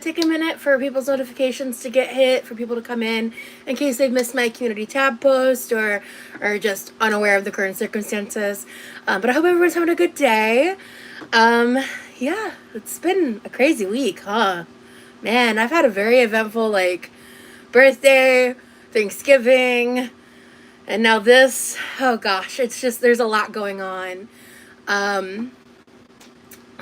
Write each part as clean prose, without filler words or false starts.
take a minute for people's notifications to get hit, for people to come in case they've missed my community tab post or just unaware of the current circumstances. But I hope everyone's having a good day. Yeah, it's been a crazy week, huh? Man, I've had a very eventful, birthday, Thanksgiving, and now this. Oh gosh, it's just, there's a lot going on.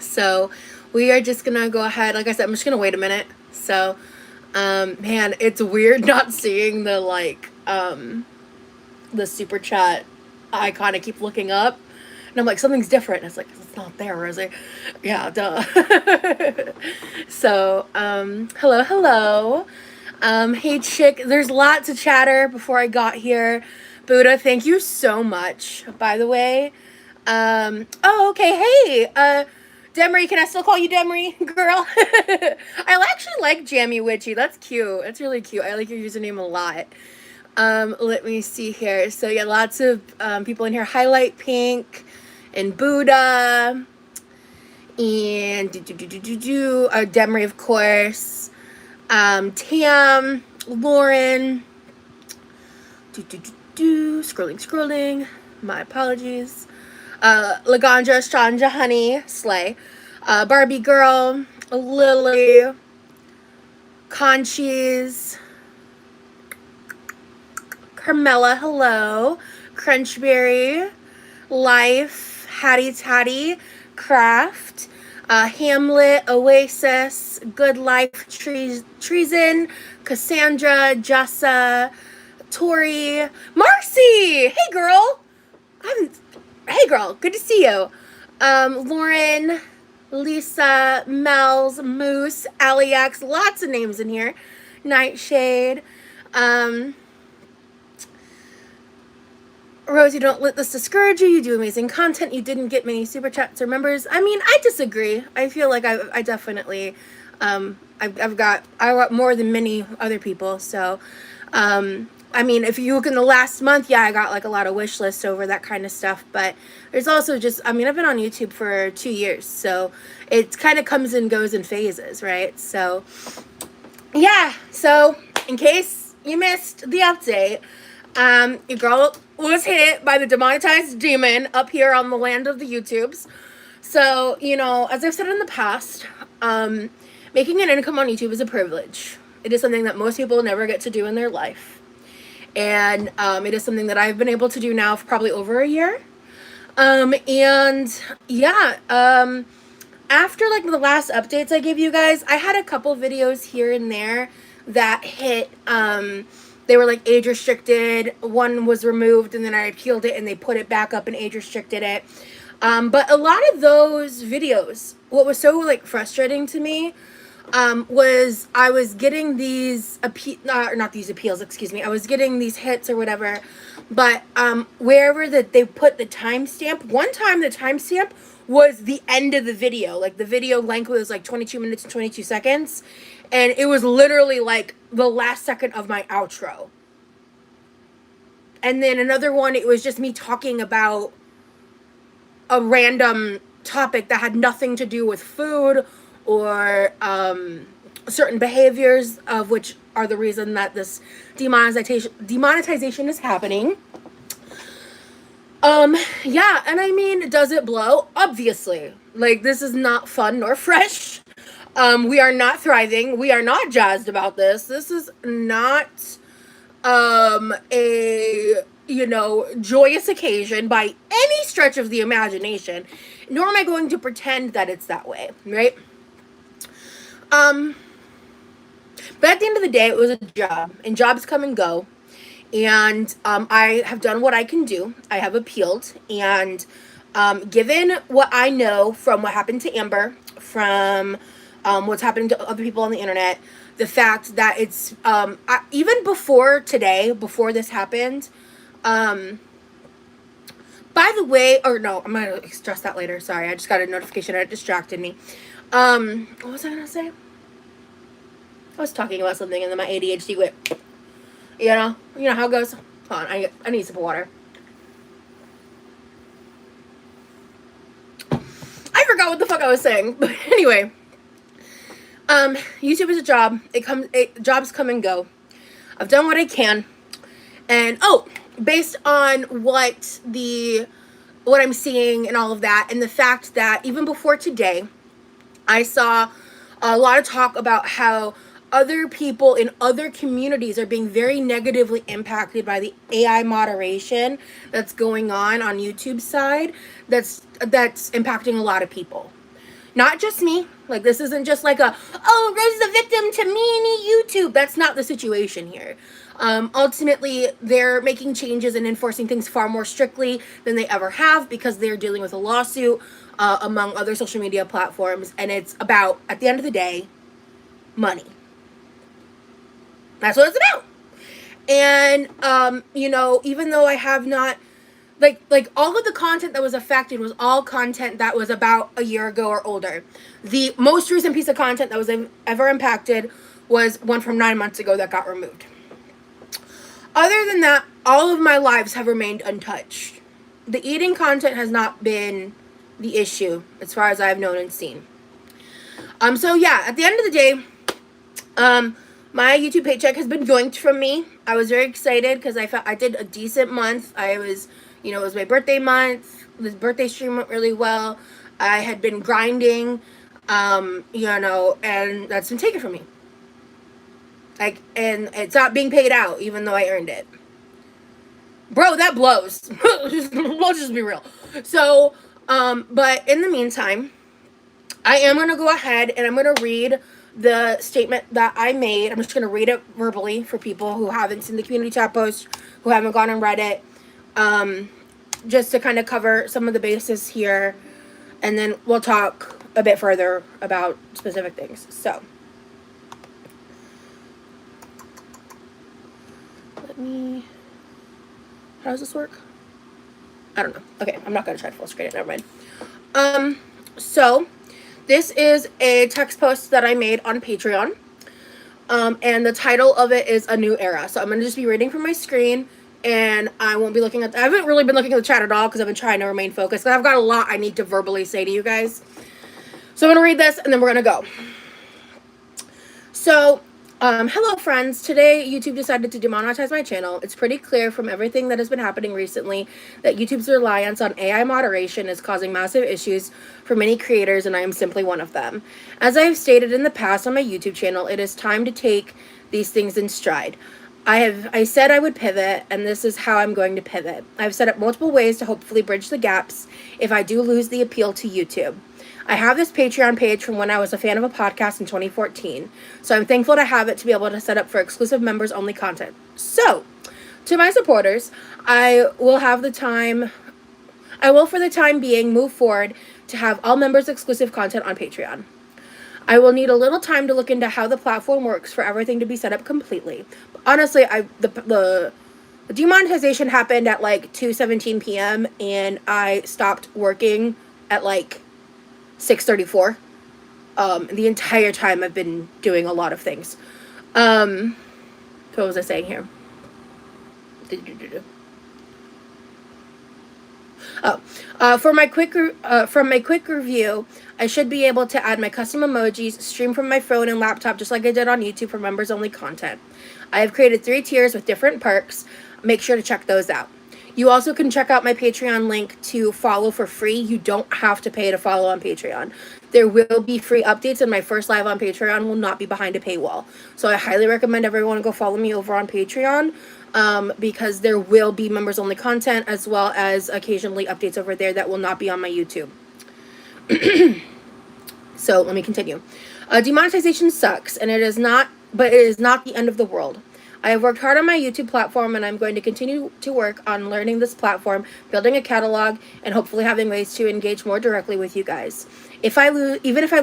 So we are just gonna go ahead. Like I said, I'm just gonna wait a minute. So, man, it's weird not seeing the super chat icon. I keep looking up, and I'm like, something's different. And it's like, it's not there, Rosie. Yeah, duh. So, hello. Hey, chick. There's lots of chatter before I got here. Buddha, thank you so much. By the way, oh, okay. Hey, Demery, can I still call you Demery, girl? I actually like Jammy Witchy. That's cute. That's really cute. I like your username a lot. Let me see here. So yeah, lots of people in here. Highlight Pink and Buddha and Demery, of course. Tam, Lauren. Scrolling. My apologies. Laganja, Shanja, Honey, Slay, Barbie Girl, Lily, Conchies, Carmela, hello, Crunchberry, Life, Hattie Tatty, Craft, Hamlet, Oasis, Good Life, Treason, Cassandra, Jessa, Tori, Marcy, hey girl, hey girl, good to see you. Lauren, Lisa, Mel's, Moose, Aliax, lots of names in here. Nightshade. Rosie, don't let this discourage you. You do amazing content. You didn't get many super chats or members. I mean, I disagree. I feel like I definitely, I got more than many other people. So, I mean, if you look in the last month, yeah, I got like a lot of wish lists over that kind of stuff. But there's also just, I mean, I've been on YouTube for 2 years. So it kind of comes and goes in phases, right? So, yeah. So in case you missed the update, your girl was hit by the demonetized demon up here on the land of the YouTubes. So, you know, as I've said in the past, making an income on YouTube is a privilege. It is something that most people never get to do in their life. And it is something that I've been able to do now for probably over a year. And yeah, after like the last updates I gave you guys, I had a couple videos here and there that hit, they were like age restricted. One was removed and then I appealed it and they put it back up and age restricted it. But a lot of those videos, what was so like frustrating to me was I was getting these not these appeals, excuse me. I was getting these hits or whatever, but wherever that they put the timestamp, one time the timestamp was the end of the video. Like the video length was like 22 minutes and 22 seconds, and it was literally like the last second of my outro. And then another one, it was just me talking about a random topic that had nothing to do with food or certain behaviors, of which are the reason that this demonetization is happening. Yeah, and I mean, does it blow? Obviously. Like, this is not fun nor fresh. We are not thriving. We are not jazzed about this. This is not a, you know, joyous occasion by any stretch of the imagination, nor am I going to pretend that it's that way, right? But at the end of the day, it was a job, and jobs come and go, and I have done what I can do. I have appealed, and given what I know from what happened to Amber, from what's happening to other people on the internet, the fact that it's even before today, before this happened, by the way, or no, I'm gonna stress that later. Sorry, I just got a notification and it distracted me. What was I gonna say? I was talking about something and then my ADHD went, you know how it goes. Hold on, I need a sip of water. I forgot what the fuck I was saying, but anyway, YouTube is a job. Jobs come and go. I've done what I can. And based on what I'm seeing and all of that, and the fact that even before today, I saw a lot of talk about how other people in other communities are being very negatively impacted by the AI moderation that's going on YouTube's side. That's impacting a lot of people. Not just me. Like, this isn't just like Rose the victim to me YouTube. That's not the situation here. Ultimately, they're making changes and enforcing things far more strictly than they ever have because they're dealing with a lawsuit among other social media platforms. And it's about, at the end of the day, money. That's what it's about. And, even though I have not, like all of the content that was affected was all content that was about a year ago or older. The most recent piece of content that was ever impacted was one from 9 months ago that got removed. Other than that, all of my lives have remained untouched. The eating content has not been the issue as far as I've known and seen. So yeah, at the end of the day, my YouTube paycheck has been yoinked from me. I was very excited because I felt I did a decent month. It was my birthday month. This birthday stream went really well. I had been grinding, and that's been taken from me. And it's not being paid out, even though I earned it. Bro, that blows. Let's just be real. So, but in the meantime, I am going to go ahead and I'm going to read the statement that I made. I'm just going to read it verbally for people who haven't seen the community tab post, who haven't gone and read it, just to kind of cover some of the bases here, and then we'll talk a bit further about specific things. So, how does this work? I don't know. Okay, I'm not going to try to full screen it. Never mind. So, this is a text post that I made on Patreon. And the title of it is A New Era. So I'm going to just be reading from my screen, and I won't be looking at I haven't really been looking at the chat at all because I've been trying to remain focused. But I've got a lot I need to verbally say to you guys. So I'm going to read this, and then we're going to go. So, hello friends. Today, YouTube decided to demonetize my channel. It's pretty clear from everything that has been happening recently that YouTube's reliance on AI moderation is causing massive issues for many creators, and I am simply one of them. As I have stated in the past on my YouTube channel, it is time to take these things in stride. I said I would pivot, and this is how I'm going to pivot. I've set up multiple ways to hopefully bridge the gaps if I do lose the appeal to YouTube. I have this Patreon page from when I was a fan of a podcast in 2014, so I'm thankful to have it to be able to set up for exclusive members-only content. So, to my supporters, I will for the time being move forward to have all members exclusive content on Patreon. I will need a little time to look into how the platform works for everything to be set up completely. Honestly, the demonetization happened at like 2:17 p.m. and I stopped working at like 6:34. The entire time I've been doing a lot of things. So what was I saying here? From my quick review, I should be able to add my custom emojis, stream from my phone and laptop just like I did on YouTube for members only content. I have created 3 tiers with different perks. Make sure to check those out. You also can check out my Patreon link to follow for free. You don't have to pay to follow on Patreon. There will be free updates, and my first live on Patreon will not be behind a paywall. So I highly recommend everyone go follow me over on Patreon, because there will be members-only content as well as occasionally updates over there that will not be on my YouTube. So let me continue. Demonetization sucks, and it is not the end of the world. I have worked hard on my YouTube platform, and I'm going to continue to work on learning this platform, building a catalog, and hopefully having ways to engage more directly with you guys. Even if I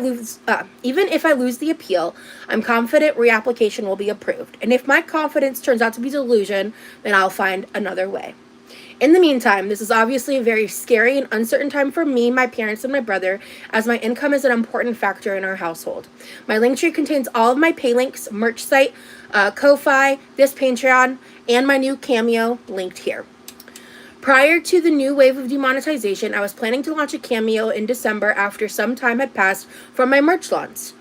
lose the appeal, I'm confident reapplication will be approved. And if my confidence turns out to be delusion, then I'll find another way. In the meantime, this is obviously a very scary and uncertain time for me, my parents, and my brother, as my income is an important factor in our household. My Linktree contains all of my Paylinks, merch site, Ko-Fi, this Patreon, and my new Cameo linked here. Prior to the new wave of demonetization, I was planning to launch a Cameo in December after some time had passed from my merch launch.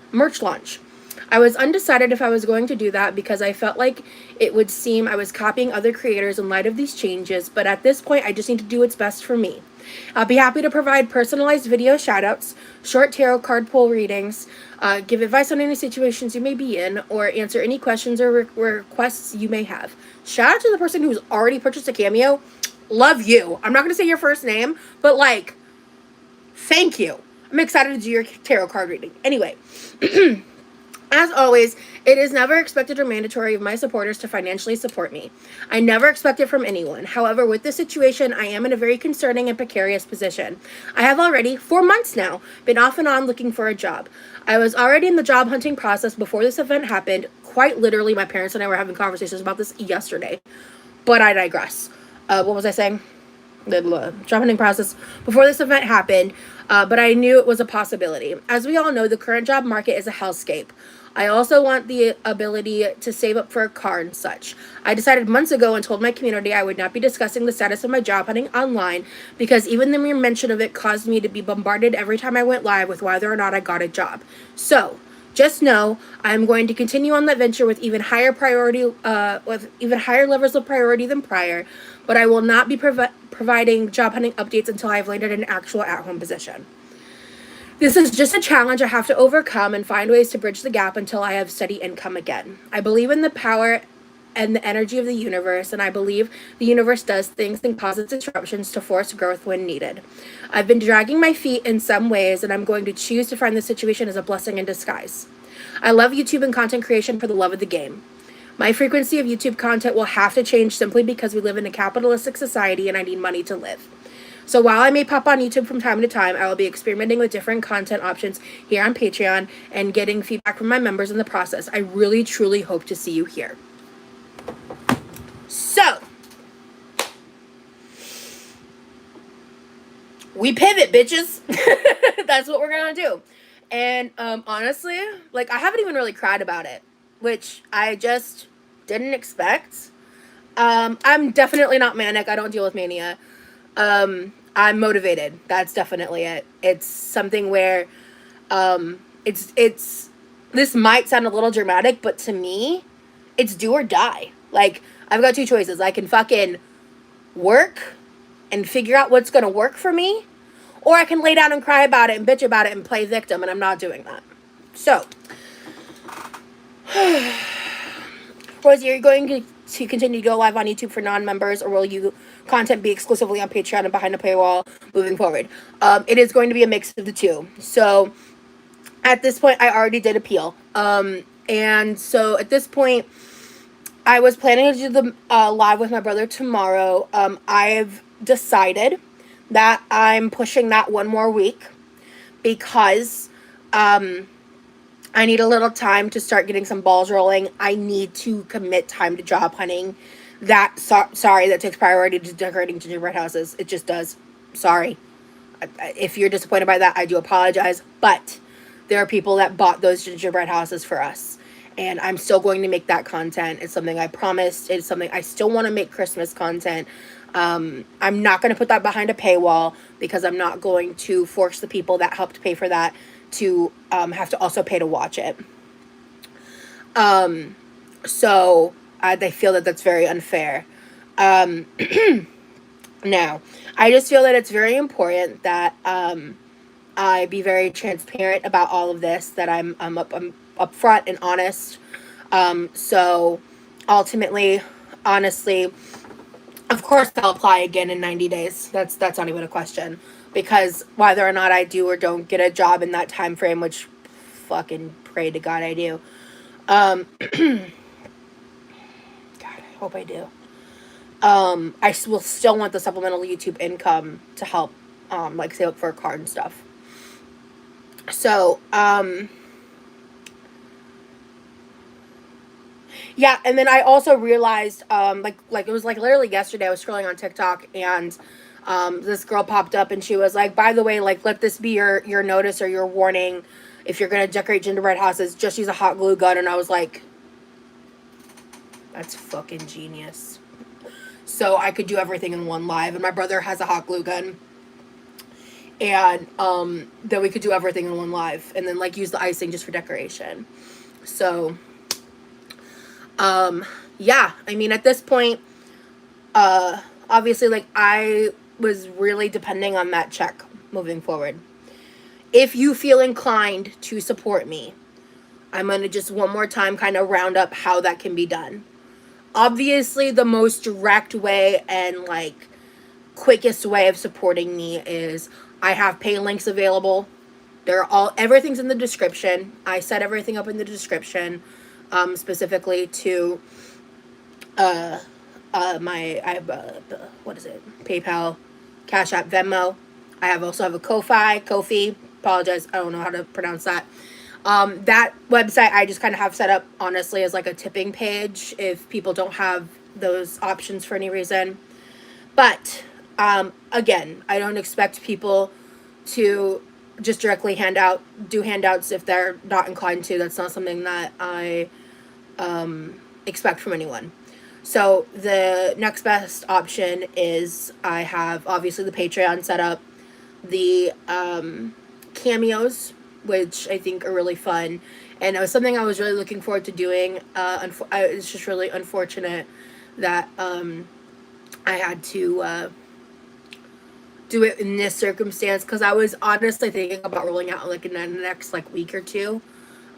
I was undecided if I was going to do that because I felt like it would seem I was copying other creators in light of these changes, but at this point I just need to do what's best for me. I'll be happy to provide personalized video shoutouts, short tarot card pull readings, give advice on any situations you may be in, or answer any questions or requests you may have. Shout out to the person who's already purchased a Cameo. Love you. I'm not going to say your first name, but like, thank you. I'm excited to do your tarot card reading. Anyway, as always, it is never expected or mandatory of my supporters to financially support me. I never expect it from anyone. However, with this situation, I am in a very concerning and precarious position. I have already, for months now, been off and on looking for a job. I was already in the job hunting process before this event happened. Quite literally, my parents and I were having conversations about this yesterday. But I digress. What was I saying? The job hunting process before this event happened, but I knew it was a possibility. As we all know, the current job market is a hellscape. I also want the ability to save up for a car and such. I decided months ago and told my community I would not be discussing the status of my job hunting online because even the mere mention of it caused me to be bombarded every time I went live with whether or not I got a job. So, just know I'm going to continue on that venture with even higher levels of priority than prior, but I will not be providing job hunting updates until I've landed an actual at-home position. This is just a challenge I have to overcome and find ways to bridge the gap until I have steady income again. I believe in the power and the energy of the universe, and I believe the universe does things and causes disruptions to force growth when needed. I've been dragging my feet in some ways, and I'm going to choose to find this situation as a blessing in disguise. I love YouTube and content creation for the love of the game. My frequency of YouTube content will have to change simply because we live in a capitalistic society and I need money to live. So while I may pop on YouTube from time to time, I will be experimenting with different content options here on Patreon and getting feedback from my members in the process. I really, truly hope to see you here. So, we pivot, bitches. That's what we're gonna do. And honestly, like, I haven't even really cried about it, which I just didn't expect. I'm definitely not manic. I don't deal with mania. I'm motivated. That's definitely it. It's something where it's this might sound a little dramatic, but to me, it's do or die. Like, I've got two choices. I can fucking work and figure out what's gonna work for me, or I can lay down and cry about it and bitch about it and play victim, and I'm not doing that. So, Rosie, are you going to continue to go live on YouTube for non-members, or will you content be exclusively on Patreon and behind a paywall moving forward? It is going to be a mix of the two. So, at this point, I already did appeal. And so at this point, I was planning to do the live with my brother tomorrow. I've decided that I'm pushing that one more week because I need a little time to start getting some balls rolling. I need to commit time to job hunting. That takes priority to decorating gingerbread houses. It just does. Sorry. If you're disappointed by that, I do apologize. But there are people that bought those gingerbread houses for us. And I'm still going to make that content. It's something I promised. It's something I still want to make Christmas content. I'm not going to put that behind a paywall because I'm not going to force the people that helped pay for that to have to also pay to watch it. So they feel that that's very unfair. Now, I just feel that it's very important that I be very transparent about all of this, that I'm upfront and honest. So ultimately, honestly, of course I'll apply again in 90 days. That's not even a question. Because whether or not I do or don't get a job in that time frame, which fucking pray to God I do. God, I hope I do. I will still want the supplemental YouTube income to help, like, save up for a car and stuff. So, yeah, and then I also realized, like it was like literally yesterday, I was scrolling on TikTok and this girl popped up and she was like, by the way, like, let this be your notice or your warning. If you're going to decorate gingerbread houses, just use a hot glue gun. And I was like, that's fucking genius. So I could do everything in one live. And my brother has a hot glue gun. And then we could do everything in one live. And then, like, use the icing just for decoration. So, yeah, I mean, at this point, obviously, like, I was really depending on that check moving forward. If you feel inclined to support me, I'm going to just one more time kind of round up how that can be done. Obviously, the most direct way and, like, quickest way of supporting me is I have Paylinks available. Everything's in the description. I set everything up in the description, specifically to I have what is it? PayPal, Cash App, Venmo. I also have a Ko-fi. Apologize, I don't know how to pronounce that. That website I just kind of have set up honestly as like a tipping page if people don't have those options for any reason. But again, I don't expect people to just directly do handouts if they're not inclined to. That's not something that I expect from anyone. So the next best option is I have obviously the Patreon set up, the cameos, which I think are really fun, and it was something I was really looking forward to doing. It's just really unfortunate that I had to do it in this circumstance because I was honestly thinking about rolling out like in the next like week or two.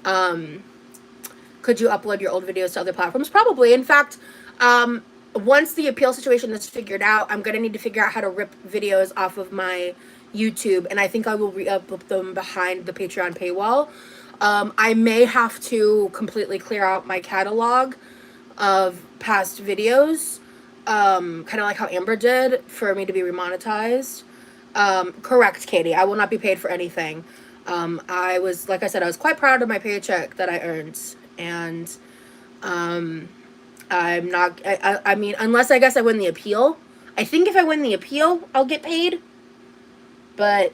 Could you upload your old videos to other platforms? Probably. In fact, once the appeal situation is figured out, I'm going to need to figure out how to rip videos off of my YouTube, and I think I will re-upload them behind the Patreon paywall. I may have to completely clear out my catalog of past videos, kind of like how Amber did, for me to be remonetized. Correct, Katie. I will not be paid for anything. Like I said, I was quite proud of my paycheck that I earned, and I'm not, I mean, unless I guess I win the appeal. I think if I win the appeal, I'll get paid. But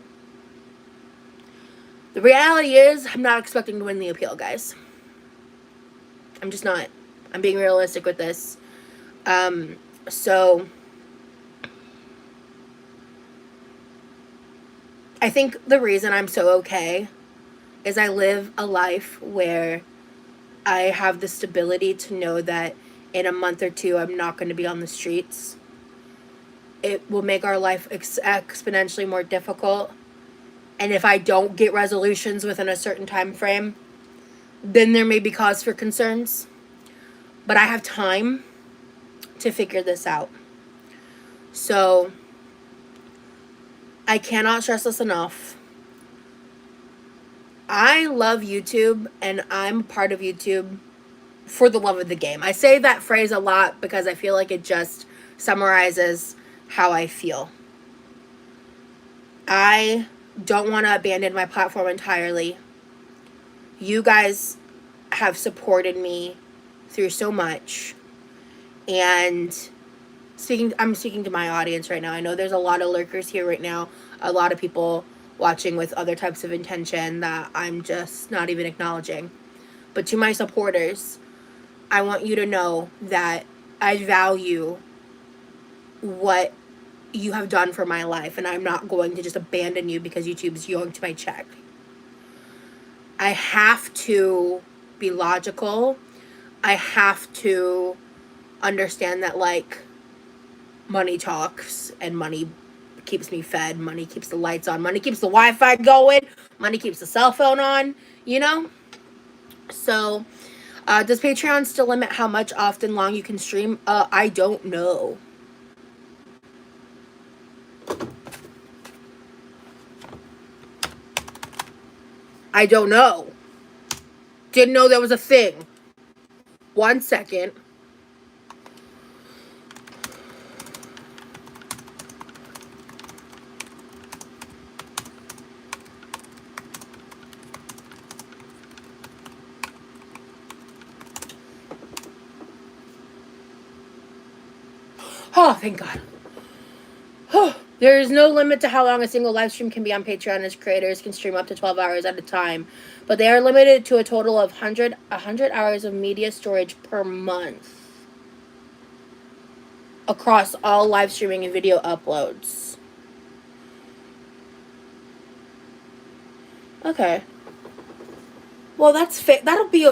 the reality is, I'm not expecting to win the appeal, guys. I'm just not. I'm being realistic with this. So I think the reason I'm so okay is I live a life where I have the stability to know that in a month or two, I'm not going to be on the streets. It will make our life exponentially more difficult. And if I don't get resolutions within a certain time frame, then there may be cause for concerns. But I have time to figure this out. So I cannot stress this enough. I love YouTube, and I'm part of YouTube for the love of the game. I say that phrase a lot because I feel like it just summarizes how I feel. I don't want to abandon my platform entirely. You guys have supported me through so much, and I'm speaking to my audience right now. I know there's a lot of lurkers here right now, a lot of people watching with other types of intention that I'm just not even acknowledging. But to my supporters, I want you to know that I value what you have done for my life, and I'm not going to just abandon you because YouTube's yoinked my check. I have to be logical. I have to understand that, like, money talks, and money keeps me fed, money keeps the lights on, money keeps the Wi-Fi going, money keeps the cell phone on, you know? So, does Patreon still limit how much often long you can stream? I don't know. I don't know. Didn't know there was a thing. 1 second. Oh, thank God. There is no limit to how long a single live stream can be on Patreon, as creators can stream up to 12 hours at a time. But they are limited to a total of 100 hours of media storage per month across all live streaming and video uploads. Okay. Well, that should be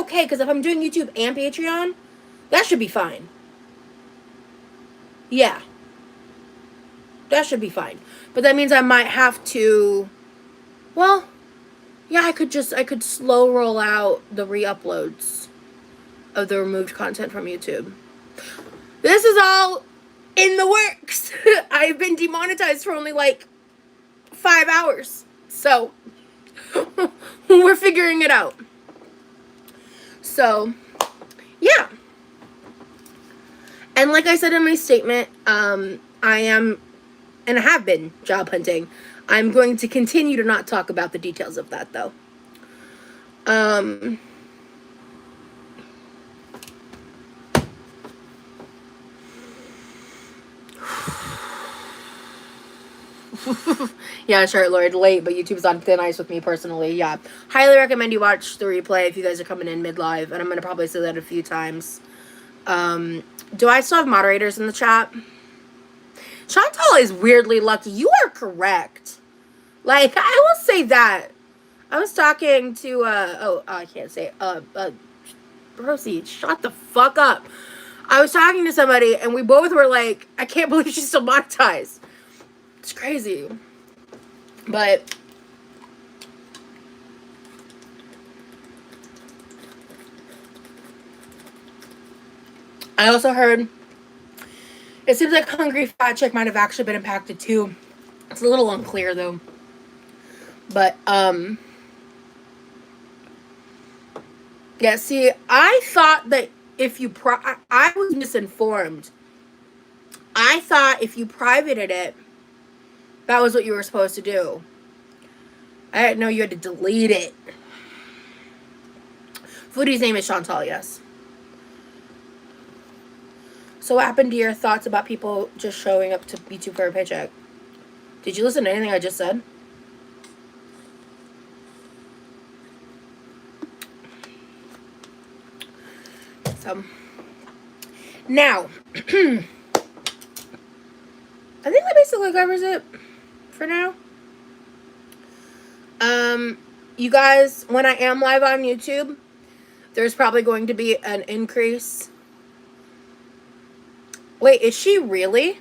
okay, because if I'm doing YouTube and Patreon, that should be fine. Yeah. That should be fine. But that means I might have to, well, yeah, I could slow roll out the re-uploads of the removed content from YouTube. This is all in the works. I've been demonetized for only like 5 hours. So, we're figuring it out. So, yeah. And like I said in my statement, I am, and I have been, job hunting. I'm going to continue to not talk about the details of that, though. Yeah, Charlotte Lord, late, but YouTube's on thin ice with me personally. Yeah, highly recommend you watch the replay if you guys are coming in mid-live, and I'm going to probably say that a few times. Do I still have moderators in the chat? Chantal is weirdly lucky. You are correct. Like, I will say that. I was talking to, I can't say, Rosie, shut the fuck up. I was talking to somebody, and we both were like, I can't believe she's still monetized. It's crazy. But I also heard it seems like Hungry Fat Chick might have actually been impacted too. It's a little unclear though. But yeah, see, I thought that if you I was misinformed. I thought if you privated it, that was what you were supposed to do. I didn't know you had to delete it. Foodie's name is Chantal, yes. So what happened to your thoughts about people just showing up to YouTube for a paycheck? Did you listen to anything I just said? So, now, I think that basically covers it for now. You guys, when I am live on YouTube, there's probably going to be an increase. Wait, is she really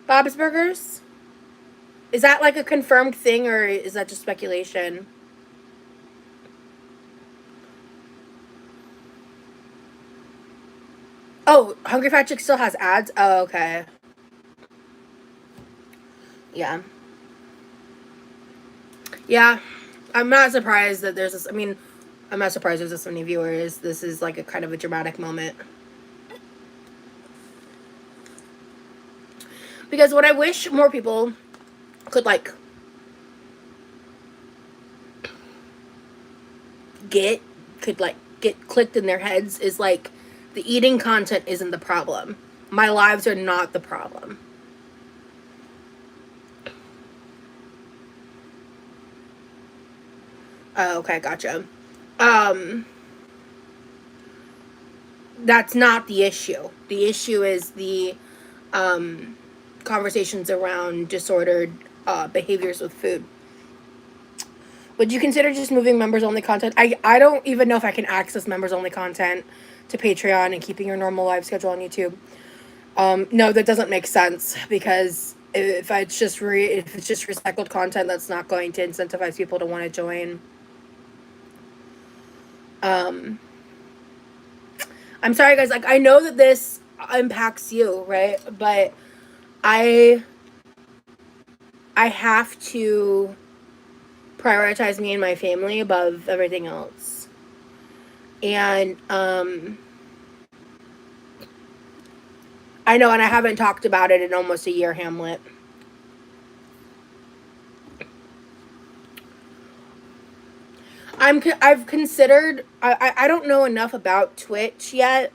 Bob's Burgers? Is that like a confirmed thing, or is that just speculation? Oh, Hungry Fat Chick still has ads? Oh, okay. Yeah. Yeah. I'm not surprised that there's this. I mean, I'm not surprised there's this many viewers. This is like a kind of a dramatic moment. Because what I wish more people could like get clicked in their heads is like the eating content isn't the problem. My lives are not the problem. Oh, okay, gotcha. That's not the issue. The issue is the conversations around disordered behaviors with food. Would you consider just moving members only content? I don't even know if I can access members only content to Patreon and keeping your normal live schedule on YouTube. No, that doesn't make sense, because if it's just recycled content, that's not going to incentivize people to want to join. I'm sorry guys, like I know that this impacts you, right? But I have to prioritize me and my family above everything else. And I know, and I haven't talked about it in almost a year, Hamlet. I've considered, I don't know enough about Twitch yet.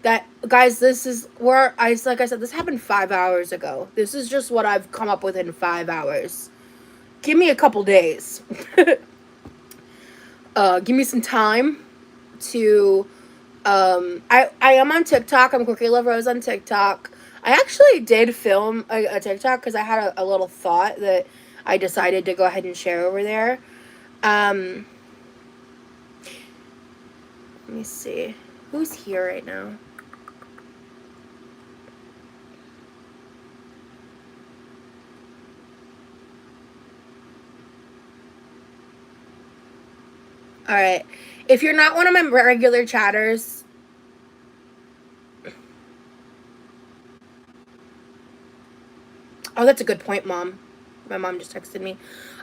That, guys, this is where like I said, this happened 5 hours ago. This is just what I've come up with in 5 hours. Give me a couple days. Give me some time to, I am on TikTok. I'm Quirkyloverosee on TikTok. I actually did film a TikTok because I had a little thought that I decided to go ahead and share over there. Let me see. Who's here right now? All right. If you're not one of my regular chatters, oh, that's a good point, Mom. My mom just texted me.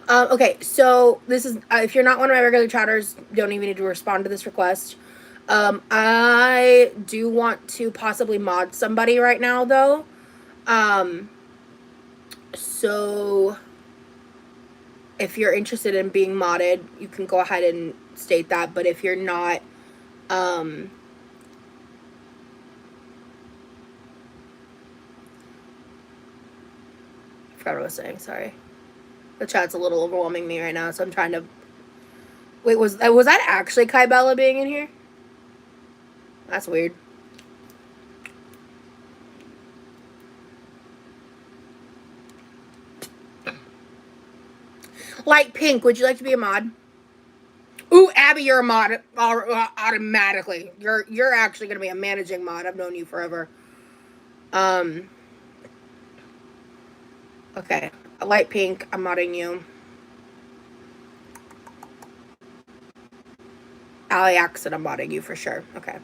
Okay, so this is if you're not one of my regular chatters, don't even need to respond to this request. I do want to possibly mod somebody right now, though. So if you're interested in being modded, you can go ahead and state that. But if you're not, I forgot what I was saying. Sorry, the chat's a little overwhelming me right now, so I'm trying to. Wait, was that actually Kai Bella being in here? That's weird. Light Pink, would you like to be a mod? Ooh, Abby, you're a mod automatically. You're actually gonna be a managing mod. I've known you forever. Okay. Light Pink, I'm modding you. Alex, I'm modding you for sure. Okay.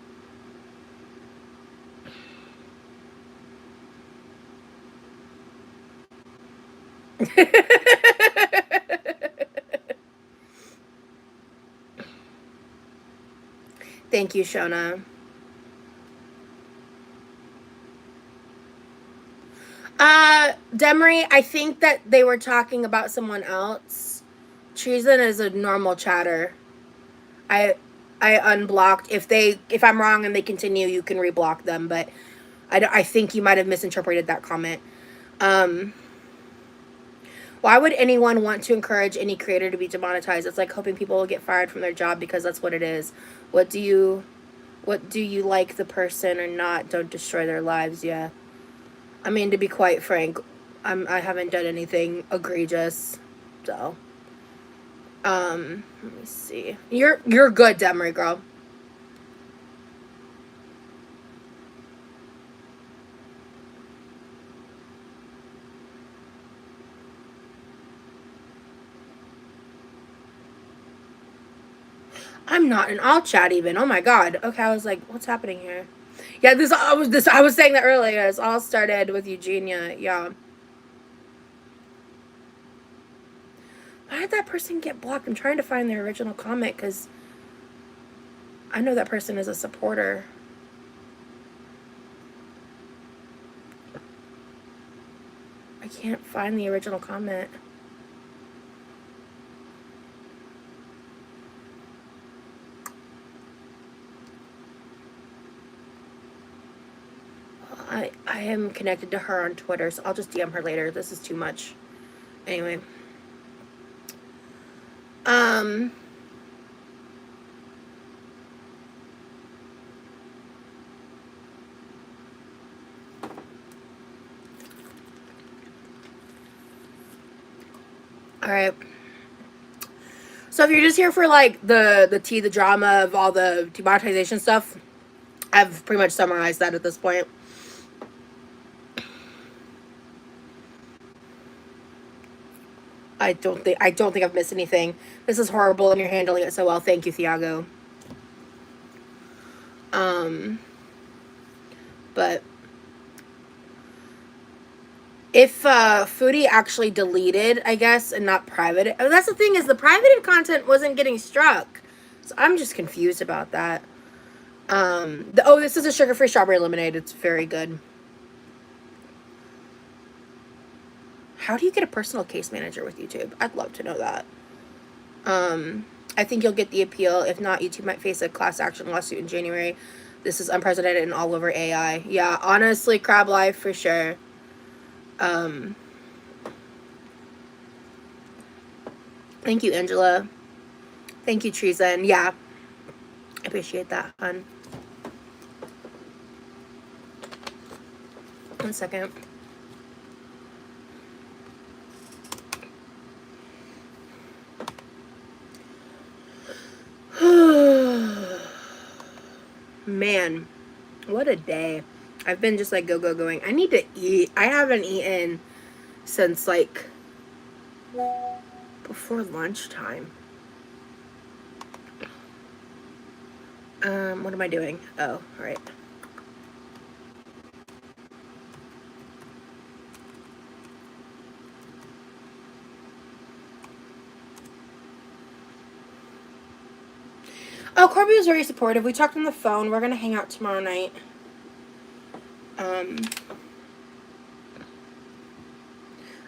Thank you, Shona. Demery, I think that they were talking about someone else. Treason is a normal chatter. I unblocked. If I'm wrong and they continue, you can reblock them. But I think you might have misinterpreted that comment. Why would anyone want to encourage any creator to be demonetized? It's like hoping people will get fired from their job because that's what it is. What do you like the person or not? Don't destroy their lives. Yeah. I mean, to be quite frank, I haven't done anything egregious, so. Let me see. You're good, Demery girl. I'm not in all chat even. Oh my god. Okay, I was like, what's happening here? Yeah, I was saying that earlier. This all started with Eugenia. Yeah. Why did that person get blocked? I'm trying to find their original comment because I know that person is a supporter. I can't find the original comment. I am connected to her on Twitter, so I'll just DM her later. This is too much. Anyway. Alright. So if you're just here for like the drama of all the demonetization stuff, I've pretty much summarized that at this point. I don't think I've missed anything. This is horrible and you're handling it so well. Thank you, Thiago. But if Foodie actually deleted, I guess, and not private, that's the thing, is the privated content wasn't getting struck. So I'm just confused about that. This is a sugar-free strawberry lemonade. It's very good. How do you get a personal case manager with YouTube? I'd love to know that. I think you'll get the appeal. If not, YouTube might face a class action lawsuit in January. This is unprecedented and all over AI. Yeah, honestly, Crab Life for sure. Thank you, Angela. Thank you, Treason. Yeah, I appreciate that, hon. 1 second. Man, what a day. I've been just like go going. I need to eat. I haven't eaten since like before lunchtime. What am I doing? Oh, all right. Oh, Corby was very supportive. We talked on the phone. We're gonna hang out tomorrow night.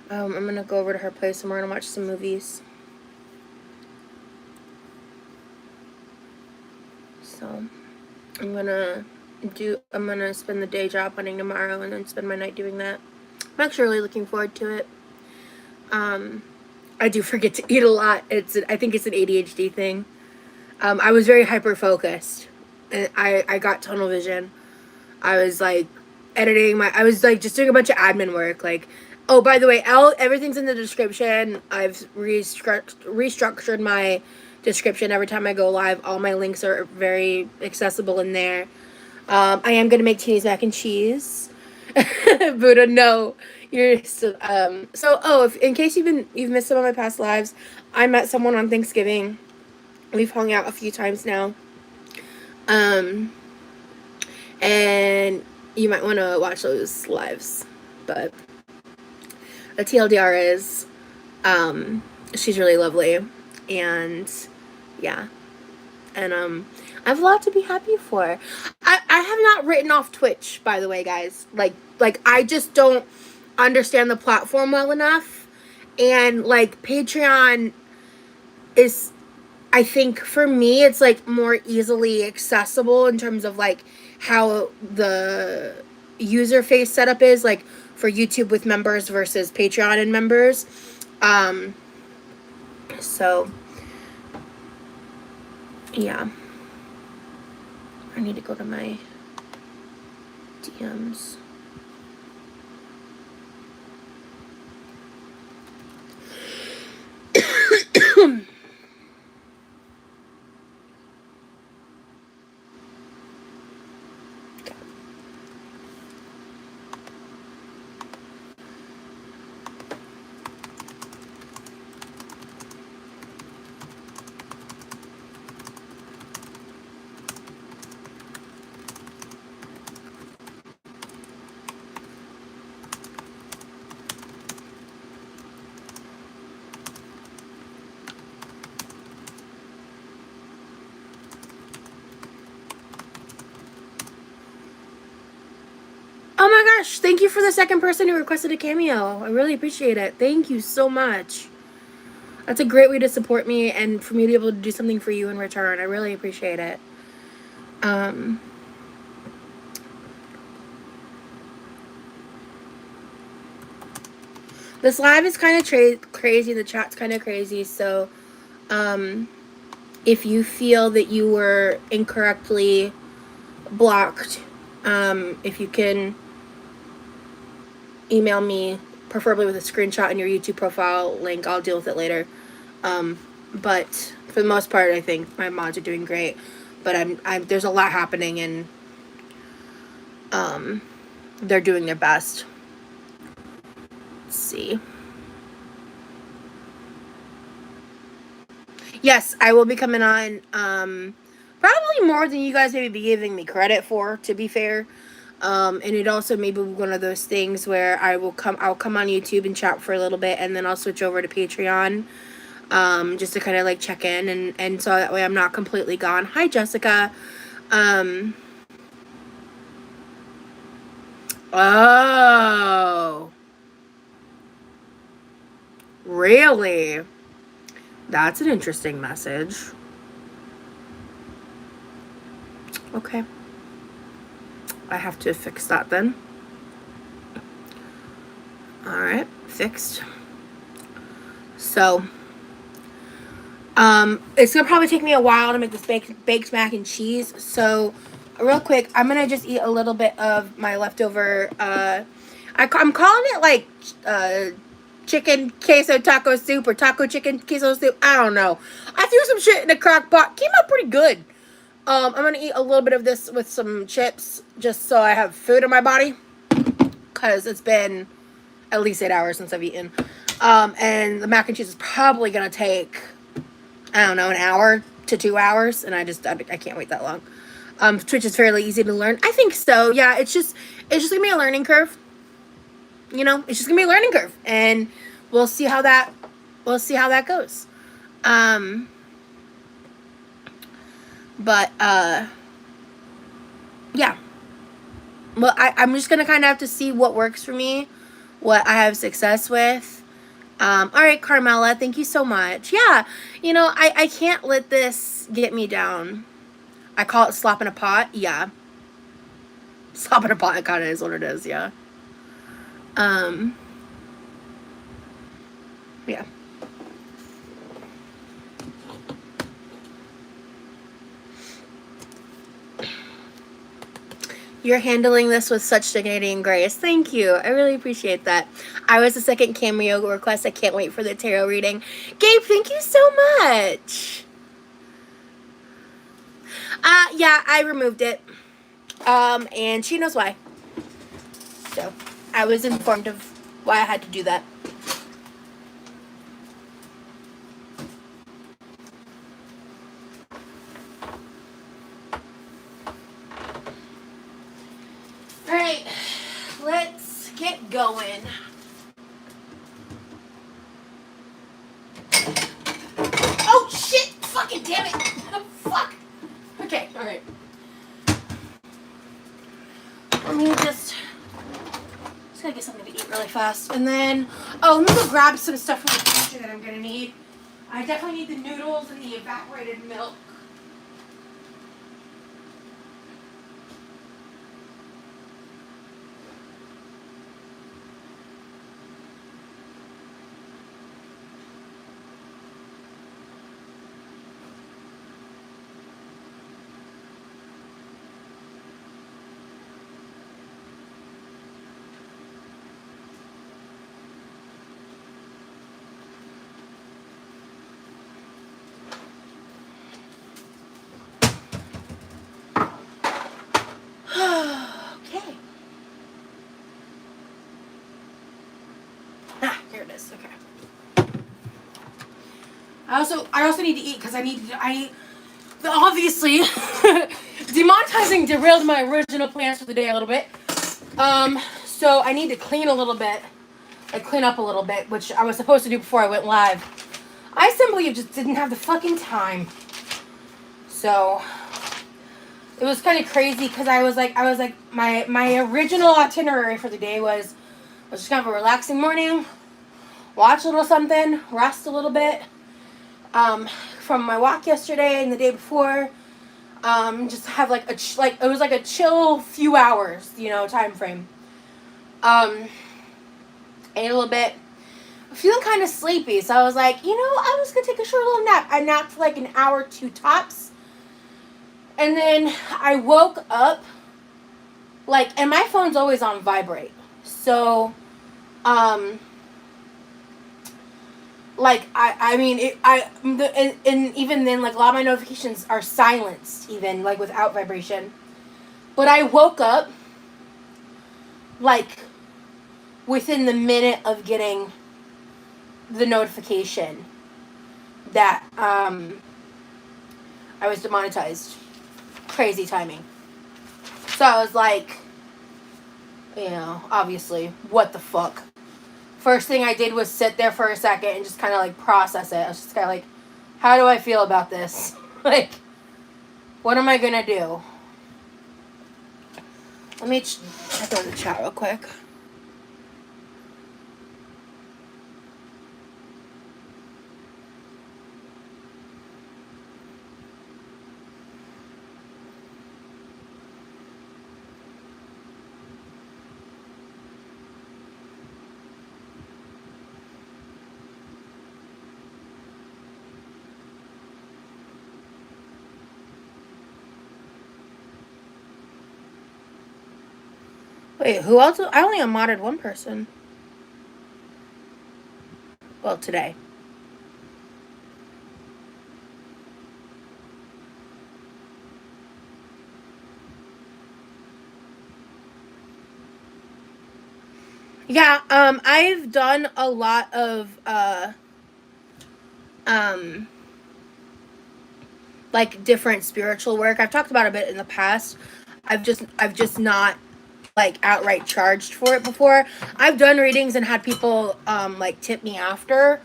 I'm gonna go over to her place and we're gonna watch some movies. So, I'm gonna spend the day job hunting tomorrow and then spend my night doing that. I'm actually really looking forward to it. I do forget to eat a lot. I think it's an ADHD thing. I was very hyper focused, and I got tunnel vision. I was like I was like just doing a bunch of admin work. Like, oh, by the way, everything's in the description. I've restructured my description every time I go live. All my links are very accessible in there. I am gonna make Teeny's mac and cheese. Buddha, no, you're still. If in case you've missed some of my past lives, I met someone on Thanksgiving. We've hung out a few times now. And you might want to watch those lives. But the TLDR is, she's really lovely, and yeah, and I have a lot to be happy for. I have not written off Twitch, by the way, guys. Like I just don't understand the platform well enough, and like Patreon is, I think for me, it's like more easily accessible in terms of like how the user face setup is, like for YouTube with members versus Patreon and members. So yeah, I need to go to my DMs. Oh my gosh, thank you for the second person who requested a cameo. I really appreciate it. Thank you so much. That's a great way to support me and for me to be able to do something for you in return. I really appreciate it. This live is kind of crazy. The chat's kind of crazy. So, if you feel that you were incorrectly blocked, if you can email me, preferably with a screenshot in your YouTube profile link, I'll deal with it later. But for the most part, I think my mods are doing great. But there's a lot happening, and they're doing their best. Let's see. Yes, I will be coming on. Probably more than you guys may be giving me credit for, to be fair. And it also may be one of those things where I'll come on YouTube and chat for a little bit, and then I'll switch over to Patreon, just to kind of like check in, and so that way I'm not completely gone. Hi, Jessica. Oh, really? That's an interesting message. Okay. I have to fix that then. Alright, fixed. So, it's gonna probably take me a while to make this baked mac and cheese. So, real quick, I'm gonna just eat a little bit of my leftover, I'm calling it like, chicken queso taco soup or taco chicken queso soup. I don't know. I threw some shit in a crock pot. Came out pretty good. I'm gonna eat a little bit of this with some chips just so I have food in my body, because it's been at least 8 hours since I've eaten. And the mac and cheese is probably gonna take, I don't know, an hour to 2 hours, and I can't wait that long. Twitch is fairly easy to learn. I think so. Yeah, it's just gonna be a learning curve. You know, it's just gonna be a learning curve, and we'll see how that goes. Um, but yeah. Well, I'm just gonna kind of have to see what works for me, what I have success with. All right, Carmela, thank you so much. Yeah, you know, I can't let this get me down. I call it slop in a pot. Yeah, slop in a pot. It kind of is what it is. Yeah. Um. Yeah. You're handling this with such dignity and grace. Thank you. I really appreciate that. I was the second cameo request. I can't wait for the tarot reading. Gabe, thank you so much. Yeah, I removed it. And she knows why. So, I was informed of why I had to do that. Alright, let's get going. Oh, shit! Fucking damn it! Fuck! Okay, alright. Let me just gotta get something to eat really fast. And then, let me go grab some stuff from the kitchen that I'm gonna need. I definitely need the noodles and the evaporated milk. Okay. Here it is. Okay. I also need to eat because obviously demonetizing derailed my original plans for the day a little bit. So I need to clean a little bit, clean up a little bit, which I was supposed to do before I went live. I simply just didn't have the fucking time. So it was kind of crazy because I was like my original itinerary for the day was just kind of a relaxing morning, watch a little something, rest a little bit. From my walk yesterday and the day before, just have it was like a chill few hours, time frame. Ate a little bit, feeling kind of sleepy, so I was like, I'm just gonna take a short little nap. I napped for like an hour or two tops, and then I woke up, and my phone's always on vibrate, so, and even then, a lot of my notifications are silenced, even, without vibration. But I woke up, within the minute of getting the notification that, I was demonetized. Crazy timing. So I was like, obviously, what the fuck? First thing I did was sit there for a second and just kind of process it. I was just kind of how do I feel about this? What am I gonna do? Let me check out the chat real quick. Wait, who else? I only unmodded one person. Well, today. Yeah, I've done a lot of um like different spiritual work. I've talked about a bit in the past. I've just not like outright charged for it before. I've done readings and had people like tip me after.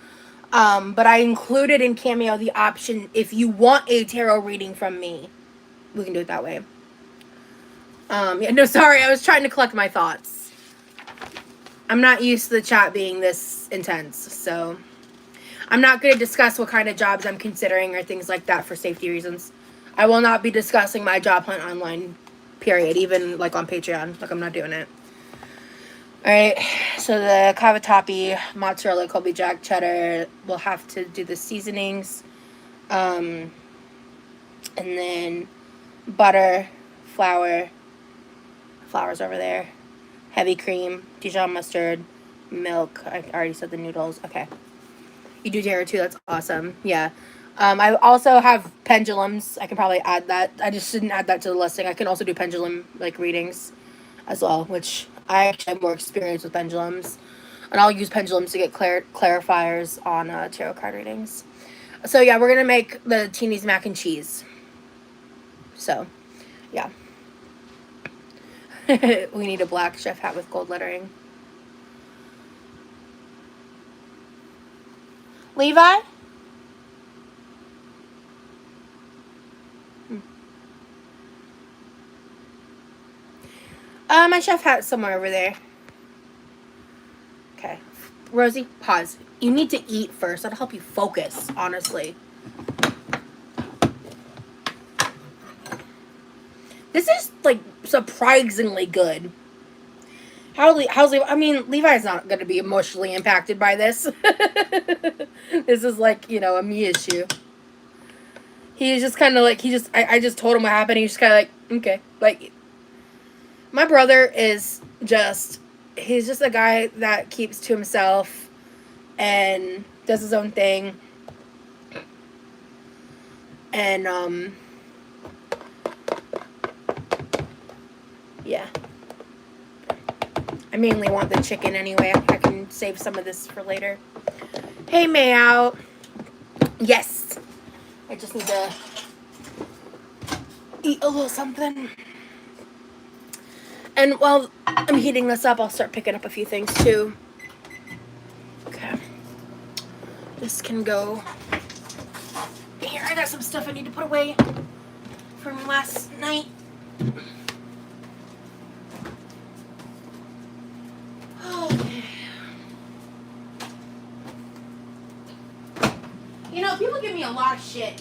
But I included in Cameo the option if you want a tarot reading from me, we can do it that way. Yeah, no, sorry, I was trying to collect my thoughts. I'm not used to the chat being this intense, so I'm not going to discuss what kind of jobs I'm considering or things like that for safety reasons. I will not be discussing my job hunt online, period, even like on Patreon. Like, I'm not doing it. Alright, so the cavatappi, mozzarella, Colby Jack, cheddar, we'll have to do the seasonings. And then butter, flour, flour's over there, heavy cream, Dijon mustard, milk. I already said the noodles. Okay. You do tarot too. That's awesome. Yeah. I also have pendulums. I can probably add that. I just didn't add that to the listing. I can also do pendulum like readings as well, which I actually have more experience with pendulums. And I'll use pendulums to get clarifiers on tarot card readings. So yeah, we're gonna make the Teeny's mac and cheese. So, yeah. We need a black chef hat with gold lettering. Levi? My chef hat's somewhere over there. Okay. Rosie, pause. You need to eat first. That'll help you focus, honestly. This is, like, surprisingly good. How's Levi? I mean, Levi's not going to be emotionally impacted by this. This is, like, you know, a me issue. He's just kind of like, I just told him what happened. He's just kind of like, okay. Like, my brother is just, he's just a guy that keeps to himself and does his own thing. And, yeah. I mainly want the chicken anyway. I can save some of this for later. Hey, Mayout. Yes. I just need to eat a little something. And while I'm heating this up, I'll start picking up a few things too. Okay. This can go here. I got some stuff I need to put away from last night. Okay. You know, people give me a lot of shit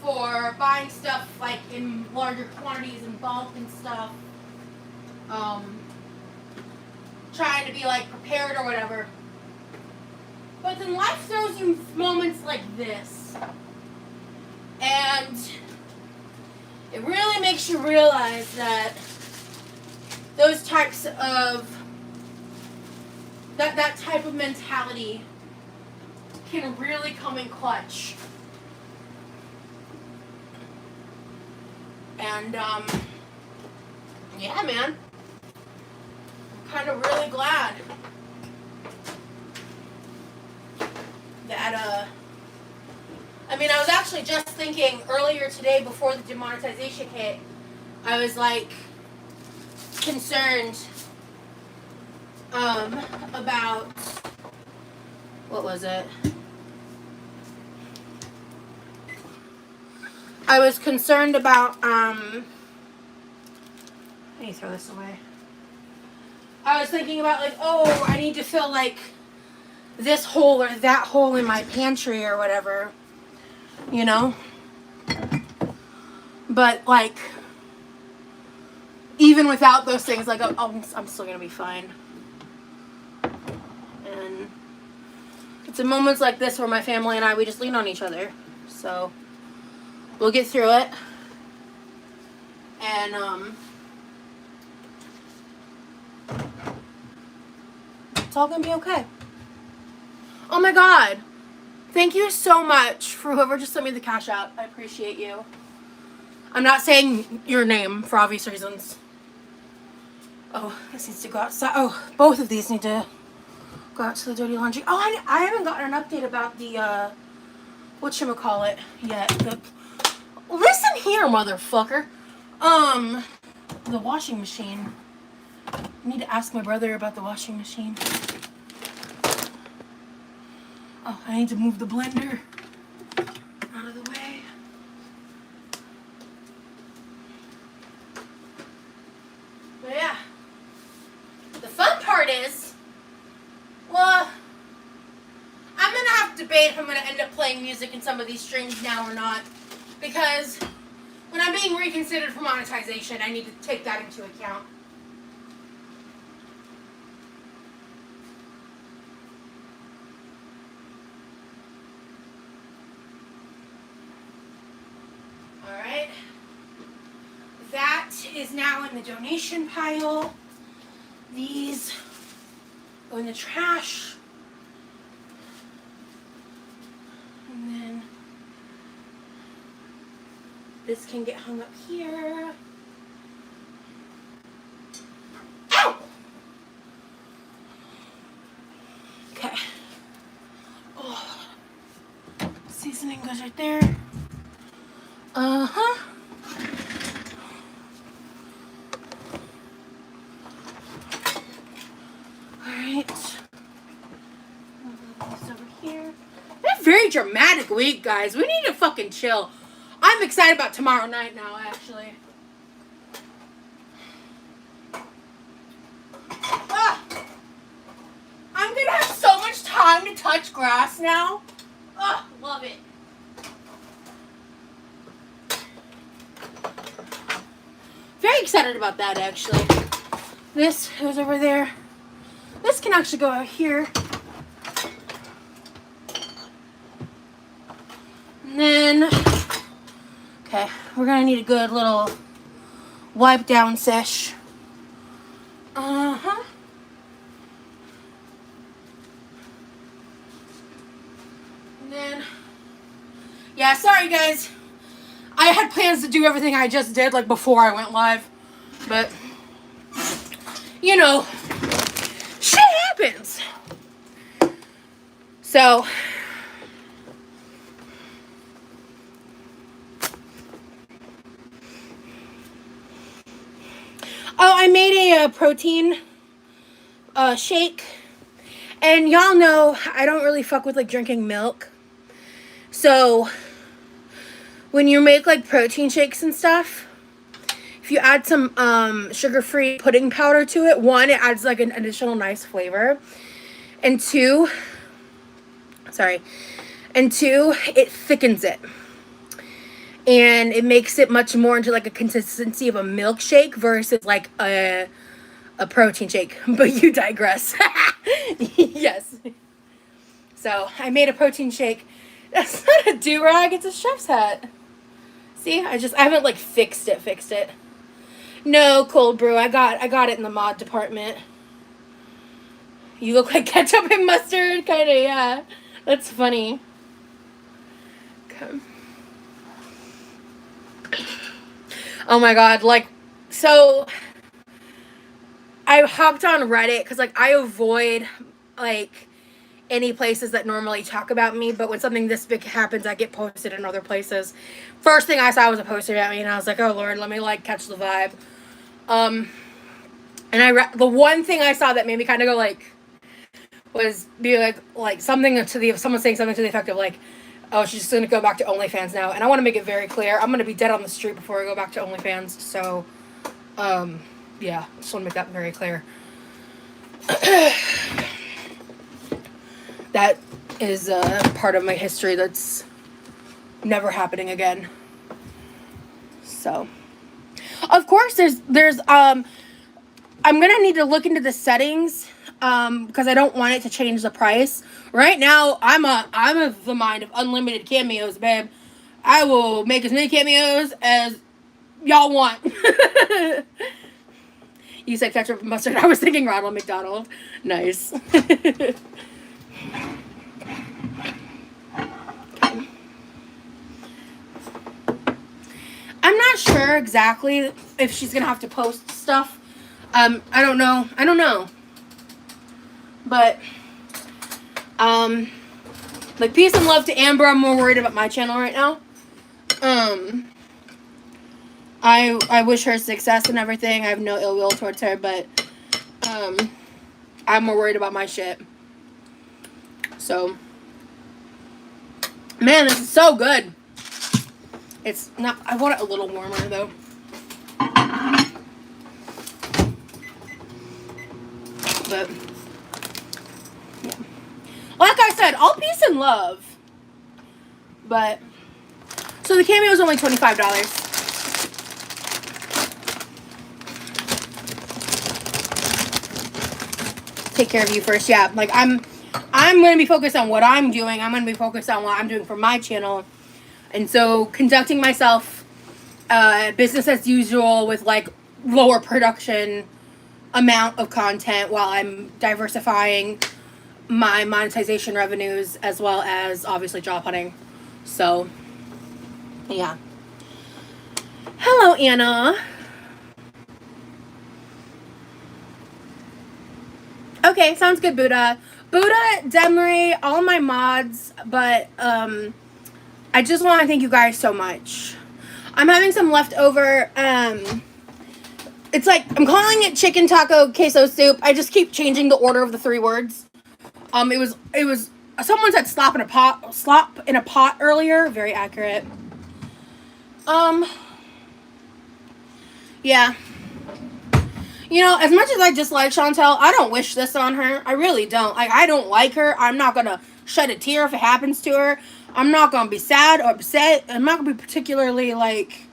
for buying stuff like in larger quantities and bulk and stuff. Trying to be like prepared or whatever. But then life throws you moments like this. And it really makes you realize that those types of, that type of mentality can really come in clutch. And, yeah, man. I'm kind of really glad that, I mean, I was actually just thinking earlier today before the demonetization hit, I was, like, concerned, about, what was it? I was concerned about, I need to throw this away. I was thinking about, like, oh, I need to fill, like, this hole or that hole in my pantry or whatever, you know? But, like, even without those things, like, I'm still gonna be fine. And it's in moments like this where my family and I, we just lean on each other. So, we'll get through it. And, it's all gonna be okay. Oh my god. Thank you so much for whoever just sent me the cash out. I appreciate you. I'm not saying your name for obvious reasons. Oh, this needs to go outside. Oh, both of these need to go out to the dirty laundry. Oh, I haven't gotten an update about the, whatchamacallit yet. Listen here, motherfucker. The washing machine. I need to ask my brother about the washing machine. Oh, I need to move the blender out of the way. But yeah. The fun part is, well, I'm gonna have to debate if I'm gonna end up playing music in some of these streams now or not. Because when I'm being reconsidered for monetization, I need to take that into account. Alright. That is now in the donation pile. These go in the trash. And then this can get hung up here. Ow! Okay. Oh. Seasoning goes right there. Uh-huh. Alright. This over here. It's a very dramatic week, guys. We need to fucking chill. I'm excited about tomorrow night now, actually. Ah! I'm gonna have so much time to touch grass now. Oh, love it. Very excited about that, actually. This goes over there. This can actually go out here. And then, okay, we're gonna need a good little wipe down sesh. Uh-huh. And then, yeah, sorry guys. I had plans to do everything I just did, like, before I went live. But, you know, shit happens. So, oh, I made a protein shake. And y'all know I don't really fuck with, like, drinking milk. So, when you make, like, protein shakes and stuff, if you add some sugar-free pudding powder to it, one, it adds, like, an additional nice flavor. And two, it thickens it. And it makes it much more into, like, a consistency of a milkshake versus, like, a protein shake. But you digress. Yes. So, I made a protein shake. That's not a do-rag, it's a chef's hat. See, I haven't, like, fixed it. No, cold brew. I got it in the mod department. You look like ketchup and mustard, kinda, yeah. That's funny. Okay. Oh my god, like, so I hopped on Reddit because, like, I avoid, like, any places that normally talk about me, but when something this big happens, I get posted in other places. First thing I saw was a poster about me, and I was like, oh lord, let me, like, catch the vibe. And the one thing I saw that made me kind of go, like, was be like something someone saying something to the effect of, like, oh, she's just gonna go back to OnlyFans now. And I want to make it very clear, I'm gonna be dead on the street before I go back to OnlyFans. So, yeah, just want to make that very clear. That is part of my history that's never happening again. So, of course, there's I'm gonna need to look into the settings because I don't want it to change the price. Right now, I'm of the mind of unlimited cameos, babe. I will make as many cameos as y'all want. You said ketchup and mustard. I was thinking Ronald McDonald. Nice. I'm not sure exactly if she's gonna have to post stuff I don't know. But, like, peace and love to Amber. I'm more worried about my channel right now. I wish her success and everything. I have no ill will towards her, but, I'm more worried about my shit. So, man, this is so good. It's not, I want it a little warmer, though. But, yeah. Like I said, all peace and love. But, so the cameo is only $25. Take care of you first. Yeah, like I'm going to be focused on what I'm doing. I'm going to be focused on what I'm doing for my channel. And so conducting myself business as usual with like lower production amount of content while I'm diversifying my monetization revenues as well as obviously job hunting. So, yeah. Hello, Anna. Okay, sounds good, Buddha. Buddha, Demery, all my mods, but I just want to thank you guys so much. I'm having some leftover, it's like, I'm calling it chicken taco queso soup. I just keep changing the order of the 3 words. It was, someone said slop in a pot earlier. Very accurate. Yeah. You know, as much as I dislike Chantel, I don't wish this on her. I really don't. Like, I don't like her. I'm not gonna shed a tear if it happens to her. I'm not gonna be sad or upset. I'm not gonna be particularly, like,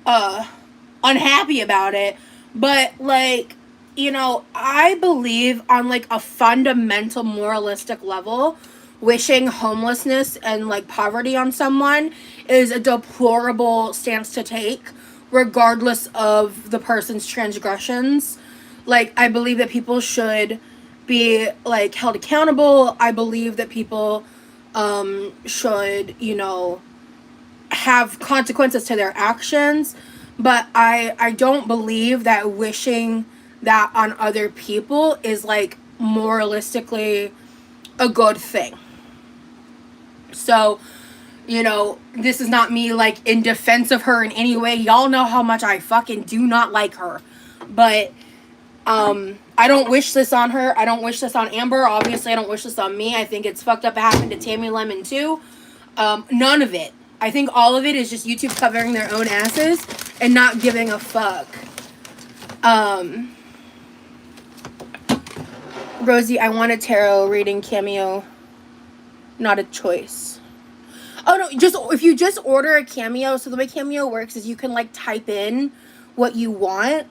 unhappy about it. But, like, you know, I believe on, like, a fundamental moralistic level, wishing homelessness and, like, poverty on someone is a deplorable stance to take, regardless of the person's transgressions. Like, I believe that people should be, like, held accountable. I believe that people should, you know, have consequences to their actions. But I don't believe that wishing that on other people is, like, moralistically a good thing. So, you know, this is not me, like, in defense of her in any way. Y'all know how much I fucking do not like her. But, I don't wish this on her. I don't wish this on Amber. Obviously, I don't wish this on me. I think it's fucked up it happened to Tammy Lemon, too. None of it. I think all of it is just YouTube covering their own asses and not giving a fuck. Rosie, I want a tarot reading cameo. Not a choice. Oh, no, just if you just order a cameo, so the way cameo works is you can, like, type in what you want.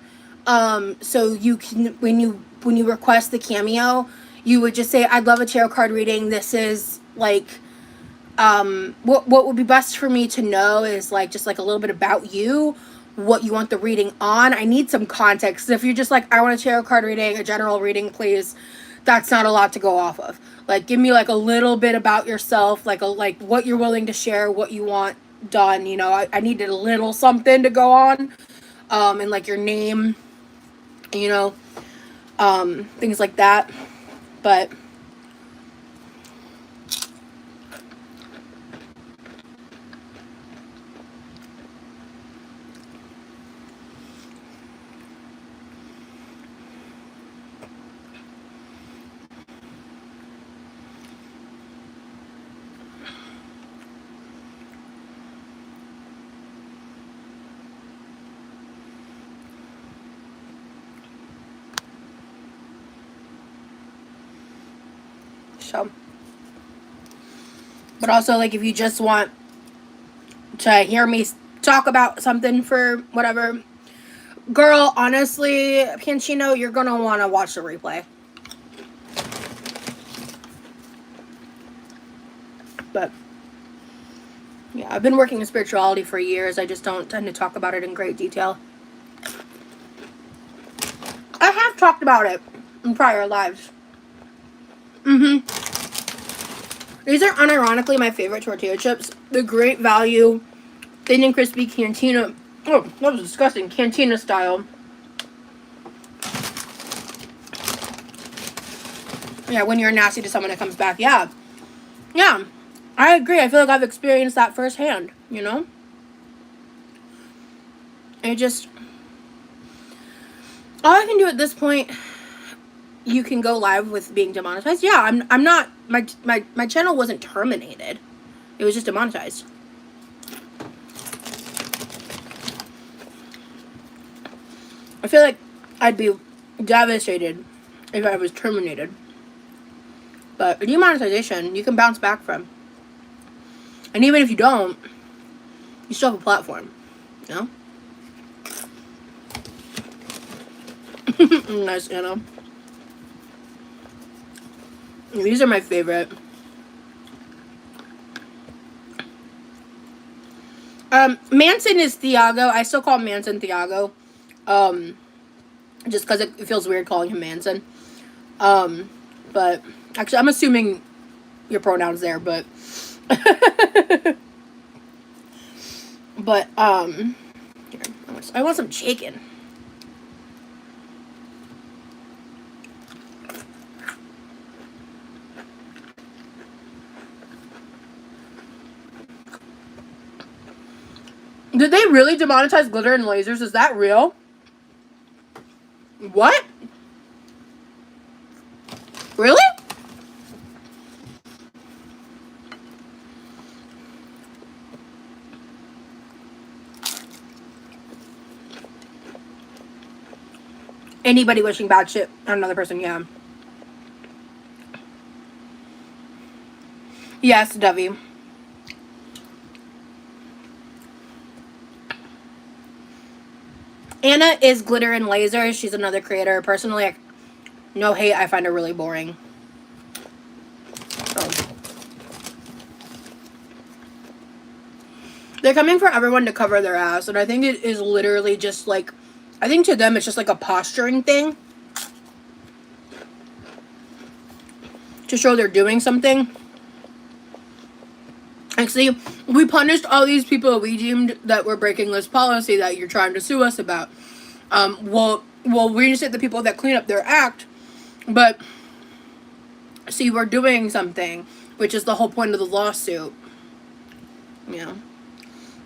So you can, when you request the cameo, you would just say, I'd love a tarot card reading. This is, like, what would be best for me to know is, like, just, like, a little bit about you, what you want the reading on. I need some context. If you're just like, I want a tarot card reading, a general reading, please, that's not a lot to go off of. Like, give me, like, a little bit about yourself, like, what you're willing to share, what you want done, you know. I needed a little something to go on, and, like, your name, you know, things like that, but so, but also, like, if you just want to hear me talk about something for whatever, girl, honestly, Panchino, you're gonna want to watch the replay. But yeah, I've been working in spirituality for years. I just don't tend to talk about it in great detail. I have talked about it in prior lives. These are unironically my favorite tortilla chips. The Great Value Thin and Crispy Cantina. Oh, that was disgusting. Cantina style. Yeah, when you're nasty to someone that comes back. Yeah. Yeah. I agree. I feel like I've experienced that firsthand, you know? It just... All I can do at this point, you can go live with being demonetized. Yeah, I'm not... My channel wasn't terminated. It was just demonetized. I feel like I'd be devastated if I was terminated. But demonetization, you can bounce back from. And even if you don't, you still have a platform. You know? Nice, you know? These are my favorite. Manson is Thiago. I still call Manson Thiago. Just because it feels weird calling him Manson. But actually, I'm assuming your pronouns there, but but here, I want some chicken. Did they really demonetize glitter and lasers? Is that real? What? Really? Anybody wishing bad shit on another person, yeah. Yes, Dovey. Anna is Glitter and Lasers. She's another creator. Personally, no hate, I find her really boring. So. They're coming for everyone to cover their ass, and I think it is literally just like, I think to them it's just like a posturing thing. To show they're doing something. Actually, we punished all these people we deemed that were breaking this policy that you're trying to sue us about. We'll reinstate the people that clean up their act, but see, we're doing something, which is the whole point of the lawsuit. Yeah.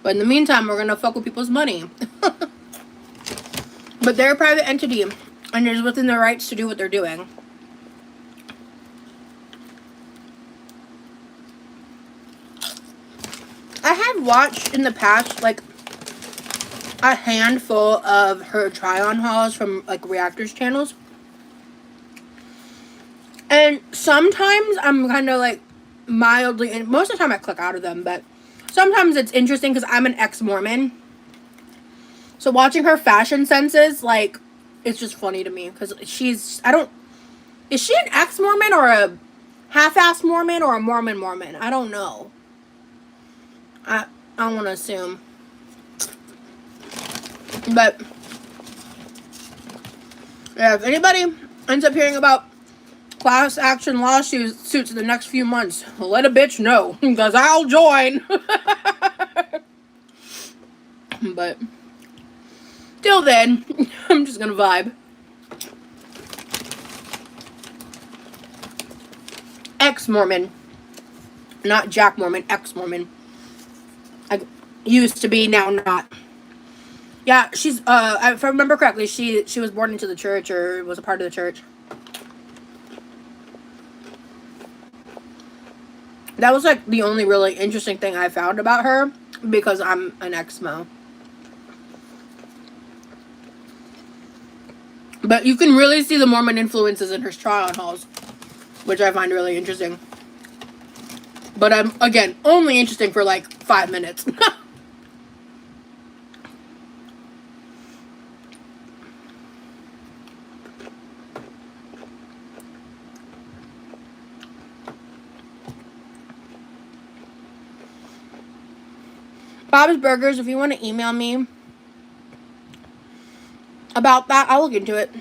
But in the meantime, we're gonna fuck with people's money. But they're a private entity, and it's within their rights to do what they're doing. I have watched in the past, like, a handful of her try-on hauls from, like, reactors channels. And sometimes I'm kind of, like, mildly, and most of the time I click out of them, but sometimes it's interesting because I'm an ex-Mormon. So watching her fashion senses, like, it's just funny to me because she's, is she an ex-Mormon or a half-ass Mormon or a Mormon? I don't know. I don't want to assume. But, yeah, if anybody ends up hearing about class action lawsuits in the next few months, let a bitch know, because I'll join. But, till then, I'm just gonna vibe. Ex-Mormon. Not Jack Mormon, ex-Mormon. I used to be, now not. Yeah, she's, if I remember correctly, she was born into the church, or was a part of the church. That was, like, the only really interesting thing I found about her, because I'm an ex-Mo. But you can really see the Mormon influences in her try-on hauls, which I find really interesting. But I'm, again, only interesting for, like, 5 minutes. Bob's Burgers, if you want to email me about that, I'll look into it.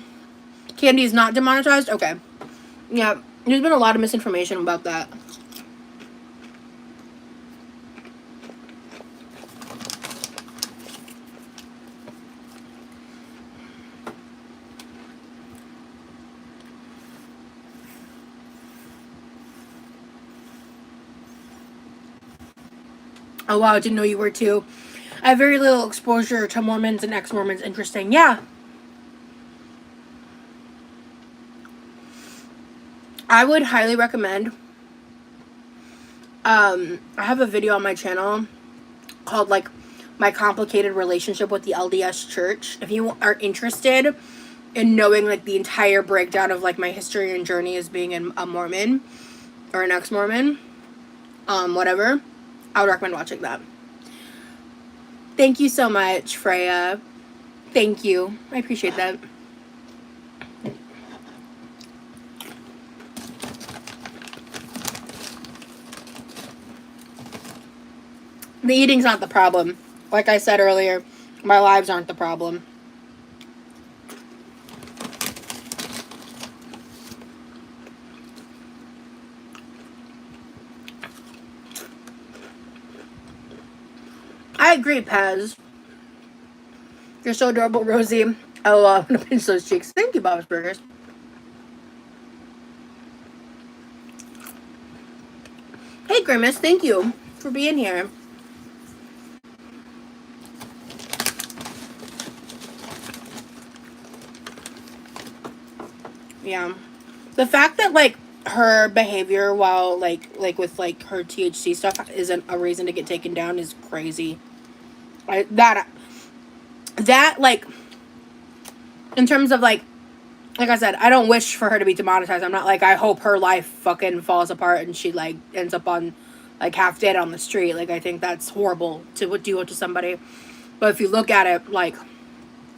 Candy is not demonetized? Okay. Yeah, there's been a lot of misinformation about that. Oh wow, I didn't know you were too. I have very little exposure to Mormons and ex-Mormons. Interesting. Yeah. I would highly recommend. I have a video on my channel called like my complicated relationship with the LDS church. If you are interested in knowing like the entire breakdown of like my history and journey as being a Mormon or an ex-Mormon, whatever, I would recommend watching that. Thank you so much, Freya. Thank you. I appreciate that. The eating's not the problem. Like I said earlier, my lives aren't the problem. I agree, Paz. You're so adorable, Rosie. Oh, I'm gonna pinch those cheeks. Thank you, Bob's Burgers. Hey, Grimace. Thank you for being here. Yeah. The fact that, like, her behavior while, like with, like, her THC stuff isn't a reason to get taken down is crazy. That, like, in terms of, like I said, I don't wish for her to be demonetized. I'm not like, I hope her life fucking falls apart and she, like, ends up on, like, half dead on the street. Like, I think that's horrible to do it to somebody. But if you look at it, like,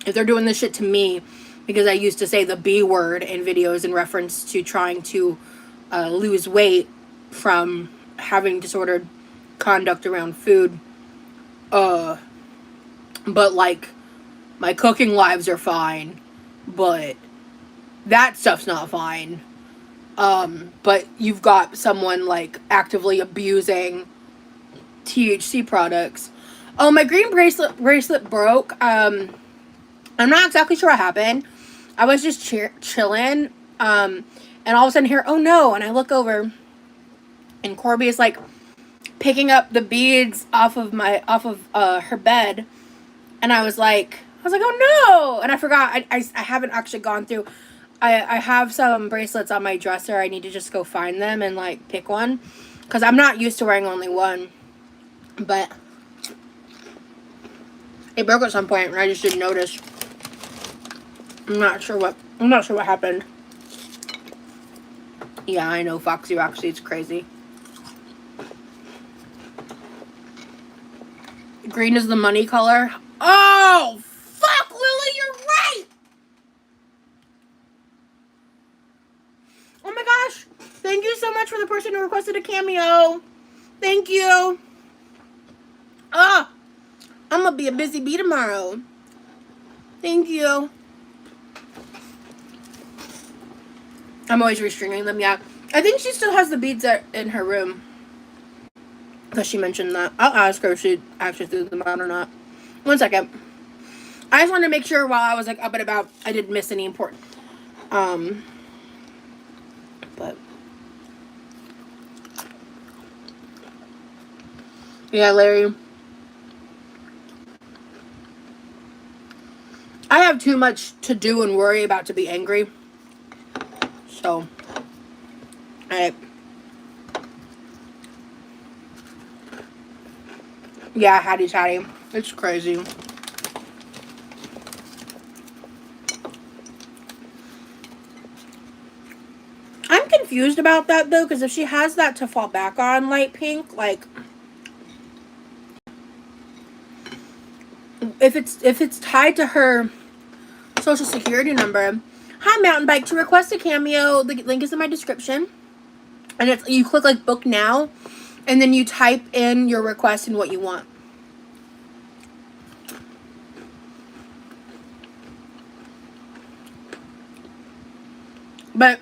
if they're doing this shit to me because I used to say the B word in videos in reference to trying to lose weight from having disordered conduct around food, but, like, my cooking lives are fine, but that stuff's not fine. But you've got someone, like, actively abusing THC products. Oh, my green bracelet broke. I'm not exactly sure what happened. I was just chilling, and all of a sudden here, oh no, and I look over, and Corby is, like, picking up the beads off of her bed, and I was like, oh no, and I forgot, I haven't actually gone through, I have some bracelets on my dresser. I need to just go find them and, like, pick one, because I'm not used to wearing only one, but it broke at some point, and I just didn't notice. I'm not sure what happened. Yeah, I know, Foxy Roxy, it's crazy. Green is the money color. Oh, fuck, Lily, you're right! Oh my gosh. Thank you so much for the person who requested a cameo. Thank you. I'm gonna be a busy bee tomorrow. Thank you. I'm always restringing them, yeah. I think she still has the beads in her room. Because she mentioned that. I'll ask her if she actually threw them out or not. 1 second. I just wanted to make sure while I was, like, up and about, I didn't miss any important. But yeah, Larry. I have too much to do and worry about to be angry. So, yeah, Hattie Tatty. It's crazy. I'm confused about that, though, because if she has that to fall back on, light pink, like, if it's tied to her social security number. Hi, Mountain Bike. To request a cameo, the link is in my description. And you click, like, book now, and then you type in your request and what you want. But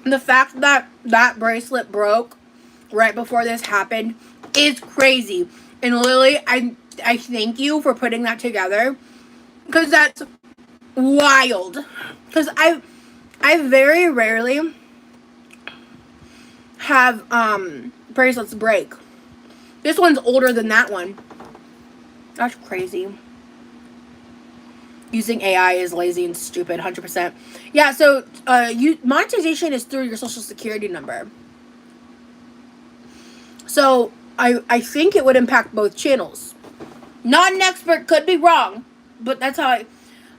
the fact that that bracelet broke right before this happened is crazy. And Lily, I thank you for putting that together, because that's wild. Because I very rarely have bracelets break. This one's older than that one. That's crazy. Using AI is lazy and stupid, 100%. Yeah, so monetization is through your social security number. So I think it would impact both channels. Not an expert, could be wrong, but that's how I...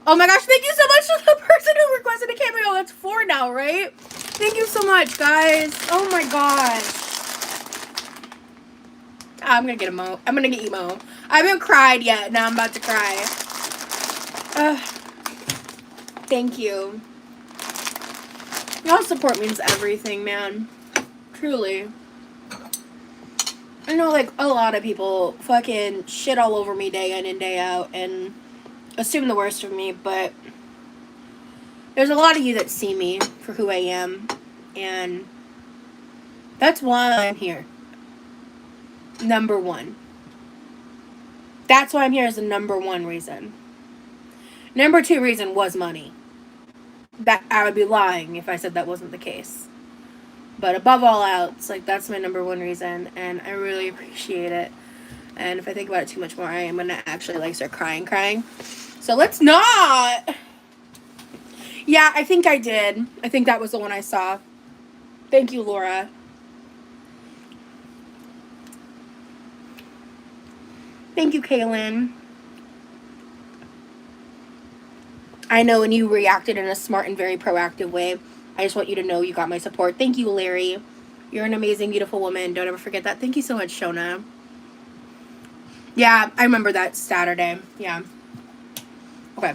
Oh my gosh, thank you so much to the person who requested a cameo. That's 4 now, right? Thank you so much, guys. Oh my gosh. I'm gonna get emo. I'm gonna get emo. I haven't cried yet. Now I'm about to cry. Thank you. Y'all support means everything, man. Truly. I know, like, a lot of people fucking shit all over me day in and day out and assume the worst of me, but there's a lot of you that see me for who I am, and that's why I'm here. Number one. That's why I'm here is the number one reason. Number 2 reason was money. That I would be lying if I said that wasn't the case. But above all else, like, that's my number 1 reason, and I really appreciate it. And if I think about it too much more, I am gonna actually, like, start crying. So let's not! Yeah, I think I did. I think that was the one I saw. Thank you, Laura. Thank you, Kaylin. I know, and you reacted in a smart and very proactive way. I just want you to know you got my support. Thank you, Larry. You're an amazing, beautiful woman. Don't ever forget that. Thank you so much, Shona. Yeah, I remember that Saturday. Yeah. Okay.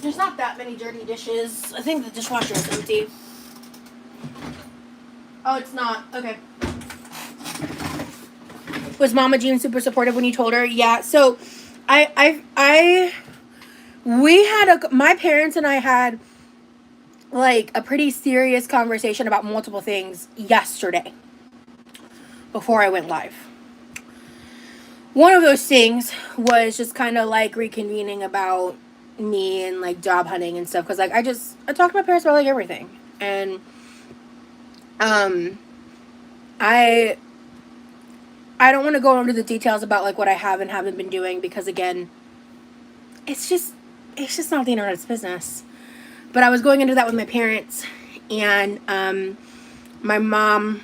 There's not that many dirty dishes. I think the dishwasher is empty. Oh, it's not. Okay. Was Mama Jean super supportive when you told her? Yeah. So, my parents and I had, like, a pretty serious conversation about multiple things yesterday before I went live. One of those things was just kind of like reconvening about me and, like, job hunting and stuff, because, like, I talked to my parents about, like, everything, and I don't want to go into the details about, like, what I have and haven't been doing, because, again, it's just not the internet's business. But I was going into that with my parents, and my mom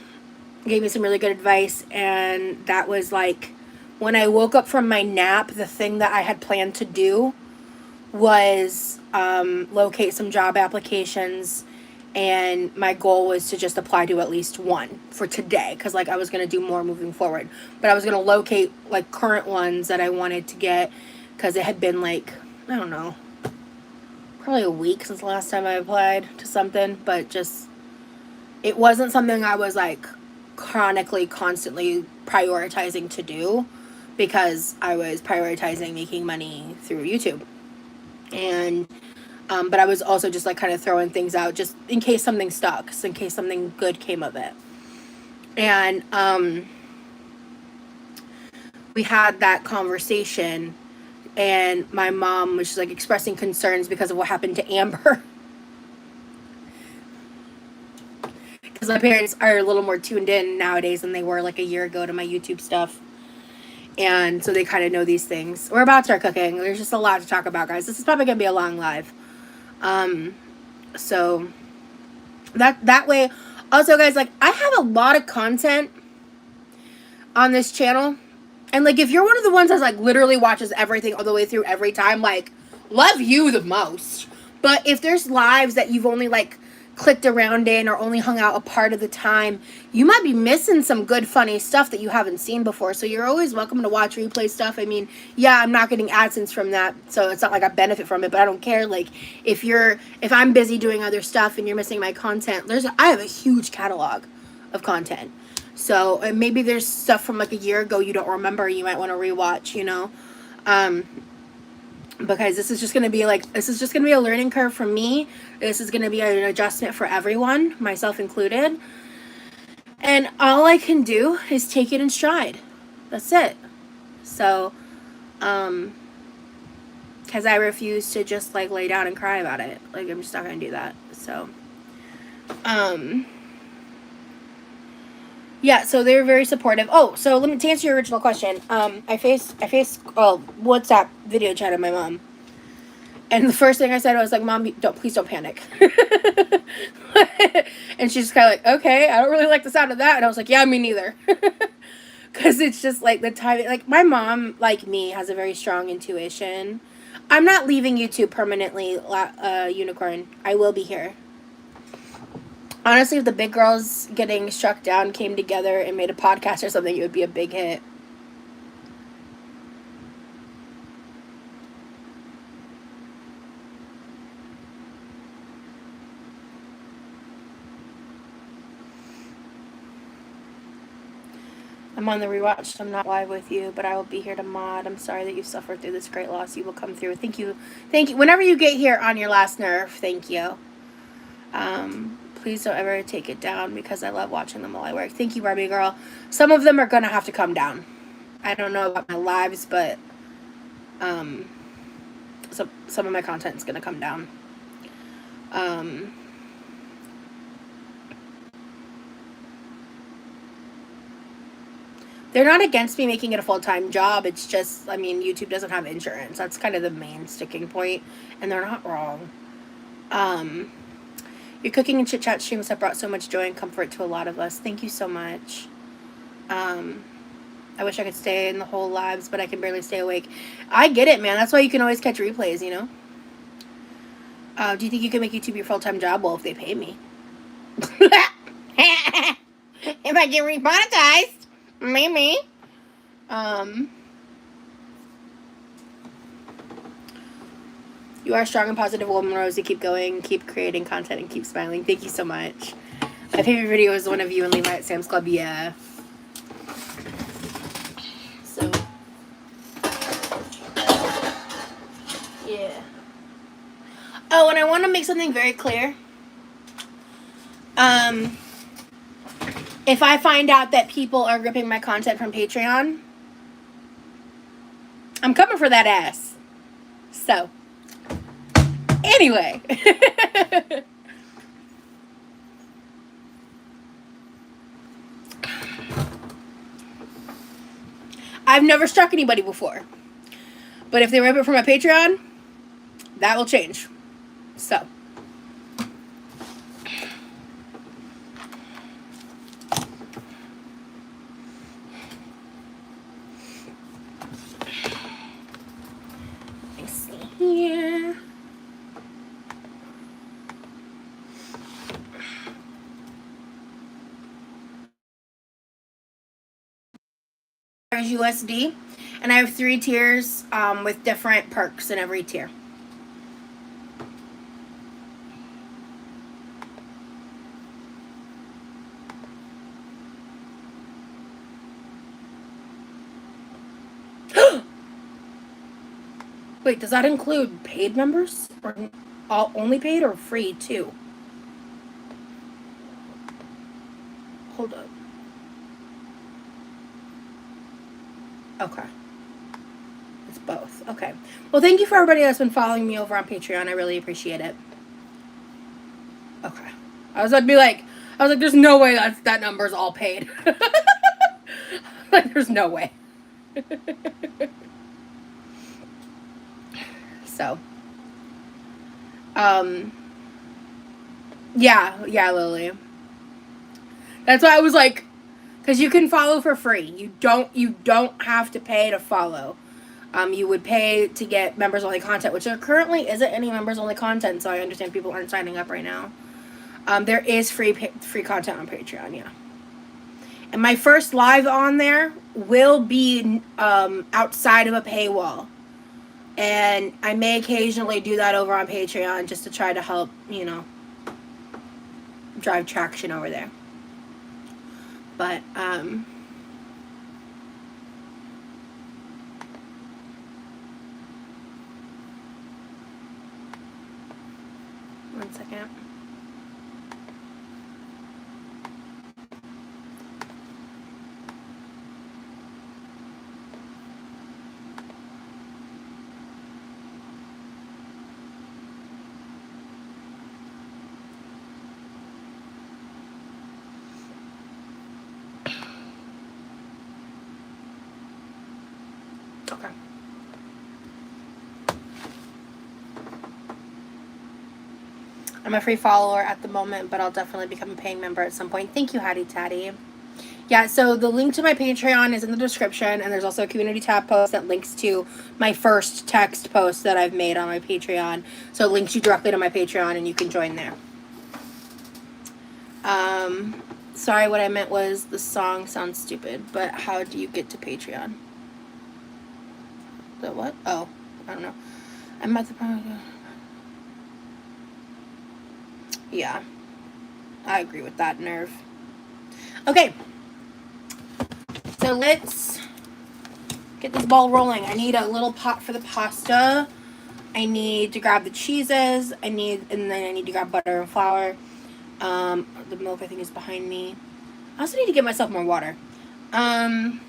gave me some really good advice, and that was, like, when I woke up from my nap, the thing that I had planned to do was locate some job applications, and my goal was to just apply to at least one for today, because, like, I was going to do more moving forward. But I was going to locate, like, current ones that I wanted to get, because it had been, like, I don't know, probably a week since the last time I applied to something, but just, it wasn't something I was, like, constantly prioritizing to do, because I was prioritizing making money through YouTube. And but I was also just, like, kind of throwing things out just in case something stuck, in case something good came of it. And we had that conversation, and my mom was just, like, expressing concerns because of what happened to Amber. Because my parents are a little more tuned in nowadays than they were, like, a year ago to my YouTube stuff. And so they kind of know these things. We're about to start cooking. There's just a lot to talk about, guys. This is probably going to be a long live. So that way. Also, guys, like, I have a lot of content on this channel. And, like, if you're one of the ones that's, like, literally watches everything all the way through every time, like, love you the most. But if there's lives that you've only, like, clicked around in or only hung out a part of the time, you might be missing some good funny stuff that you haven't seen before. So you're always welcome to watch replay stuff. I mean, yeah, I'm not getting AdSense from that, so it's not like I benefit from it, but I don't care. Like, if I'm busy doing other stuff and you're missing my content, I have a huge catalog of content. So maybe there's stuff from, like, a year ago you don't remember, you might want to rewatch, you know. Because this is just going to be a learning curve for me. This is going to be an adjustment for everyone, myself included. And all I can do is take it in stride. That's it. So, because I refuse to just, like, lay down and cry about it. Like, I'm just not going to do that. So, yeah, so they're very supportive. Oh, so let me to answer your original question. I faced WhatsApp video chat of my mom, and the first thing I said was like, "Mom, please don't panic." And she's kind of like, "Okay, I don't really like the sound of that," and I was like, "Yeah, me neither." Because it's just like the timing. Like my mom, like me, has a very strong intuition. I'm not leaving YouTube permanently, Unicorn. I will be here. Honestly, if the big girls getting struck down came together and made a podcast or something, it would be a big hit. I'm on the rewatch, so I'm not live with you, but I will be here to mod. I'm sorry that you suffered through this great loss. You will come through. Thank you. Thank you. Whenever you get here on your last nerve, thank you. Please don't ever take it down because I love watching them while I work. Thank you, Barbie girl. Some of them are going to have to come down. I don't know about my lives, but some of my content is going to come down. They're not against me making it a full-time job. It's just, I mean, YouTube doesn't have insurance. That's kind of the main sticking point, and they're not wrong. Your cooking and chit-chat streams have brought so much joy and comfort to a lot of us. Thank you so much. I wish I could stay in the whole lives, but I can barely stay awake. I get it, man. That's why you can always catch replays, you know? Do you think you can make YouTube your full-time job? Well, if they pay me. If I get remonetized, maybe. You are a strong and positive woman, Rosie. Keep going, keep creating content, and keep smiling. Thank you so much. My favorite video is the one of you and Levi at Sam's Club. Yeah. So. Yeah. Oh, and I want to make something very clear. If I find out that people are ripping my content from Patreon, I'm coming for that ass. So, anyway. I've never struck anybody before. But if they rip it from my Patreon, that will change. So. Here. USD, and I have 3 tiers with different perks in every tier. Wait, does that include paid members or only paid or free too? Hold up. Okay. It's both. Okay. Well, thank you for everybody that's been following me over on Patreon. I really appreciate it. Okay. I was like, there's no way that number's all paid. Like, there's no way. So. Yeah, Lily. That's why I was like, because you can follow for free. You don't have to pay to follow. You would pay to get members only content, which there currently isn't any members only content. So I understand people aren't signing up right now. There is free content on Patreon, yeah. And my first live on there will be outside of a paywall. And I may occasionally do that over on Patreon just to try to help, drive traction over there. But, one second. Okay. I'm a free follower at the moment, but I'll definitely become a paying member at some point. Thank you, Hattie Tatty. Yeah, so the link to my Patreon is in the description, and there's also a community tab post that links to my first text post that I've made on my Patreon. So it links you directly to my Patreon, and you can join there. Sorry, what I meant was the song sounds stupid, but how do you get to Patreon? The what? Oh, I don't know. I'm at the yeah, I agree with that, Nerve. Okay, so let's get this ball rolling. I need a little pot for the pasta. I need to grab the cheeses. And then I need to grab butter and flour. The milk I think is behind me. I also need to get myself more water. I'm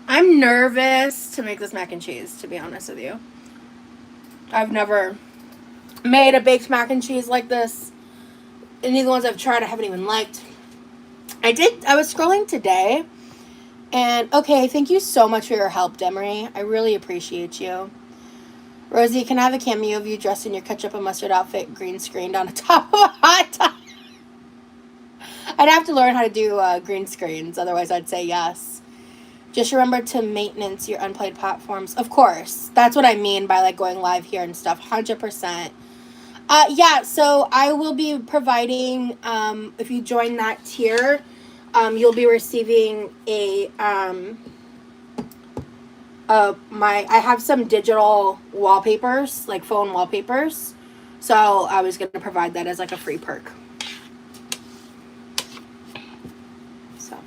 nervous to make this mac and cheese, to be honest with you. I've never made a baked mac and cheese like this. Any of the ones I've tried I haven't even liked. I was scrolling today, and okay, thank you so much for your help, Demery. I really appreciate you. Rosie, can I have a cameo of you dressed in your ketchup and mustard outfit, green screened on the top of a hot tub? I'd have to learn how to do green screens, otherwise I'd say yes. Just remember to maintenance your unplayed platforms. Of course. That's what I mean by like going live here and stuff. 100%. Yeah, so I will be providing, if you join that tier, you'll be receiving I have some digital wallpapers, like phone wallpapers. So I was going to provide that as like a free perk. So.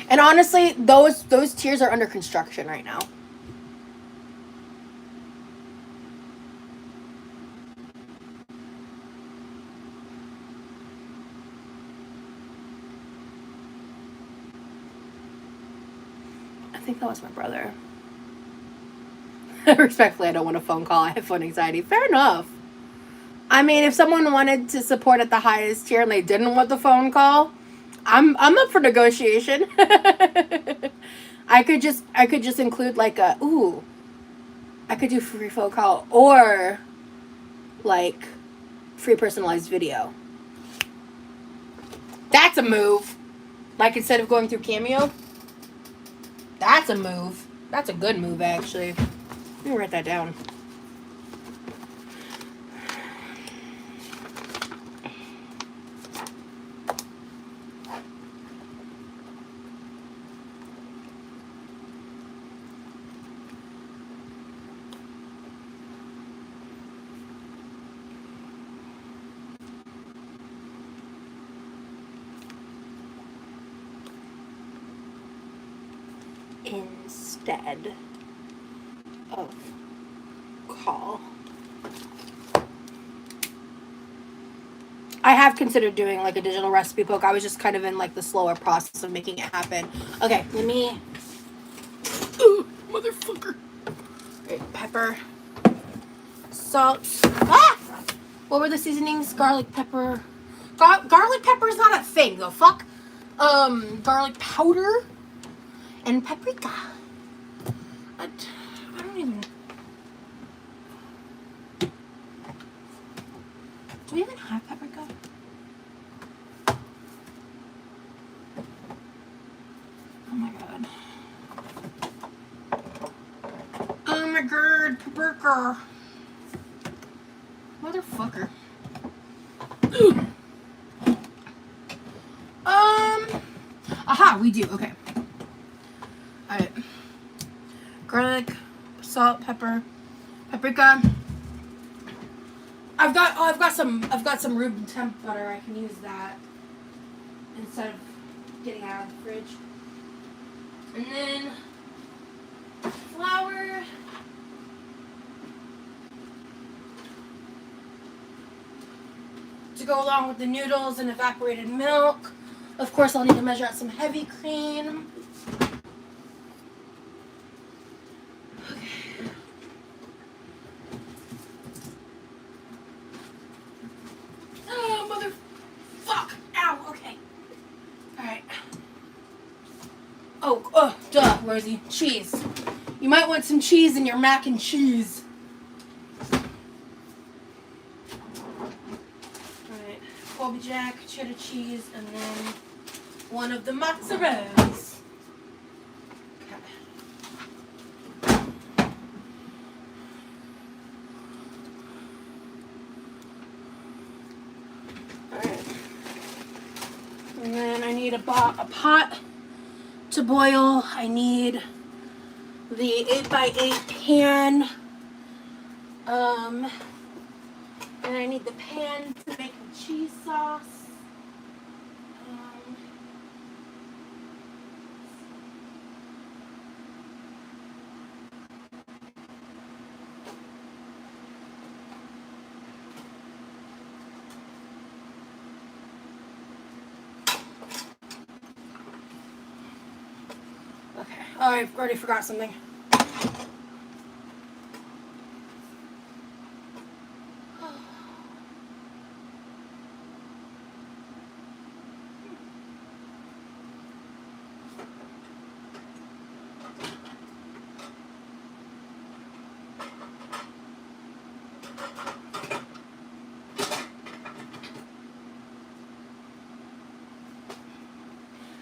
And honestly, those tiers are under construction right now. I think that was my brother. Respectfully, I don't want a phone call. I have phone anxiety. Fair enough. I mean, if someone wanted to support at the highest tier and they didn't want the phone call, I'm up for negotiation. I could just include like I could do free phone call or like free personalized video. That's a move. Like instead of going through Cameo, that's a move. That's a good move actually. Let me write that down. Instead of call. I have considered doing like a digital recipe book. I was just kind of in like the slower process of making it happen. Okay, let me. Ooh, motherfucker. Right, pepper, salt. Ah! What were the seasonings? Garlic pepper. Garlic pepper is not a thing, though. Fuck. Garlic powder and paprika. I don't even. Do we even have paprika? Oh my god. Oh my god, paprika. Motherfucker. Aha, we do. Okay. Alright. Garlic, salt, pepper, paprika. I've got some room temp butter. I can use that instead of getting out of the fridge. And then flour. To go along with the noodles and evaporated milk. Of course, I'll need to measure out some heavy cream. Okay. Oh, motherfuck! Ow, okay. Alright. Rosie. Cheese. You might want some cheese in your mac and cheese. Alright. Colby Jack, cheddar cheese, and then one of the mozzarella's. And then I need a pot to boil. I need the 8x8 pan. And I need the pan to make the cheese sauce. Okay. Oh, I already forgot something.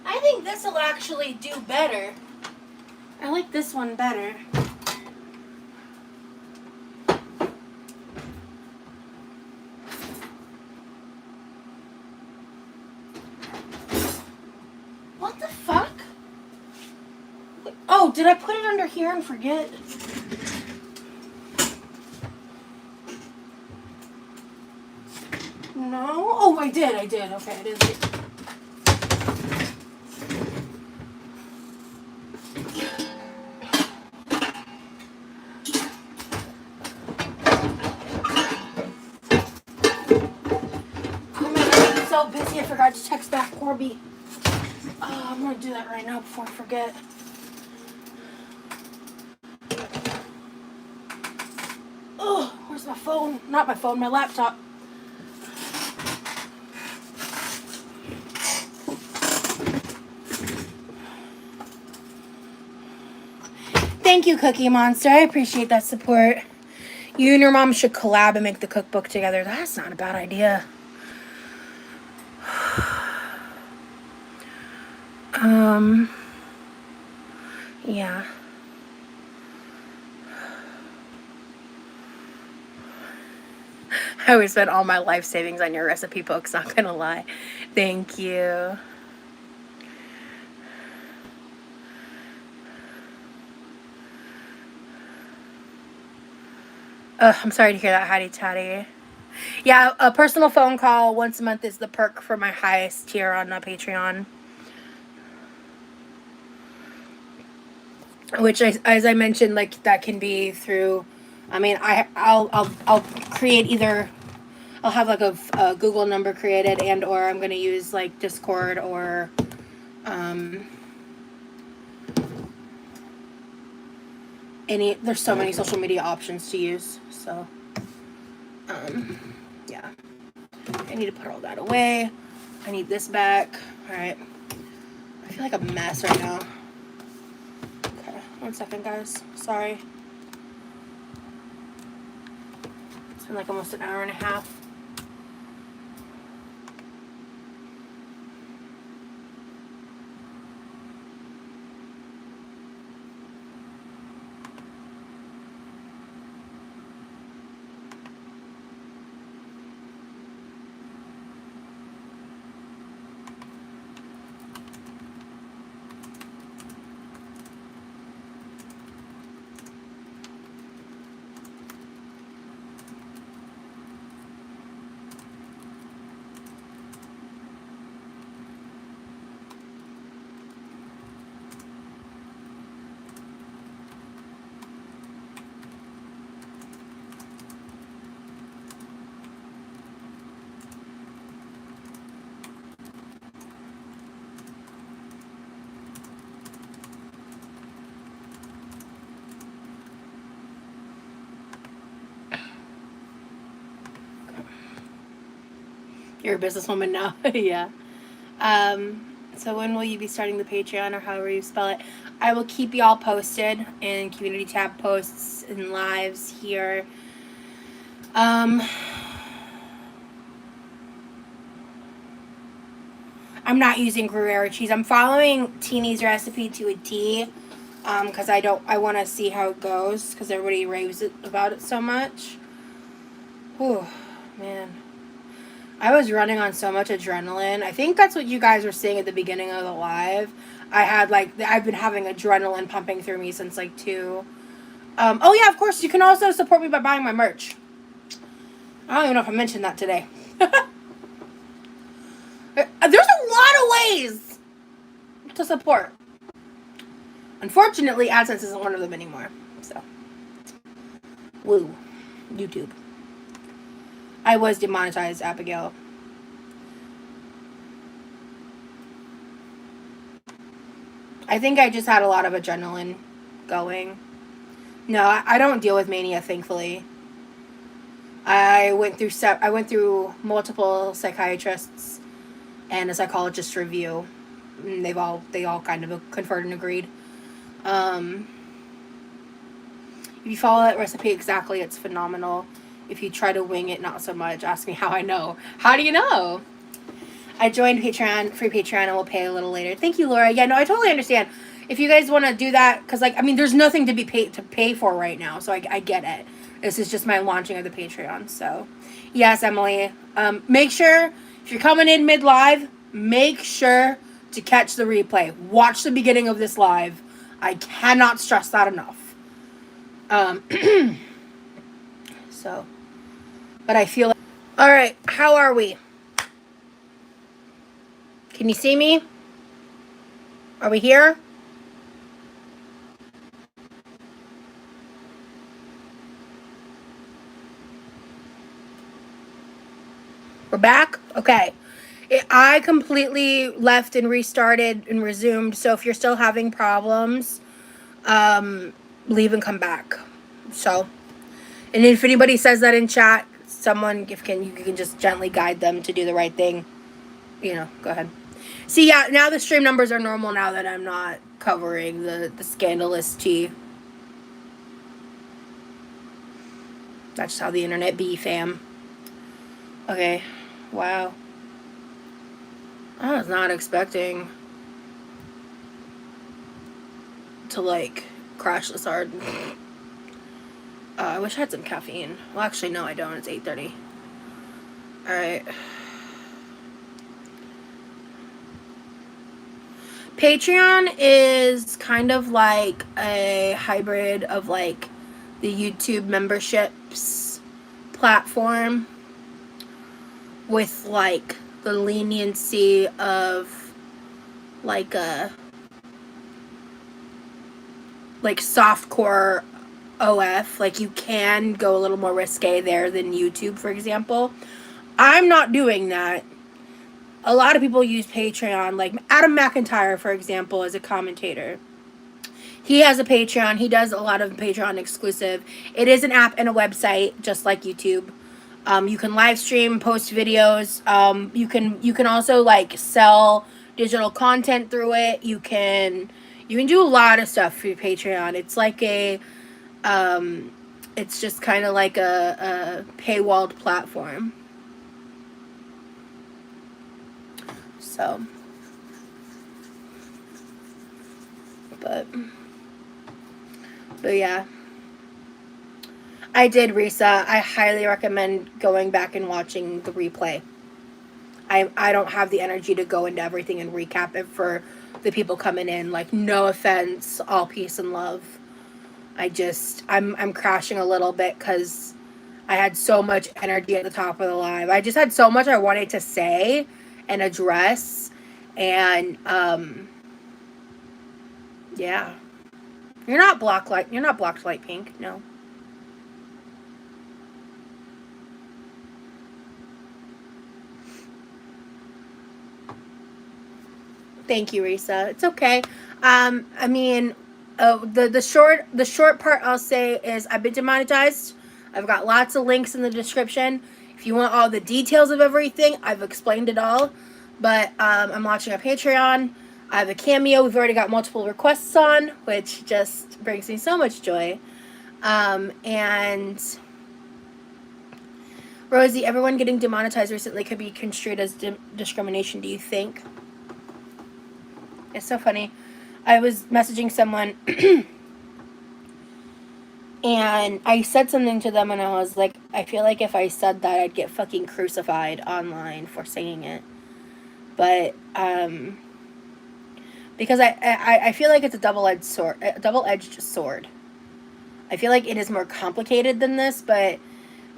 I think this will actually do better. I like this one better. What the fuck? Oh, did I put it under here and forget? No? Oh, I did. Okay, it is. So busy, I forgot to text back Corby. Oh, I'm gonna do that right now before I forget. Oh, where's my phone? Not my phone, my laptop. Thank you, Cookie Monster. I appreciate that support. You and your mom should collab and make the cookbook together. That's not a bad idea. Yeah. I always spent all my life savings on your recipe books, not gonna lie. Thank you. I'm sorry to hear that, Hattie Tatty. Yeah, a personal phone call once a month is the perk for my highest tier on Patreon. Which, as I mentioned, like that can be through. I mean, I'll create either. I'll have like a Google number created, and or I'm gonna use like Discord or there's so many social media options to use. So yeah. I need to put all that away. I need this back. Alright. I feel like a mess right now. Okay, 1 second, guys. Sorry. It's been like almost an hour and a half. You're a businesswoman now. Yeah. So when will you be starting the Patreon, or however you spell it? I will keep y'all posted in community tab posts and lives here. I'm not using Gruyere cheese. I'm following Teeny's recipe to a T, because I want to see how it goes, because everybody raves about it so much. Whew, man. I was running on so much adrenaline. I think that's what you guys were seeing at the beginning of the live. I've been having adrenaline pumping through me since like 2. Oh yeah, of course, you can also support me by buying my merch. I don't even know if I mentioned that today. There's a lot of ways to support. Unfortunately, AdSense isn't one of them anymore. So, woo, YouTube. I was demonetized, Abigail. I think I just had a lot of adrenaline going. No, I don't deal with mania, thankfully. I went through multiple psychiatrists and a psychologist review. And they all kind of conferred and agreed. If you follow that recipe exactly, it's phenomenal. If you try to wing it, not so much. Ask me how I know. How do you know? I joined Patreon, free Patreon, and will pay a little later. Thank you, Laura. Yeah, no, I totally understand. If you guys want to do that, because there's nothing to be pay for right now, so I get it. This is just my launching of the Patreon. So, yes, Emily. Make sure if you're coming in mid live, make sure to catch the replay. Watch the beginning of this live. I cannot stress that enough. So, but I feel. All right, how are we? Can you see me? Are we here? We're back? Okay. I completely left and restarted and resumed. So if you're still having problems, leave and come back. So, and if anybody says that in chat, you can just gently guide them to do the right thing. Go ahead. See, yeah, now the stream numbers are normal now that I'm not covering the scandalous tea. That's just how the internet be, fam. Okay. Wow. I was not expecting to, crash this hard. I wish I had some caffeine. Well, actually, no, I don't. It's 8:30. Alright. Patreon is kind of like a hybrid of, the YouTube memberships platform with, the leniency of, a softcore OF. You can go a little more risque there than YouTube, for example. I'm not doing that. A lot of people use Patreon, like Adam McIntyre, for example, as a commentator. He has a Patreon. He does a lot of Patreon exclusive. It is an app and a website, just like YouTube. You can live stream, post videos. You can also sell digital content through it. You can do a lot of stuff for your Patreon. It's it's just kind of like a paywalled platform. So, but yeah. I did, Risa. I highly recommend going back and watching the replay. I don't have the energy to go into everything and recap it for the people coming in. No offense, all peace and love. I'm crashing a little bit because I had so much energy at the top of the live. I just had so much I wanted to say and address, and yeah. You're not blocked light pink, no. Thank you, Risa. It's okay. The short part I'll say is I've been demonetized. I've got lots of links in the description. If you want all the details of everything, I've explained it all. But I'm launching a Patreon. I have a Cameo. We've already got multiple requests on, which just brings me so much joy. And Rosie, everyone getting demonetized recently could be construed as discrimination, do you think? It's so funny. I was messaging someone and I said something to them and I was like, I feel like if I said that, I'd get fucking crucified online for saying it. But, because I feel like it's a double-edged sword. I feel like it is more complicated than this, but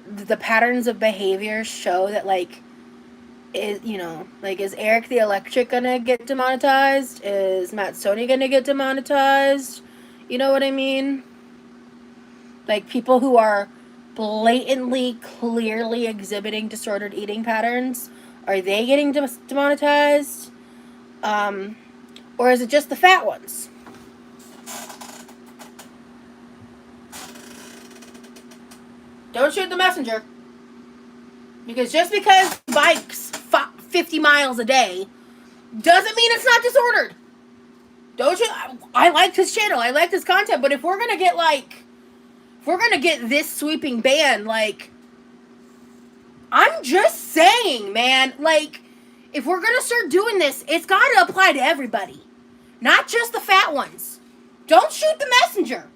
the patterns of behavior show that, like, is Eric the Electric gonna get demonetized? Is Matt Stoney gonna get demonetized? You know what I mean? Like, people who are blatantly, clearly exhibiting disordered eating patterns, are they getting demonetized? Or is it just the fat ones? Don't shoot the messenger. Because just because bikes 50 miles a day doesn't mean it's not disordered. Don't you? I liked his channel. I liked his content. But if we're going to get, like, if we're going to get this sweeping ban, like, I'm just saying, man, like, if we're going to start doing this, it's got to apply to everybody. Not just the fat ones. Don't shoot the messenger.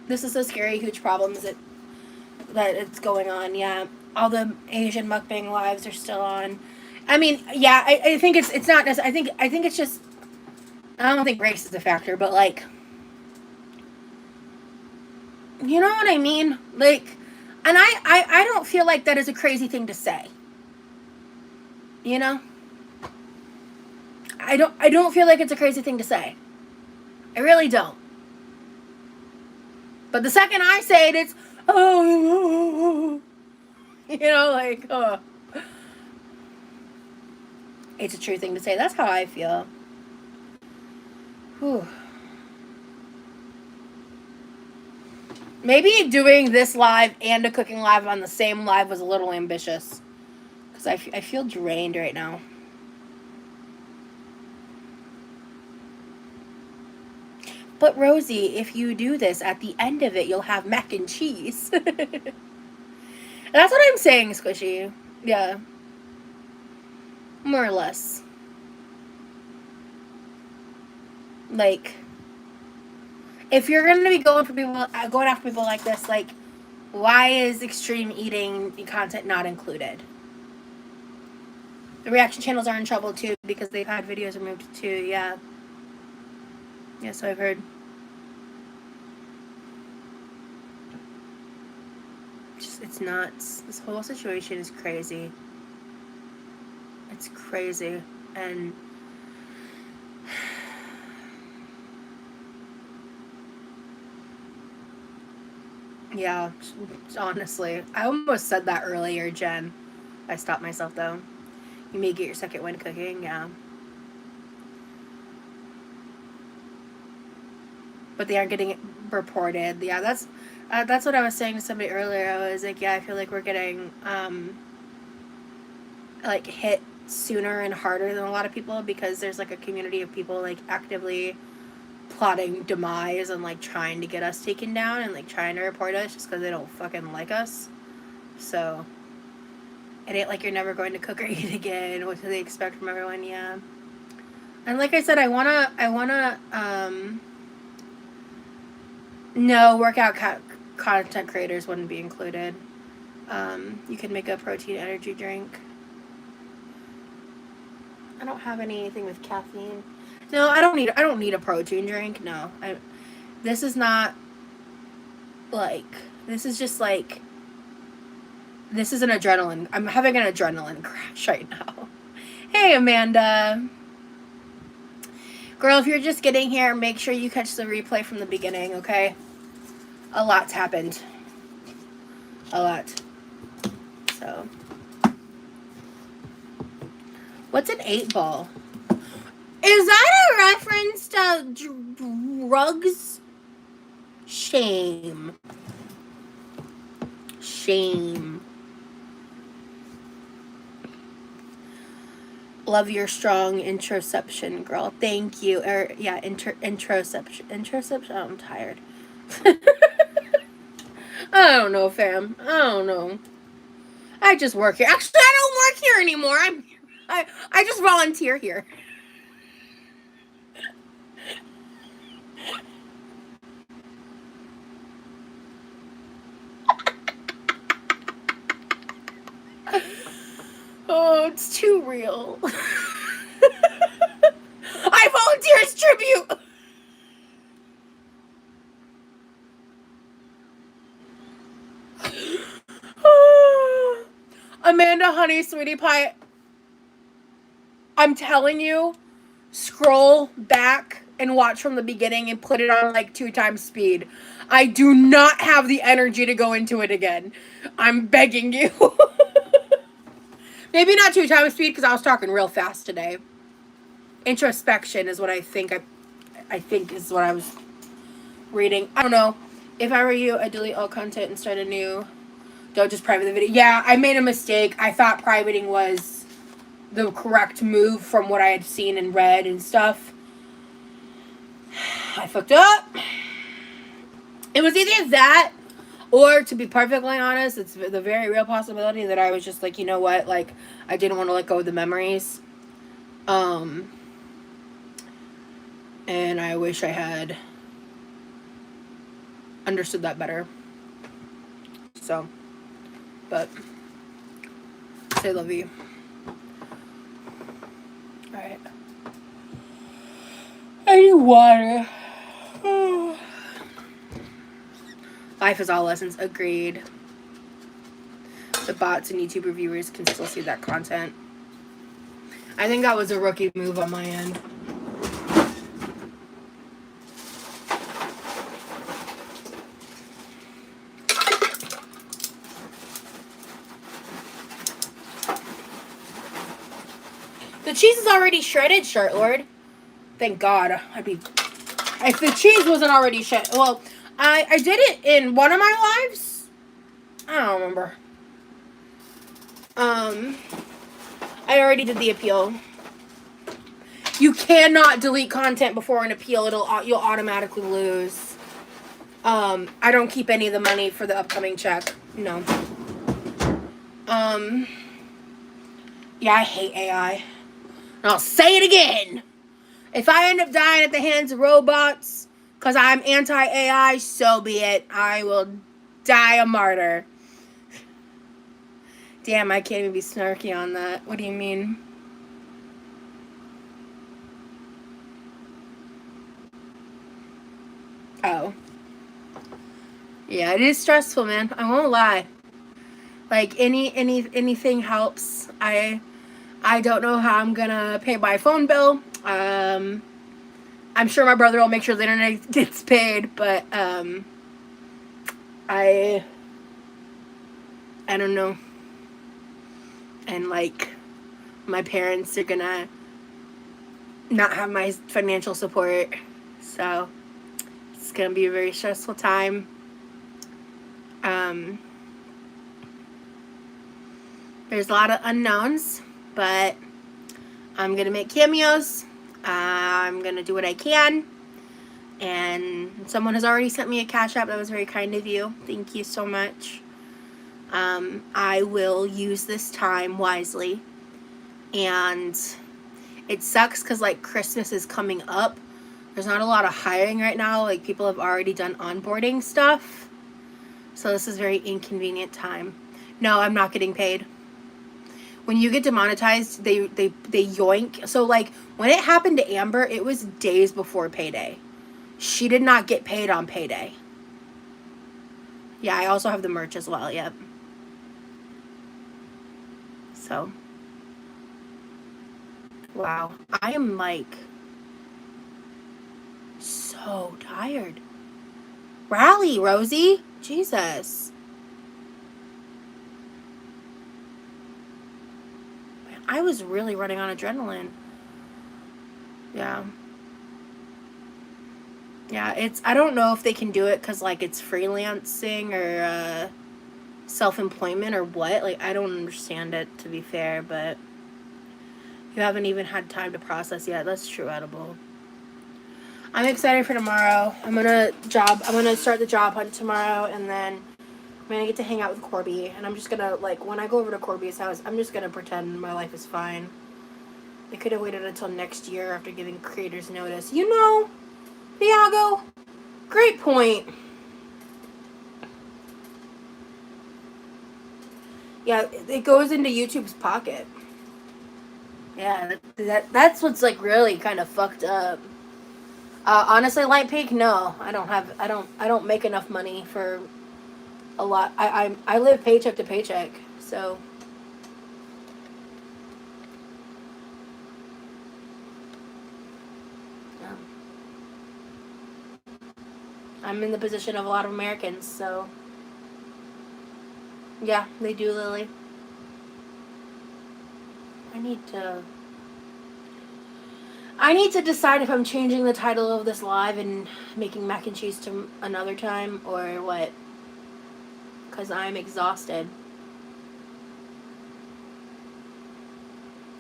This is so scary, huge problems that it's going on, yeah. All the Asian mukbang lives are still on. I mean, yeah, I think it's not, I think it's just, I don't think race is a factor, but, like, you know what I mean? Like, and I don't feel like that is a crazy thing to say. You know? I don't feel like it's a crazy thing to say. I really don't. But the second I say it, it's, oh, you know, like, oh. It's a true thing to say. That's how I feel. Whew. Maybe doing this live and a cooking live on the same live was a little ambitious. Because I feel drained right now. But Rosie, if you do this, at the end of it, you'll have mac and cheese. That's what I'm saying, Squishy. Yeah. More or less. Like, if you're going to be going after people like this, like, why is extreme eating content not included? The reaction channels are in trouble, too, because they've had videos removed, too, yeah. Yeah, so I've heard. It's nuts. This whole situation is crazy. It's crazy. And yeah, honestly. I almost said that earlier, Jen. I stopped myself, though. You may get your second win cooking, yeah. But they aren't getting it reported. Yeah, that's what I was saying to somebody earlier. I was like, yeah, I feel like we're getting like hit sooner and harder than a lot of people because there's like a community of people like actively plotting demise and like trying to get us taken down and like trying to report us just because they don't fucking like us. So it ain't like you're never going to cook or eat again. What do they expect from everyone? Yeah. And like I said, I wanna no, workout content creators wouldn't be included. You can make a protein energy drink. I don't have anything with caffeine. No, I don't need a protein drink. No, this is not like, this is just like, this is an adrenaline. I'm having an adrenaline crash right now. Hey, Amanda. Girl, if you're just getting here, make sure you catch the replay from the beginning, okay? A lot's happened. A lot. So. What's an 8-ball? Is that a reference to drugs? Shame. Shame. Love your strong introception, girl. Thank you. Yeah, introception. Introception. Oh, I'm tired. I don't know, fam. I don't know. I just work here. Actually, I don't work here anymore. I just volunteer here. Oh, it's too real. I volunteer as tribute. Amanda, honey, sweetie pie, I'm telling you, scroll back and watch from the beginning and put it on like 2 times speed. I do not have the energy to go into it again. I'm begging you. Maybe not 2 times speed because I was talking real fast today. Introspection is what I think is what I was reading. I don't know. If I were you, I'd delete all content and start anew. Don't just private the video. Yeah, I made a mistake. I thought privating was the correct move from what I had seen and read and stuff. I fucked up. It was either that or, to be perfectly honest, it's the very real possibility that I was just like, you know what, like, I didn't want to let go of the memories. And I wish I had understood that better. So, but, say love you. Alright. I need water. Life is all lessons. Agreed. The bots and YouTube reviewers can still see that content. I think that was a rookie move on my end. The cheese is already shredded, Shirt Lord. Thank God. If the cheese wasn't already shredded. Well, I did it in one of my lives. I don't remember. I already did the appeal. You cannot delete content before an appeal. You'll automatically lose. I don't keep any of the money for the upcoming check. No. Yeah, I hate AI. And I'll say it again. If I end up dying at the hands of robots because I'm anti-AI, so be it. I will die a martyr. Damn, I can't even be snarky on that. What do you mean? Oh. Yeah, it is stressful, man. I won't lie. Like, anything helps. I don't know how I'm gonna pay my phone bill. I'm sure my brother will make sure the internet gets paid, but I don't know. And like, my parents are gonna not have my financial support, so it's gonna be a very stressful time. There's a lot of unknowns, but I'm gonna make cameos. I'm gonna do what I can. And someone has already sent me a Cash App. That was very kind of you. Thank you so much. I will use this time wisely. And it sucks because, like, Christmas is coming up. There's not a lot of hiring right now. Like, people have already done onboarding stuff. So this is a very inconvenient time. No, I'm not getting paid. When you get demonetized, they yoink. So, like, when it happened to Amber, it was days before payday. She did not get paid on payday. Yeah, I also have the merch as well, yep. So, wow. I am, like, so tired. Rally, Rosie. Jesus. I was really running on adrenaline. Yeah. Yeah, I don't know if they can do it because, like, it's freelancing or, self-employment or what. Like, I don't understand it, to be fair, but you haven't even had time to process yet. That's true, Edible. I'm excited for tomorrow. I'm gonna start the job hunt tomorrow, and then I'm gonna get to hang out with Corby. And I'm just gonna, like, when I go over to Corby's house, I'm just gonna pretend my life is fine. They could have waited until next year after giving creators notice. You know, Thiago, great point. Yeah, it goes into YouTube's pocket. Yeah, that's what's like really kind of fucked up. Honestly, Light Peak, no, I don't make enough money for a lot. I live paycheck to paycheck, so. Yeah. I'm in the position of a lot of Americans, so. Yeah, they do, Lily. I need to decide if I'm changing the title of this live and making mac and cheese to another time or what. Because I'm exhausted.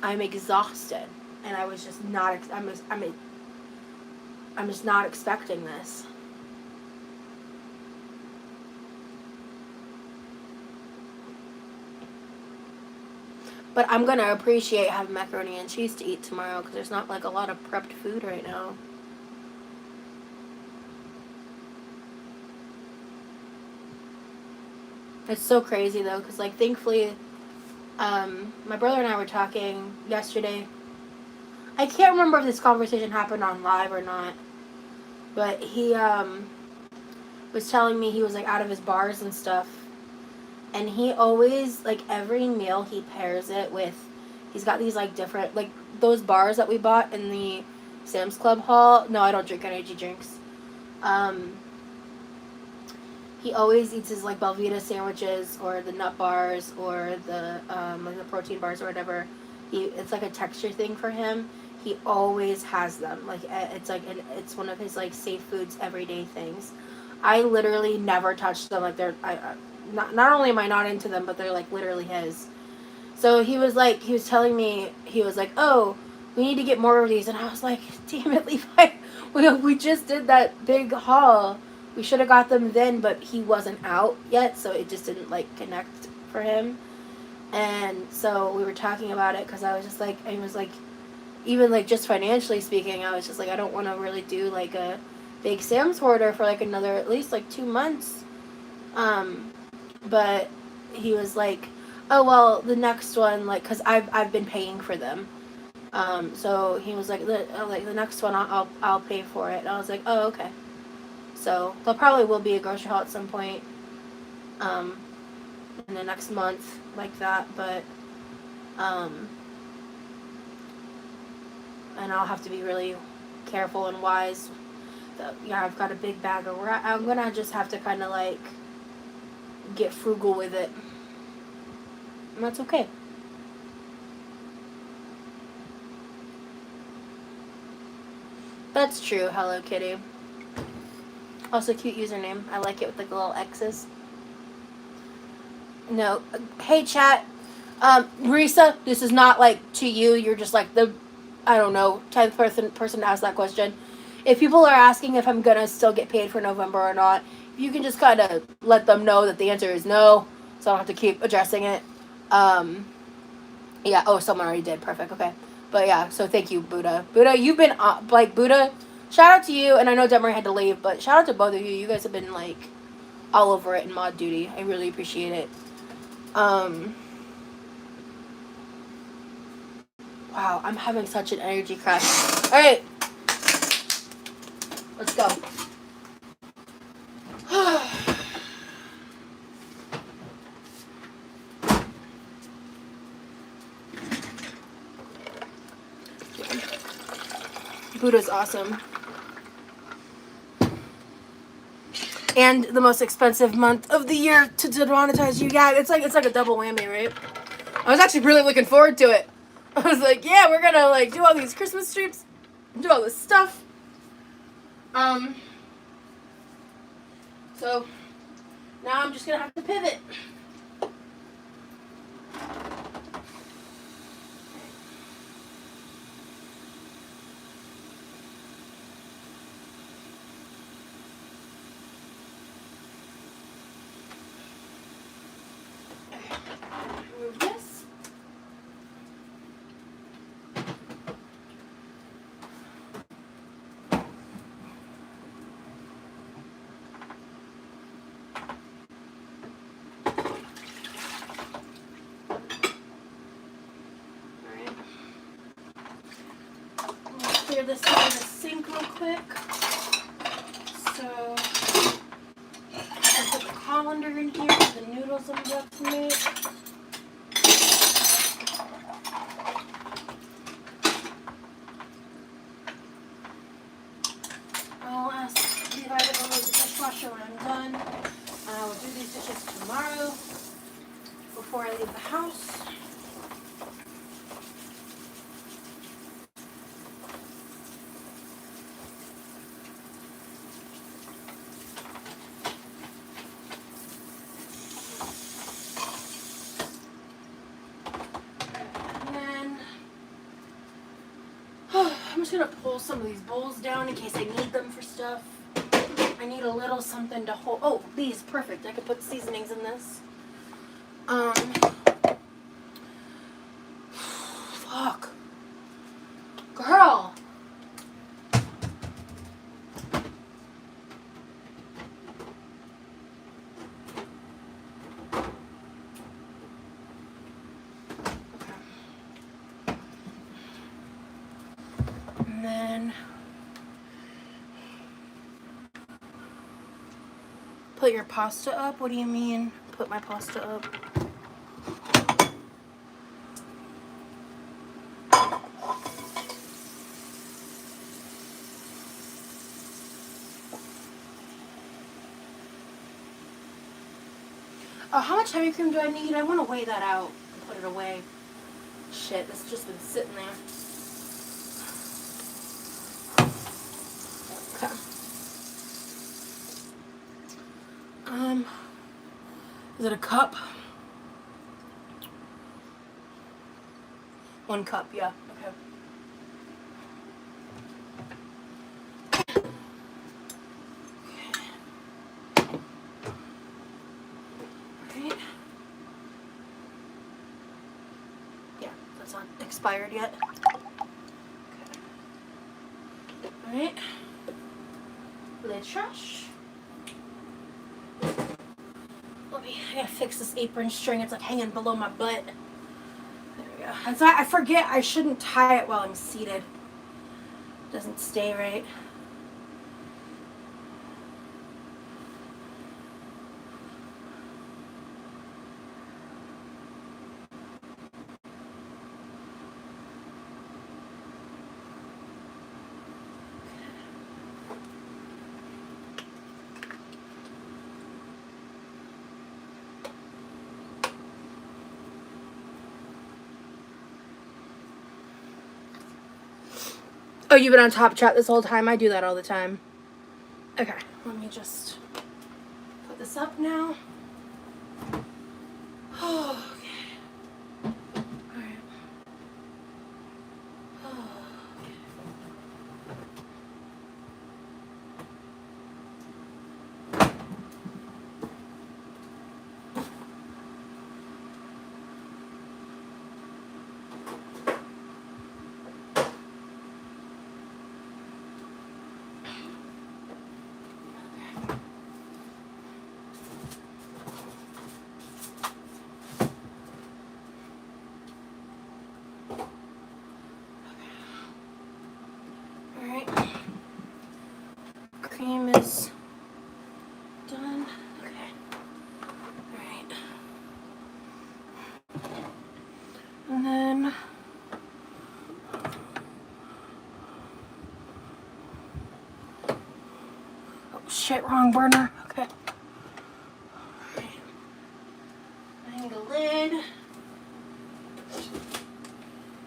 I'm exhausted, and I was just not. I'm just not expecting this. But I'm gonna appreciate having macaroni and cheese to eat tomorrow because there's not like a lot of prepped food right now. It's so crazy though, because like thankfully, my brother and I were talking yesterday. I can't remember if this conversation happened on live or not, but he was telling me he was like out of his bars and stuff, and he always like every meal he pairs it with. He's got these like different like those bars that we bought in the Sam's Club haul. No, I don't drink energy drinks. He always eats his like Belvita sandwiches or the nut bars or the like the protein bars or whatever. It's like a texture thing for him. He always has them. Like it's one of his like safe foods everyday things. I literally never touch them. Like they're not only am I not into them, but they're like literally his. So he was telling me, he was like, oh, we need to get more of these, and I was like, damn it, Levi, we just did that big haul. We should have got them then, but he wasn't out yet, so it just didn't like connect for him. And so we were talking about it because I was just like, it was like, even like just financially speaking, I was just like, I don't want to really do like a big Sam's order for like another at least like 2 months. But he was like, oh well, the next one, like, cause I've been paying for them. So he was like, the next one I'll pay for it. And I was like, oh okay. So there probably will be a grocery haul at some point, in the next month like that. But and I'll have to be really careful and wise. Yeah, I've got a big bag of. I'm gonna just have to kind of like get frugal with it, and that's okay. That's true. Hello Kitty. Also cute username. I like it with like the little X's. No. Hey chat. Marisa, this is not like to you. You're just like the, I don't know, 10th person to ask that question. If people are asking if I'm gonna still get paid for November or not, you can just kind of let them know that the answer is no, so I don't have to keep addressing it. Yeah. Oh, someone already did. Perfect. Okay. But yeah. So thank you, Buddha. Buddha, you've been like Buddha. Shout out to you, and I know Demery had to leave, but shout out to both of you. You guys have been like all over it in mod duty. I really appreciate it. Wow, I'm having such an energy crash. All right, let's go. Buddha's awesome. And the most expensive month of the year to demonetize you. Yeah, it's like a double whammy, right? I was actually really looking forward to it. I was like, yeah, we're gonna like do all these Christmas streams, do all this stuff. So now I'm just gonna have to pivot. clear this out of the sink real quick. So I'll put the colander in here for the noodles I'm about to make. I'll ask Levi to go to the dishwasher when I'm done. I will do these dishes tomorrow before I leave the house. I'm just gonna pull some of these bowls down in case I need them for stuff. I need a little something to hold. Oh, these, perfect. I could put seasonings in this. Fuck. Girl. And then put your pasta up? What do you mean, put my pasta up? Oh, how much heavy cream do I need? I want to weigh that out and put it away. Shit, this has just been sitting there. Okay. Is it a cup? 1 cup, yeah. Okay. Right. Yeah, that's not expired yet. Okay. Alright. Lid trash. I gotta fix this apron string. It's like hanging below my butt. There we go. And so I forget I shouldn't tie it while I'm seated. It doesn't stay right. Oh, you've been on Top Chat this whole time? I do that all the time. Okay, let me just put this up now. Oh, okay. Alright. Oh, cream is done. Okay. Alright. And then oh shit, wrong burner. Okay. Alright. I need a lid.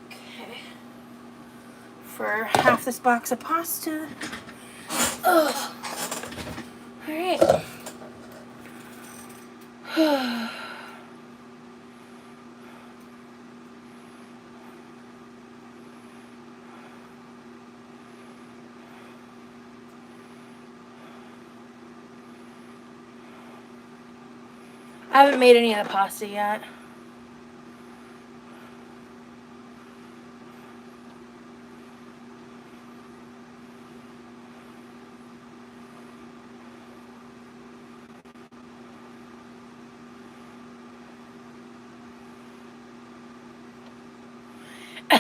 Okay. For half this box of pasta. Ugh. Alright. I haven't made any of the pasta yet.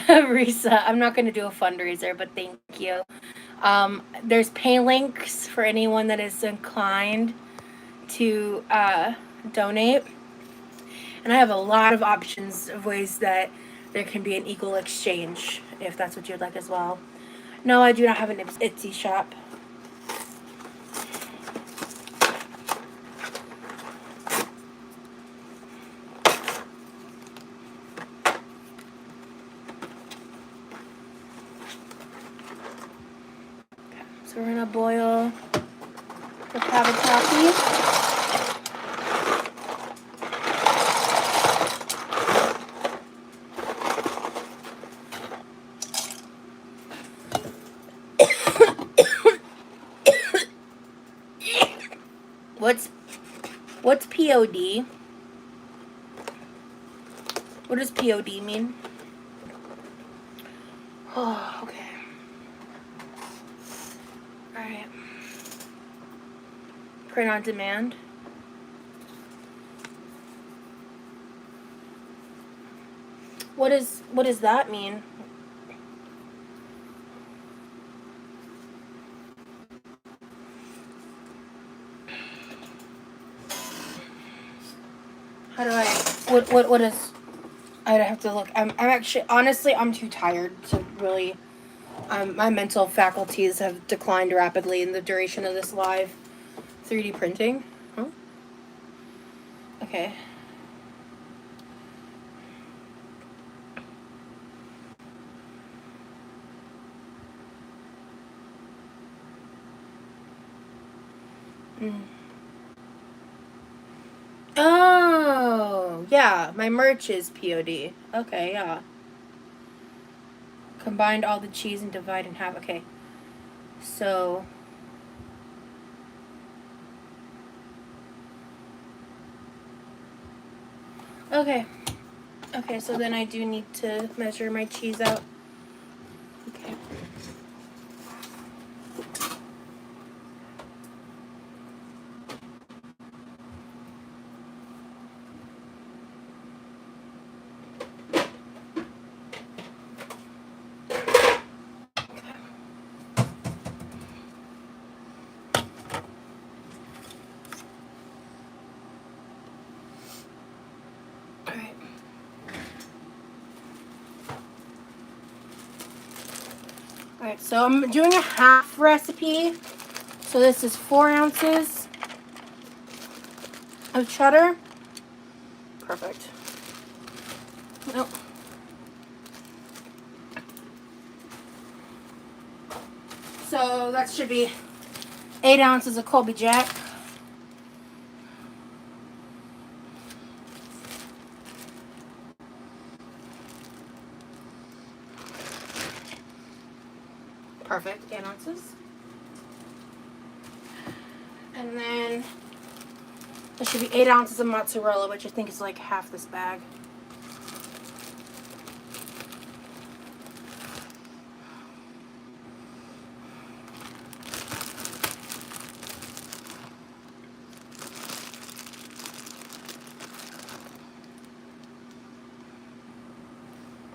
Risa, I'm not going to do a fundraiser, but thank you. There's Paylinks for anyone that is inclined to donate. And I have a lot of options of ways that there can be an equal exchange, if that's what you'd like as well. No, I do not have an Etsy shop. So we're gonna boil the cavatappi. What's POD? What does POD mean? Oh, okay. Alright. Print on demand. What does that mean? How do I what is I'd have to look. I'm actually honestly I'm too tired to really my mental faculties have declined rapidly in the duration of this live 3D printing. Huh? Okay. Oh, yeah. My merch is POD. Okay, yeah. Combined all the cheese and divide in half. Okay. So. Okay. Okay, so then I do need to measure my cheese out. Okay. Alright, so I'm doing a half recipe. So this is 4 ounces of cheddar. Perfect. Nope. So that should be 8 ounces of Colby Jack. Perfect, 8 ounces. And then there should be 8 ounces of mozzarella, which I think is like half this bag.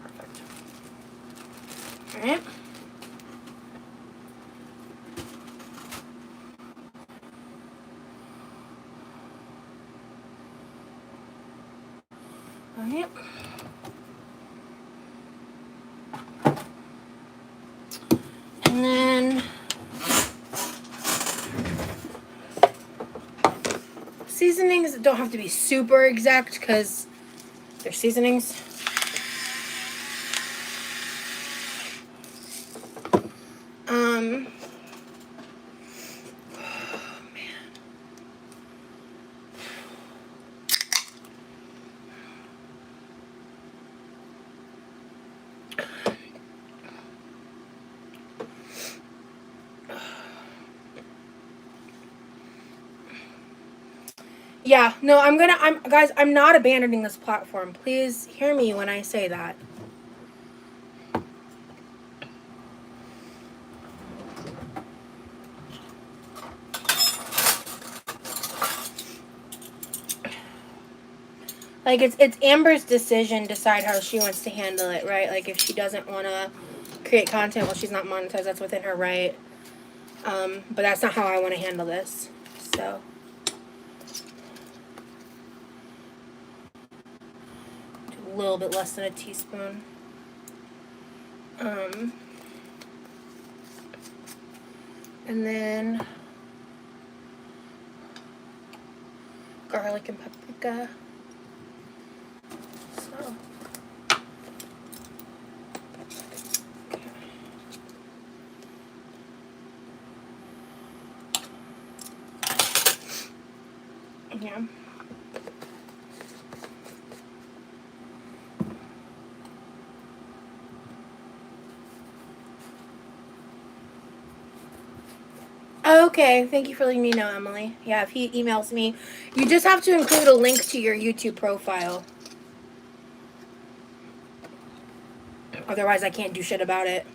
Perfect. All right. Alright. And then seasonings don't have to be super exact because they're seasonings. Yeah, no, guys, I'm not abandoning this platform. Please hear me when I say that. Like, it's Amber's decision to decide how she wants to handle it, right? Like, if she doesn't want to create content while she's not monetized, that's within her right. But that's not how I want to handle this. So, a little bit less than a teaspoon. And then garlic and paprika. So, okay. Yeah. Okay, thank you for letting me know, Emily. Yeah, if he emails me, you just have to include a link to your YouTube profile. Otherwise, I can't do shit about it.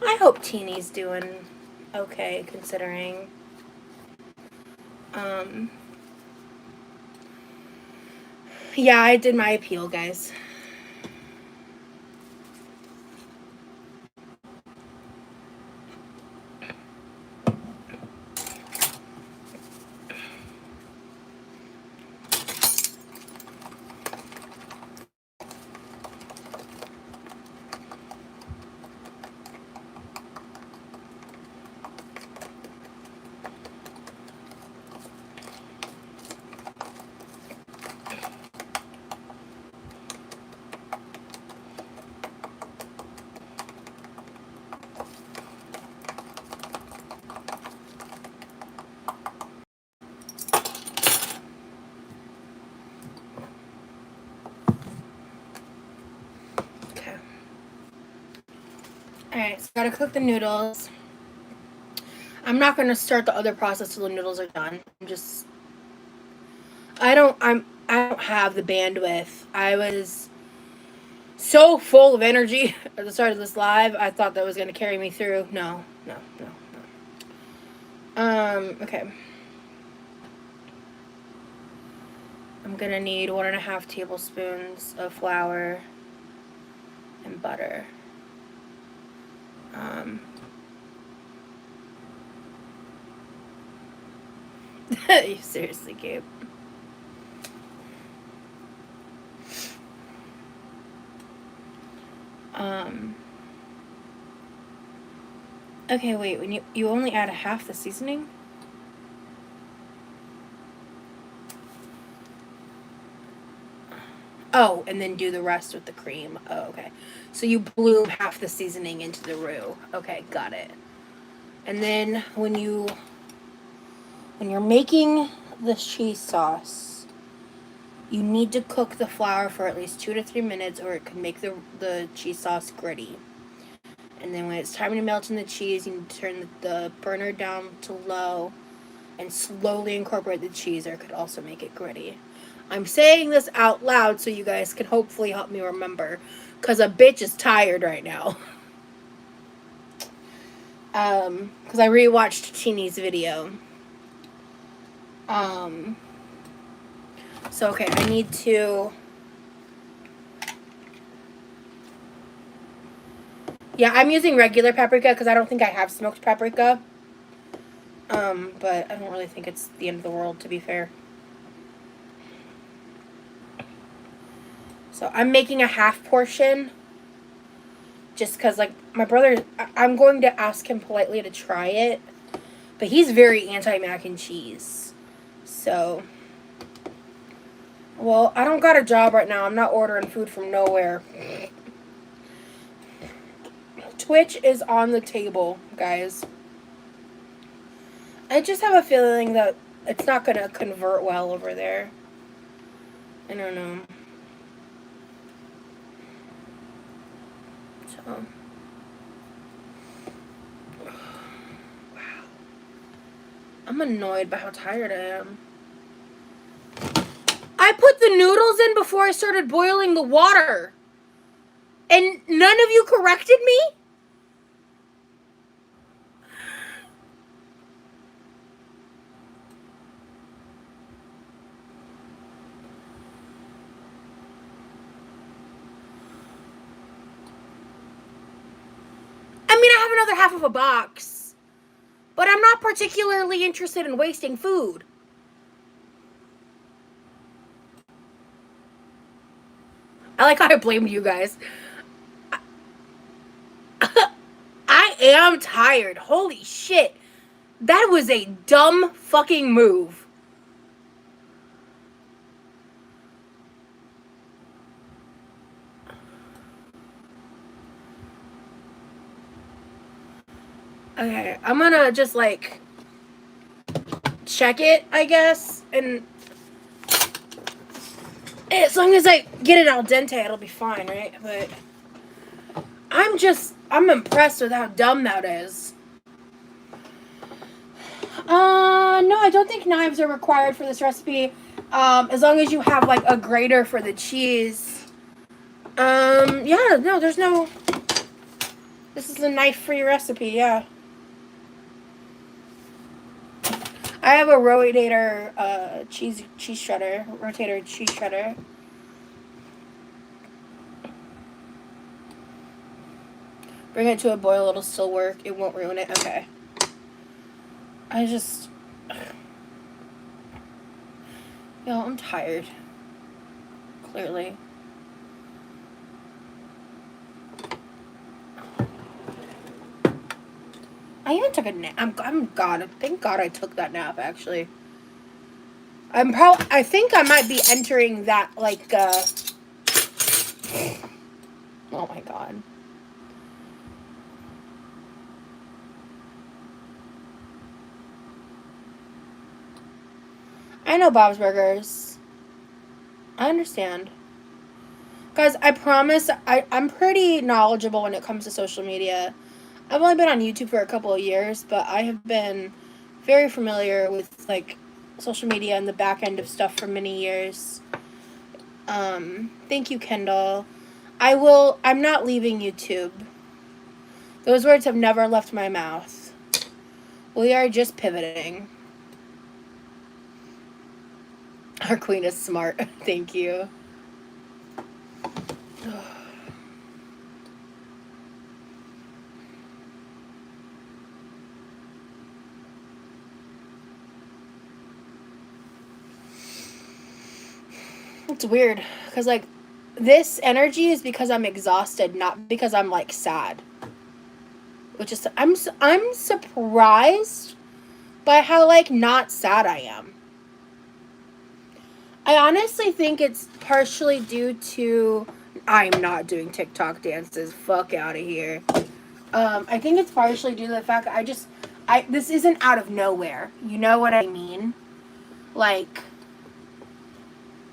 I hope Teeny's doing okay, considering. Yeah, I did my appeal, guys. Okay. Alright, so gotta cook the noodles. I'm not gonna start the other process till the noodles are done. I don't have the bandwidth. I was so full of energy at the start of this live. I thought that was gonna carry me through. No. Okay. I'm gonna need 1.5 tablespoons of flour and butter. You seriously, Gabe. Okay, wait, when you only add a half the seasoning? Oh, and then do the rest with the cream. Oh, okay. So you bloom half the seasoning into the roux. Okay, got it. And then when you're making this cheese sauce, you need to cook the flour for at least 2 to 3 minutes, or it could make the cheese sauce gritty. And then when it's time to melt in the cheese, you need to turn the burner down to low and slowly incorporate the cheese, or it could also make it gritty. I'm saying this out loud so you guys can hopefully help me remember, because a bitch is tired right now. Because I rewatched Teeny's video. So, okay, I need to... Yeah, I'm using regular paprika because I don't think I have smoked paprika. But I don't really think it's the end of the world, to be fair. So I'm making a half portion just because, like, my brother, I'm going to ask him politely to try it, but he's very anti-mac and cheese. So, well, I don't got a job right now. I'm not ordering food from nowhere. Twitch is on the table, guys. I just have a feeling that it's not going to convert well over there. I don't know. So, wow. I'm annoyed by how tired I am. I I put the noodles in before I started boiling the water. And none of you corrected me? I mean, I have another half of a box, but I'm not particularly interested in wasting food. I like how I blamed you guys. I am tired. Holy shit. That was a dumb fucking move. Okay, I'm gonna just like check it, I guess, and as long as I get it al dente, it'll be fine, right? But I'm impressed with how dumb that is. No, I don't think knives are required for this recipe. As long as you have like a grater for the cheese. Yeah, no, there's no. This is a knife-free recipe, yeah. I have a rotator cheese shredder. Rotator cheese shredder. Bring it to a boil, it'll still work. It won't ruin it. Okay. I just... Yo, I'm tired. Clearly. I even took a nap. Thank God I took that nap, actually. I think I might be entering that, like, oh my God. I know Bob's Burgers. I understand. Guys, I promise I'm pretty knowledgeable when it comes to social media. I've only been on YouTube for a couple of years, but I have been very familiar with, like, social media and the back end of stuff for many years. Thank you, Kendall. I'm not leaving YouTube. Those words have never left my mouth. We are just pivoting. Our queen is smart. Thank you. It's weird, because, like, this energy is because I'm exhausted, not because I'm, like, sad. Which is, I'm surprised by how, like, not sad I am. I honestly think it's partially due to... I'm not doing TikTok dances. Fuck out of here. I think it's partially due to the fact that this isn't out of nowhere. You know what I mean? Like,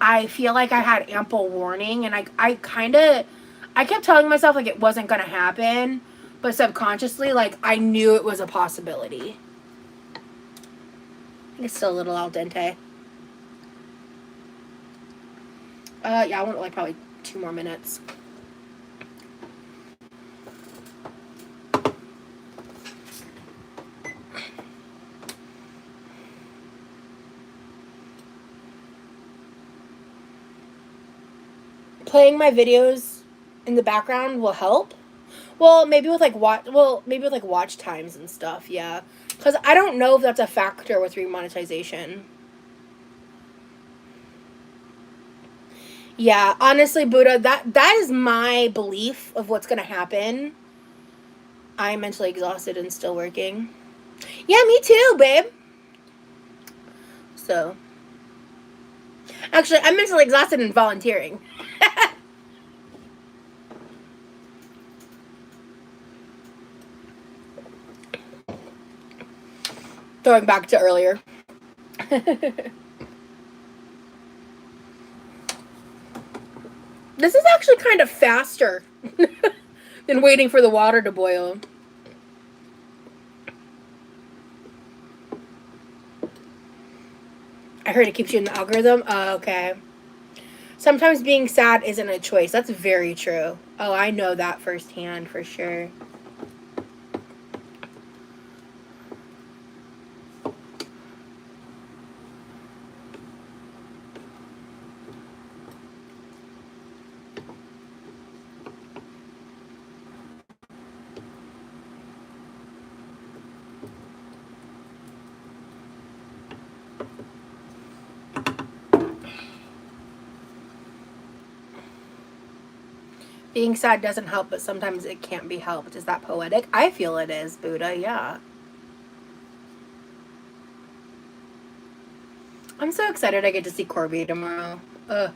I feel like I had ample warning, and I kept telling myself, like, it wasn't gonna happen, but subconsciously, like, I knew it was a possibility. I think it's still a little al dente. Yeah, I want, like, probably 2 more minutes. Playing my videos in the background will help. Well, maybe with like watch times and stuff, yeah. Because I don't know if that's a factor with remonetization. Yeah, honestly, Buddha, that is my belief of what's gonna happen. I'm mentally exhausted and still working. Yeah, me too, babe. So, actually, I'm mentally exhausted and volunteering. Throwing back to earlier. This is actually kind of faster than waiting for the water to boil. I heard it keeps you in the algorithm. Oh, okay. Sometimes being sad isn't a choice. That's very true. Oh, I know that firsthand for sure. Being sad doesn't help, but sometimes it can't be helped. Is that poetic? I feel it is, Buddha, yeah. I'm so excited I get to see Corby tomorrow. Ugh.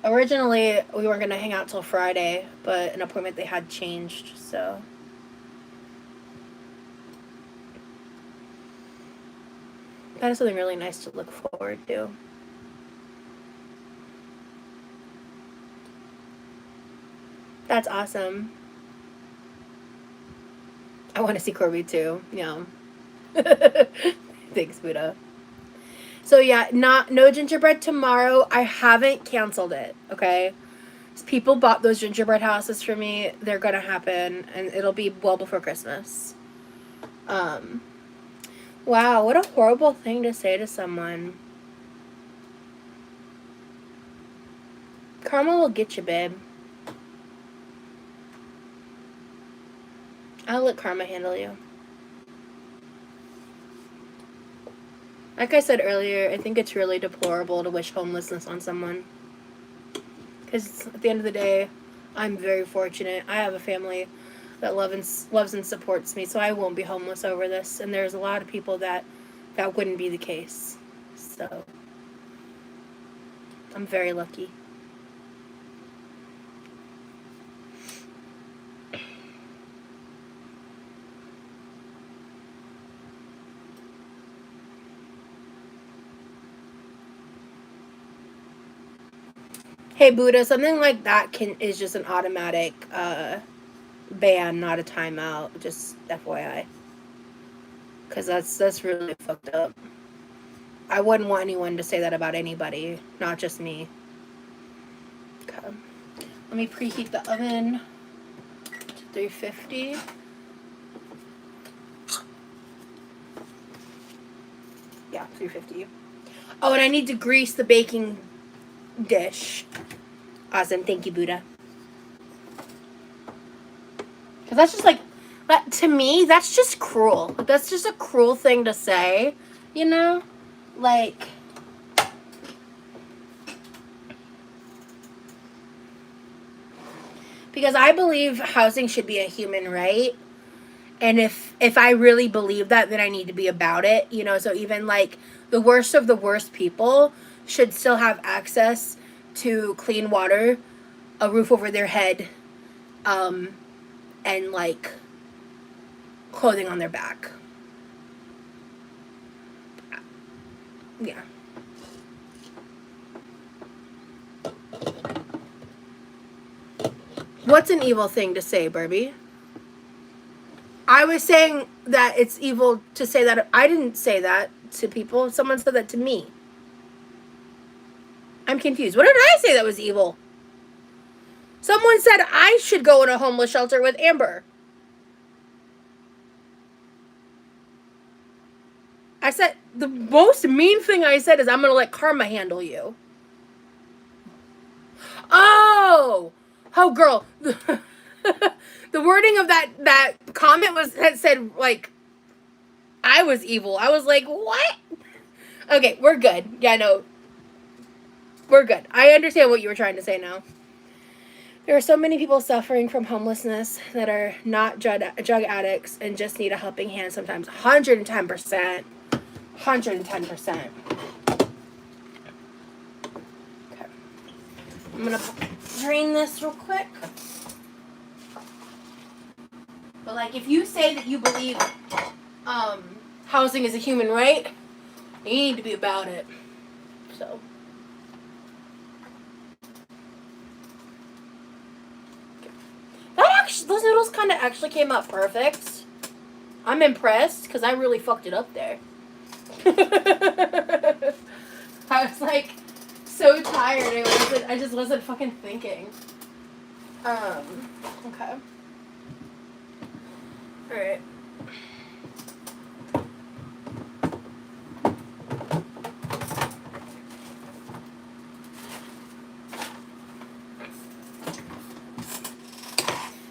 Originally, we weren't going to hang out till Friday, but an appointment they had changed, so. That is something really nice to look forward to. That's awesome. I want to see Corby too. Yeah. Thanks, Buddha. So yeah, no gingerbread tomorrow. I haven't canceled it, okay? People bought those gingerbread houses for me. They're gonna happen, and it'll be well before Christmas. Wow, what a horrible thing to say to someone. Karma will get you, babe. I'll let karma handle you. Like I said earlier, I think it's really deplorable to wish homelessness on someone. Because at the end of the day, I'm very fortunate. I have a family that loves and supports me, so I won't be homeless over this. And there's a lot of people that wouldn't be the case. So I'm very lucky. Hey Buddha, something like that is just an automatic ban, not a timeout. Just FYI, because that's really fucked up. I wouldn't want anyone to say that about anybody, not just me. Okay, let me preheat the oven to 350. Yeah, 350. Oh, and I need to grease the baking dish. Awesome, thank you, Buddha. Because that's just like, to me, that's just cruel. That's just a cruel thing to say, you know? Like, because I believe housing should be a human right. And if I really believe that, then I need to be about it, you know? So even like the worst of the worst people should still have access to clean water, a roof over their head, and like clothing on their back. Yeah. What's an evil thing to say, Barbie? I was saying that it's evil to say that. I didn't say that to people. Someone said that to me. I'm confused. What did I say that was evil? Someone said I should go in a homeless shelter with Amber. I said, the most mean thing I said is I'm going to let karma handle you. Oh, girl. The wording of that comment had said, like, I was evil. I was like, what? Okay, we're good. Yeah, no. We're good. I understand what you were trying to say now. There are so many people suffering from homelessness that are not drug addicts and just need a helping hand sometimes. 110%. 110%. Okay. I'm going to drain this real quick. But, like, if you say that you believe housing is a human right, you need to be about it. So. Those noodles kind of actually came out perfect. I'm impressed because I really fucked it up there. I was like so tired. I just wasn't fucking thinking. Okay. Alright.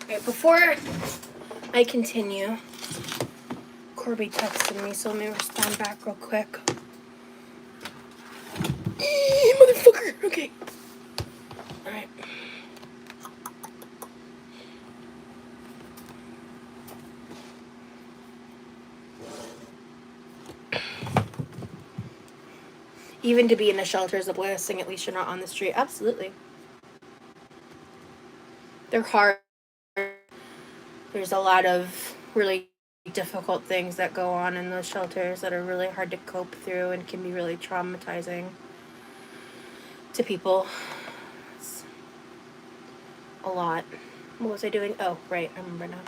Alright, before I continue, Corby texted me, so let me respond back real quick. Motherfucker! Okay. Alright. Even to be in a shelter is a blessing, at least you're not on the street. Absolutely. They're hard. There's a lot of really difficult things that go on in those shelters that are really hard to cope through and can be really traumatizing to people. It's a lot. What was I doing? Oh, right. I remember now.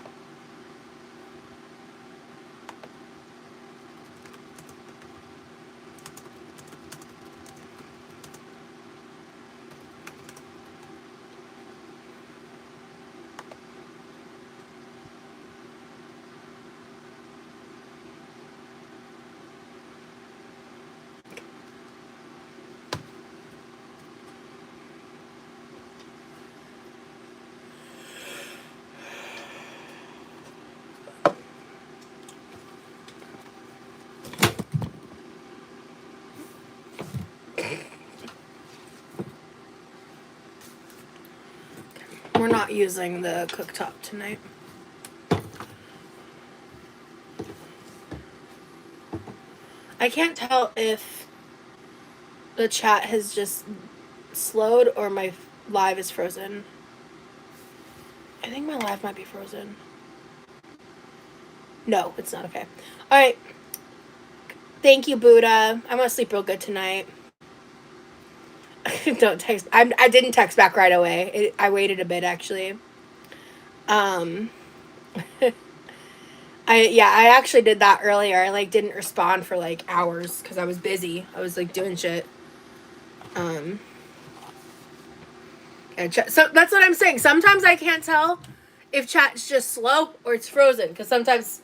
We're not using the cooktop tonight. I can't tell if the chat has just slowed or my live is frozen. I think my live might be frozen. No, it's not. Okay. Alright. Thank you, Buddha. I'm gonna sleep real good tonight. Don't text. I didn't text back right away. I waited a bit, actually. I actually did that earlier. I like didn't respond for like hours because I was busy. I was like doing shit. So that's what I'm saying. Sometimes I can't tell if chat's just slow or it's frozen, because sometimes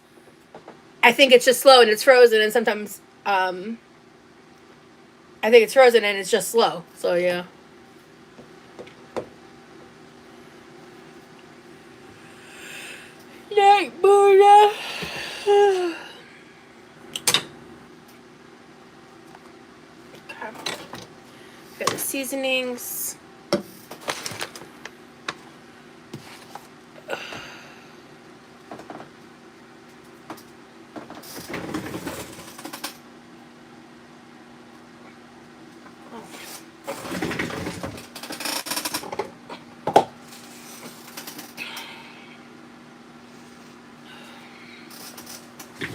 I think it's just slow and it's frozen, and sometimes I think it's frozen and it's just slow. So yeah. Night, Buddha. Okay. Got the seasonings.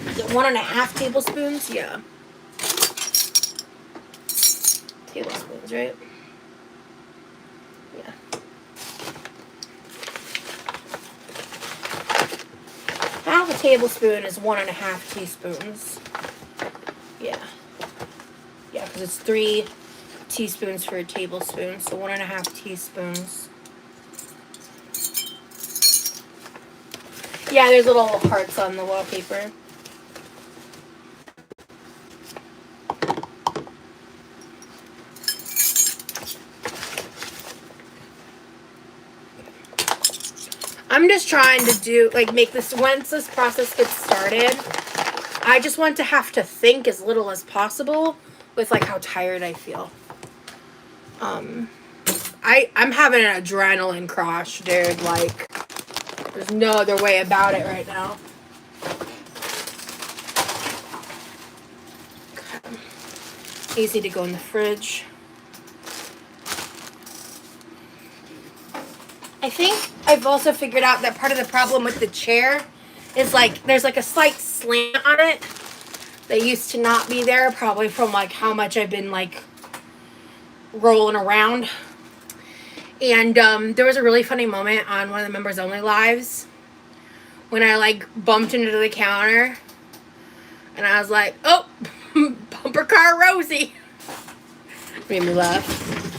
Is it 1.5 tablespoons? Yeah. Tablespoons, right? Yeah. Half a tablespoon is 1.5 teaspoons. Yeah. Yeah, because it's 3 teaspoons for a tablespoon, so 1.5 teaspoons. Yeah, there's little hearts on the wallpaper. I'm just trying to do, like, make this, once this process gets started, I just want to have to think as little as possible with, like, how tired I feel. I'm having an adrenaline crush, dude. Like, there's no other way about it right now. Okay. Easy to go in the fridge. I think I've also figured out that part of the problem with the chair is, like, there's, like, a slight slant on it that used to not be there, probably from, like, how much I've been, like, rolling around. And there was a really funny moment on one of the members only lives when I, like, bumped into the counter and I was like, oh, bumper car Rosie. Made me laugh.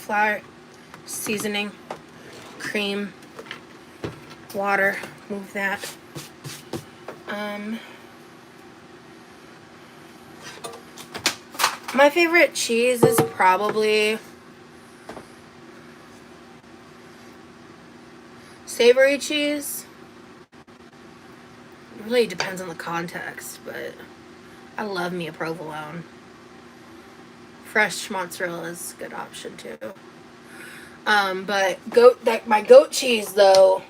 flour, seasoning, cream, water. Move that. My favorite cheese is probably savory cheese. It really depends on the context, but I love me a provolone. Fresh mozzarella is a good option too. But my goat cheese though,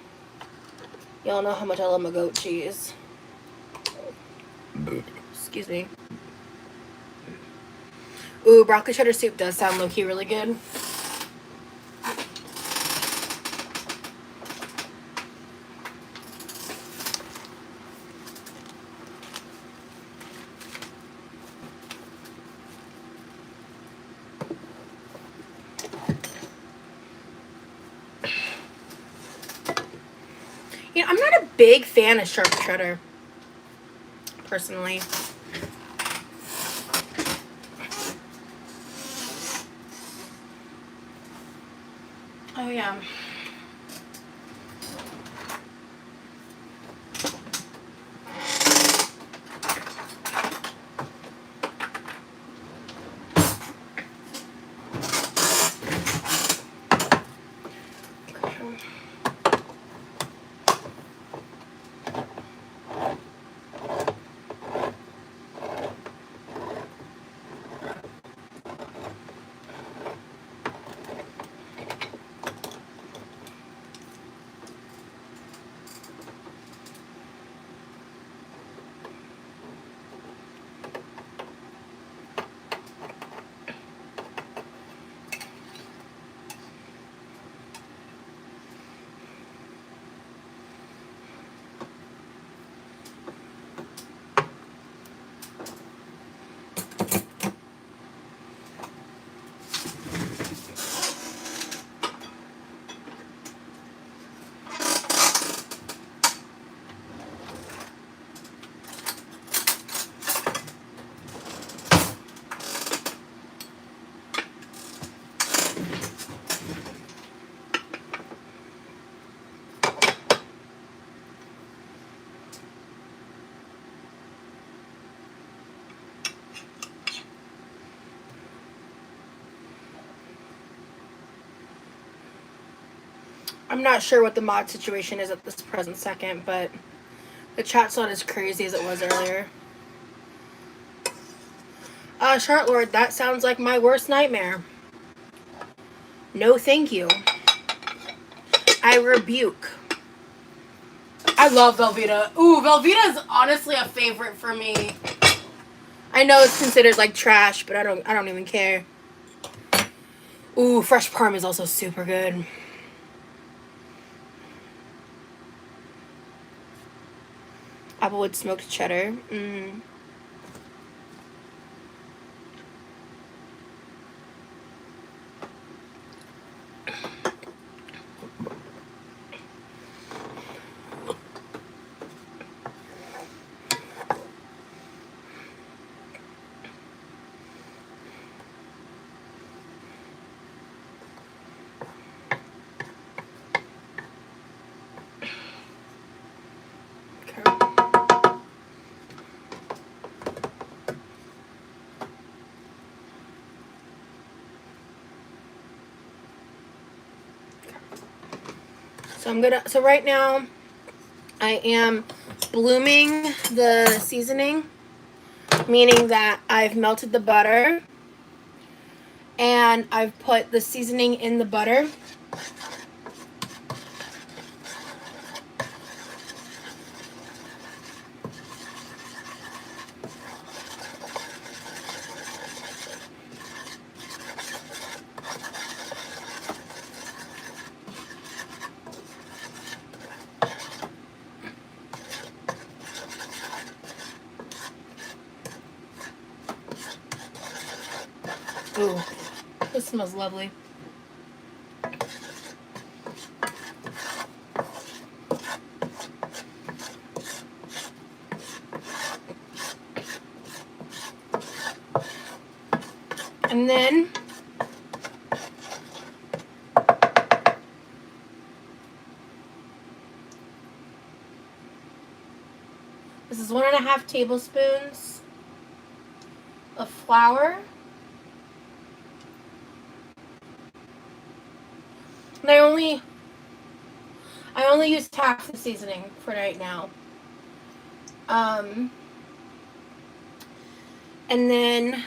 y'all know how much I love my goat cheese. Excuse me. Ooh, broccoli cheddar soup does sound low-key really good. You know, I'm not a big fan of sharp cheddar, personally. Oh, yeah. I'm not sure what the mod situation is at this present second, but the chat's not as crazy as it was earlier. Chartlord, that sounds like my worst nightmare. No, thank you. I rebuke. I love Velveeta. Ooh, Velveeta is honestly a favorite for me. I know it's considered like trash, but I don't even care. Ooh, fresh parm is also super good. Applewood smoked cheddar. So right now I am blooming the seasoning, meaning that I've melted the butter and I've put the seasoning in the butter. Ooh, this smells lovely. And then This is 1.5 tablespoons of flour. And I only used half the seasoning for right now. And then,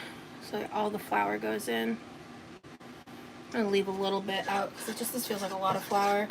so all the flour goes in. I'm going to leave a little bit out because this feels like a lot of flour.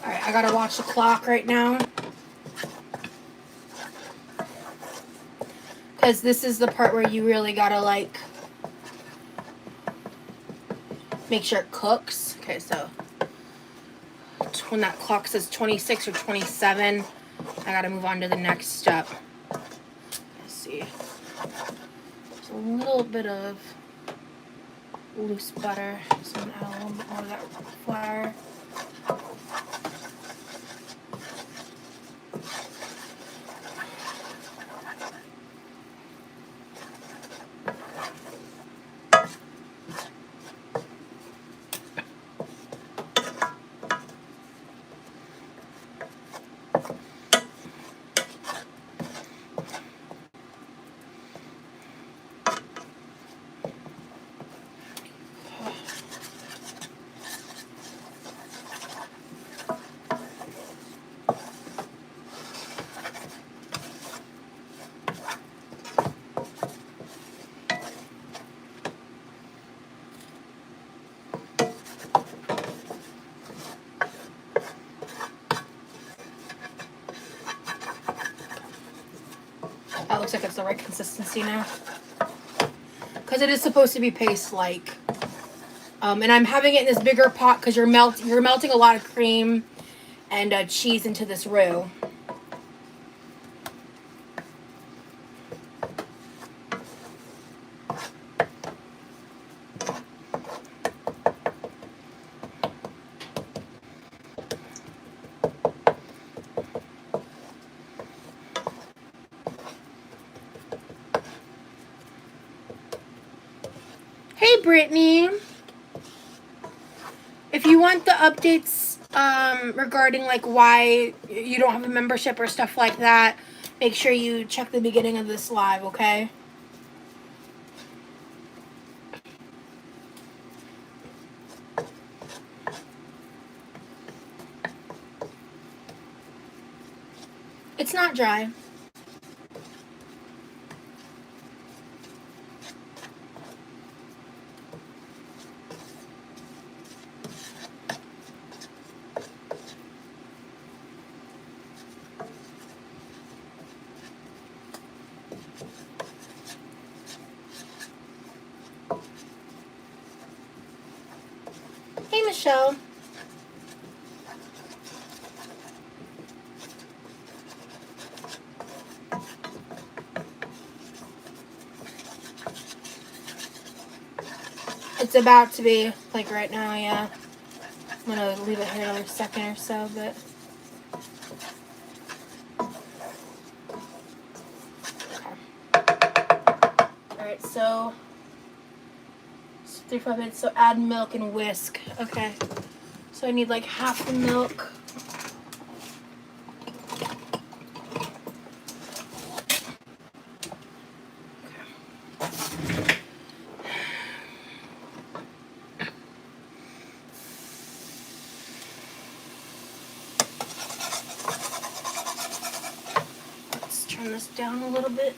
Alright, I gotta watch the clock right now. Because this is the part where you really gotta, like, make sure it cooks. Okay, so when that clock says 26 or 27, I gotta move on to the next step. Let's see. There's a little bit of loose butter, so I'm gonna add a little bit more of that flour. That looks like it's the right consistency now. Because it is supposed to be paste-like. And I'm having it in this bigger pot because you're melting a lot of cream and cheese into this roux. Hey, Brittany. If you want the updates regarding like why you don't have a membership or stuff like that, make sure you check the beginning of this live, okay? It's not dry. Hey, Michelle. It's about to be, like right now, yeah. I'm gonna leave it here another second or so, but... Okay. Alright, so... 3-5 minutes, so add milk and whisk. Okay. So I need like half the milk. Let's turn this down a little bit.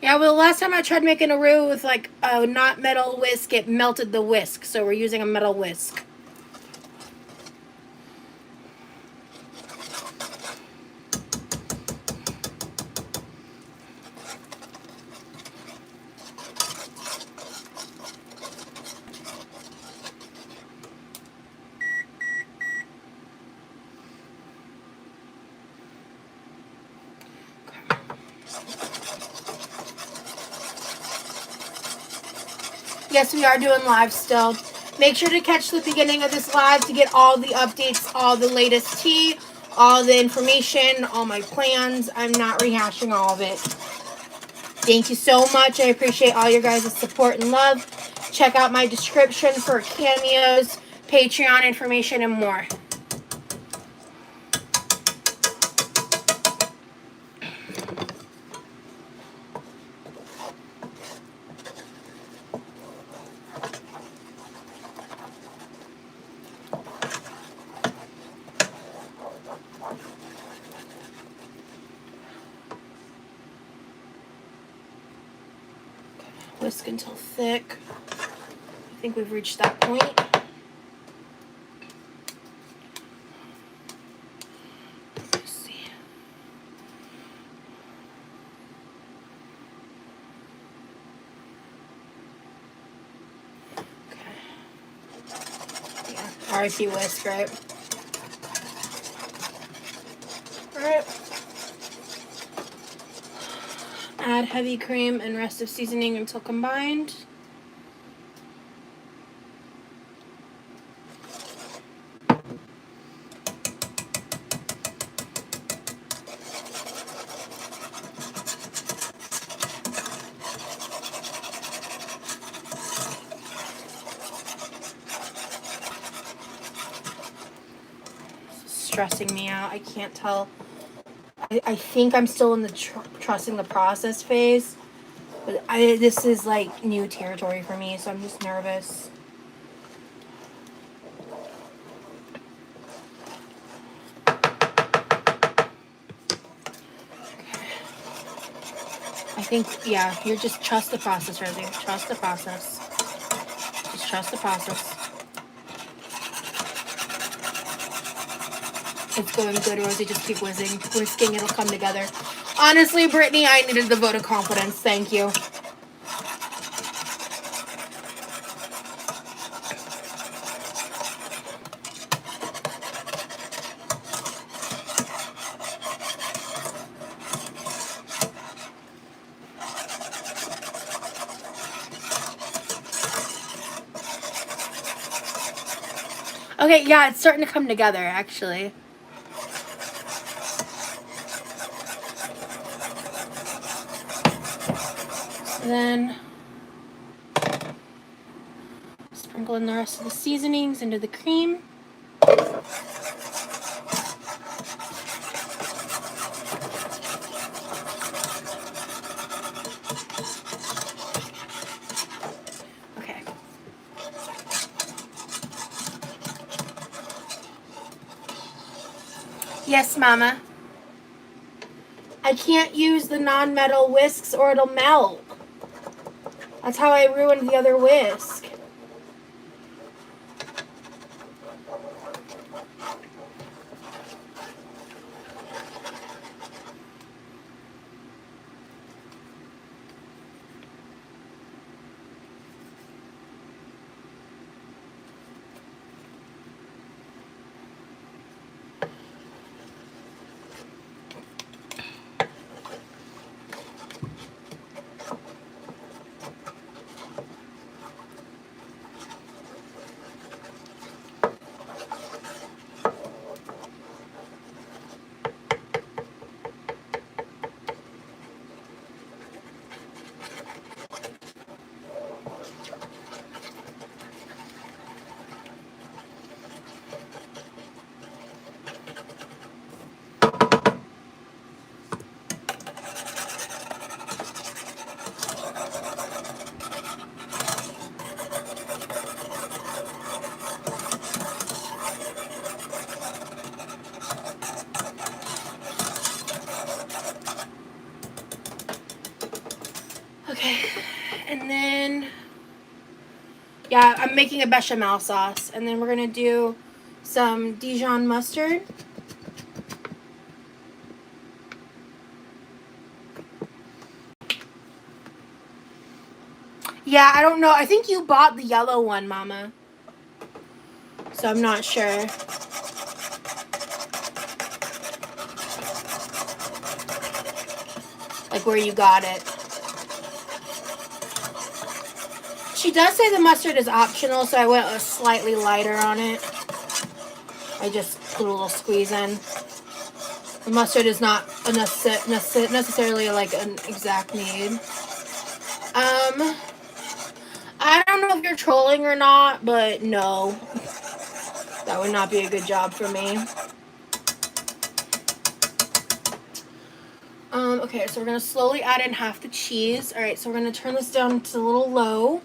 Yeah, well, the last time I tried making a roux with like a not metal whisk, it melted the whisk. So we're using a metal whisk. Yes, we are doing live still. Make sure to catch the beginning of this live to get all the updates, all the latest tea, all the information, all my plans. I'm not rehashing all of it. Thank you so much. I appreciate all your guys' support and love. Check out my description for cameos, Patreon information, and more. Whisk until thick. I think we've reached that point. Let's see. Okay. Yeah, RIP whisk, right? Alright. Add heavy cream and rest of seasoning until combined. Stressing me out. I can't tell. I think I'm still in the trusting the process phase, but this is like new territory for me, so I'm just nervous. I think, yeah, you're just trust the process, Rosie. Trust the process. Just trust the process. It's going good, Rosie. Just keep whisking. It'll come together. Honestly, Brittany, I needed the vote of confidence. Thank you. Okay, yeah, it's starting to come together, actually. Then sprinkle in the rest of the seasonings into the cream. Okay. Yes, Mama. I can't use the non-metal whisks or it'll melt. That's how I ruined the other whisk. Okay, and then, yeah, I'm making a bechamel sauce, and then we're gonna do some Dijon mustard. Yeah, I don't know. I think you bought the yellow one, Mama. So I'm not sure. Like where you got it. She does say the mustard is optional, so I went a slightly lighter on it. I just put a little squeeze in. The mustard is not necessarily like an exact need. I don't know if you're trolling or not, but no. That would not be a good job for me. Okay, so we're going to slowly add in half the cheese. All right, so we're going to turn this down to a little low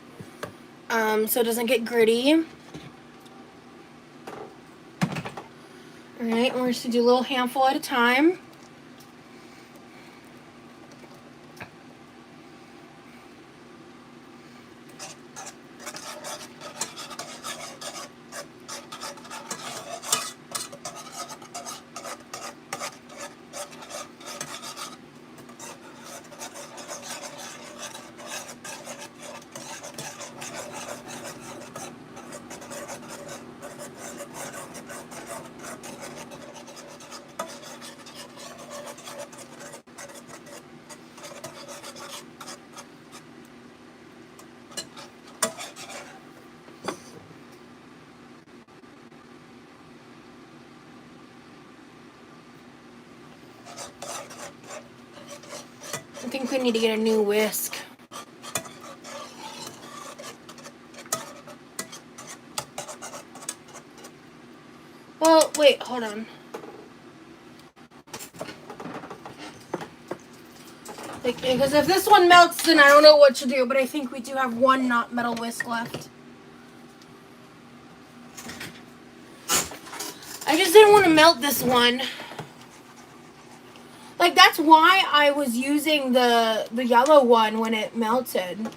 so it doesn't get gritty. All right, and we're just going to do a little handful at a time. I think we need to get a new whisk. Well, wait, hold on. Like, because if this one melts, then I don't know what to do, but I think we do have one not metal whisk left. I just didn't want to melt this one. Like, that's why I was using the yellow one when it melted.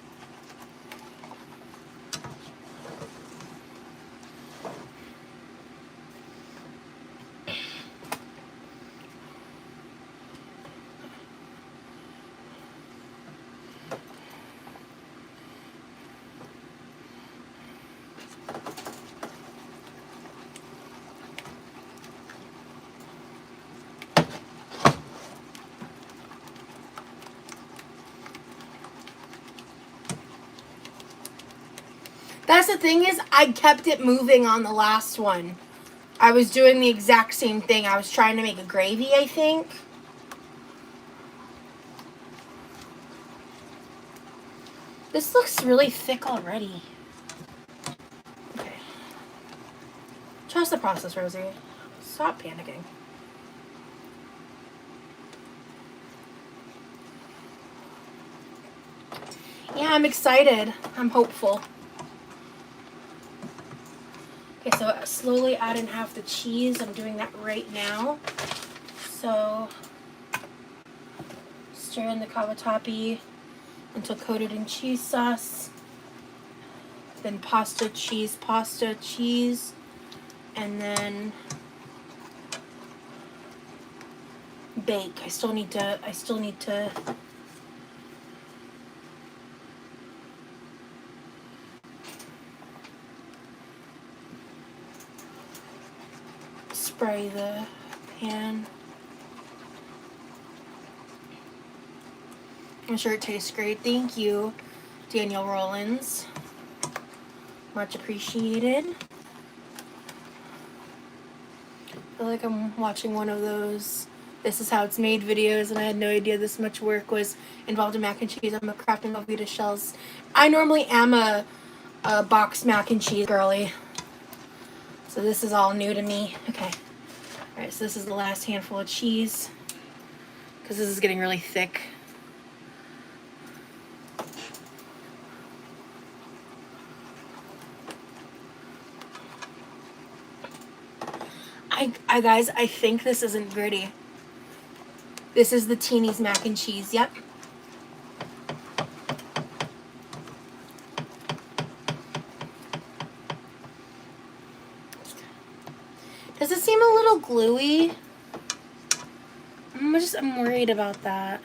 That's the thing is, I kept it moving on the last one. I was doing the exact same thing. I was trying to make a gravy, I think. This looks really thick already. Okay. Trust the process, Rosie. Stop panicking. Yeah, I'm excited. I'm hopeful. Okay, so slowly add in half the cheese. I'm doing that right now. So stir in the cavatappi until coated in cheese sauce. Then pasta, cheese, and then bake. I still need to spray the pan. I'm sure it tastes great. Thank you, Daniel Rollins. Much appreciated. I feel like I'm watching one of those "this is how it's made" videos, and I had no idea this much work was involved in mac and cheese. I'm a crafting Velveeta shells. I normally am a boxed mac and cheese girly, so this is all new to me. Okay. Alright, so this is the last handful of cheese, because this is getting really thick. Guys, I think this isn't gritty. This is the Teeny's mac and cheese, yep. Does it seem a little gluey? I'm worried about that.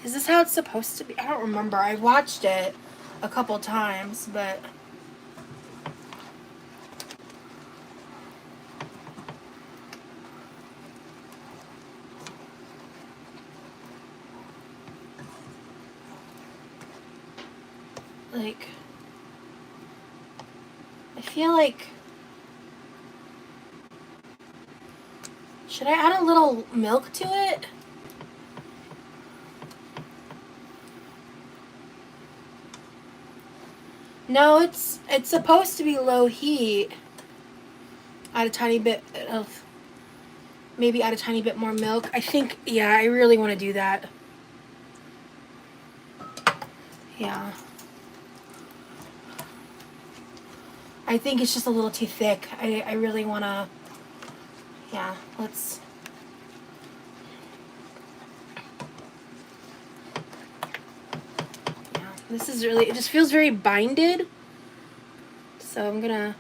Is this how it's supposed to be? I don't remember. I watched it a couple times, but... like... I feel like... Should I add a little milk to it? No, it's supposed to be low heat. Add a tiny bit of, maybe add a tiny bit more milk. I think, yeah, I really want to do that. Yeah. I think it's just a little too thick. I really want to, yeah, let's. Yeah, this is really, it just feels very binded. So I'm gonna.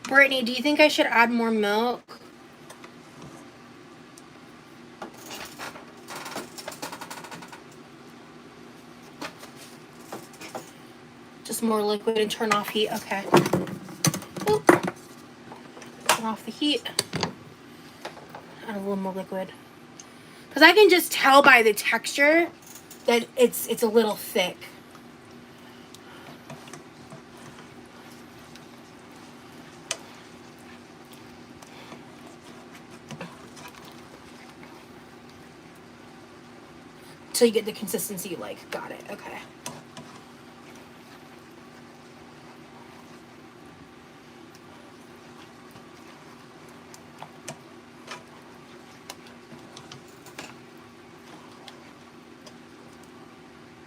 Brittany, do you think I should add more milk? Just more liquid and turn off heat. Okay. Oop. Turn off the heat. Add a little more liquid. Because I can just tell by the texture that it's a little thick. Till you get the consistency you like. Got it. Okay.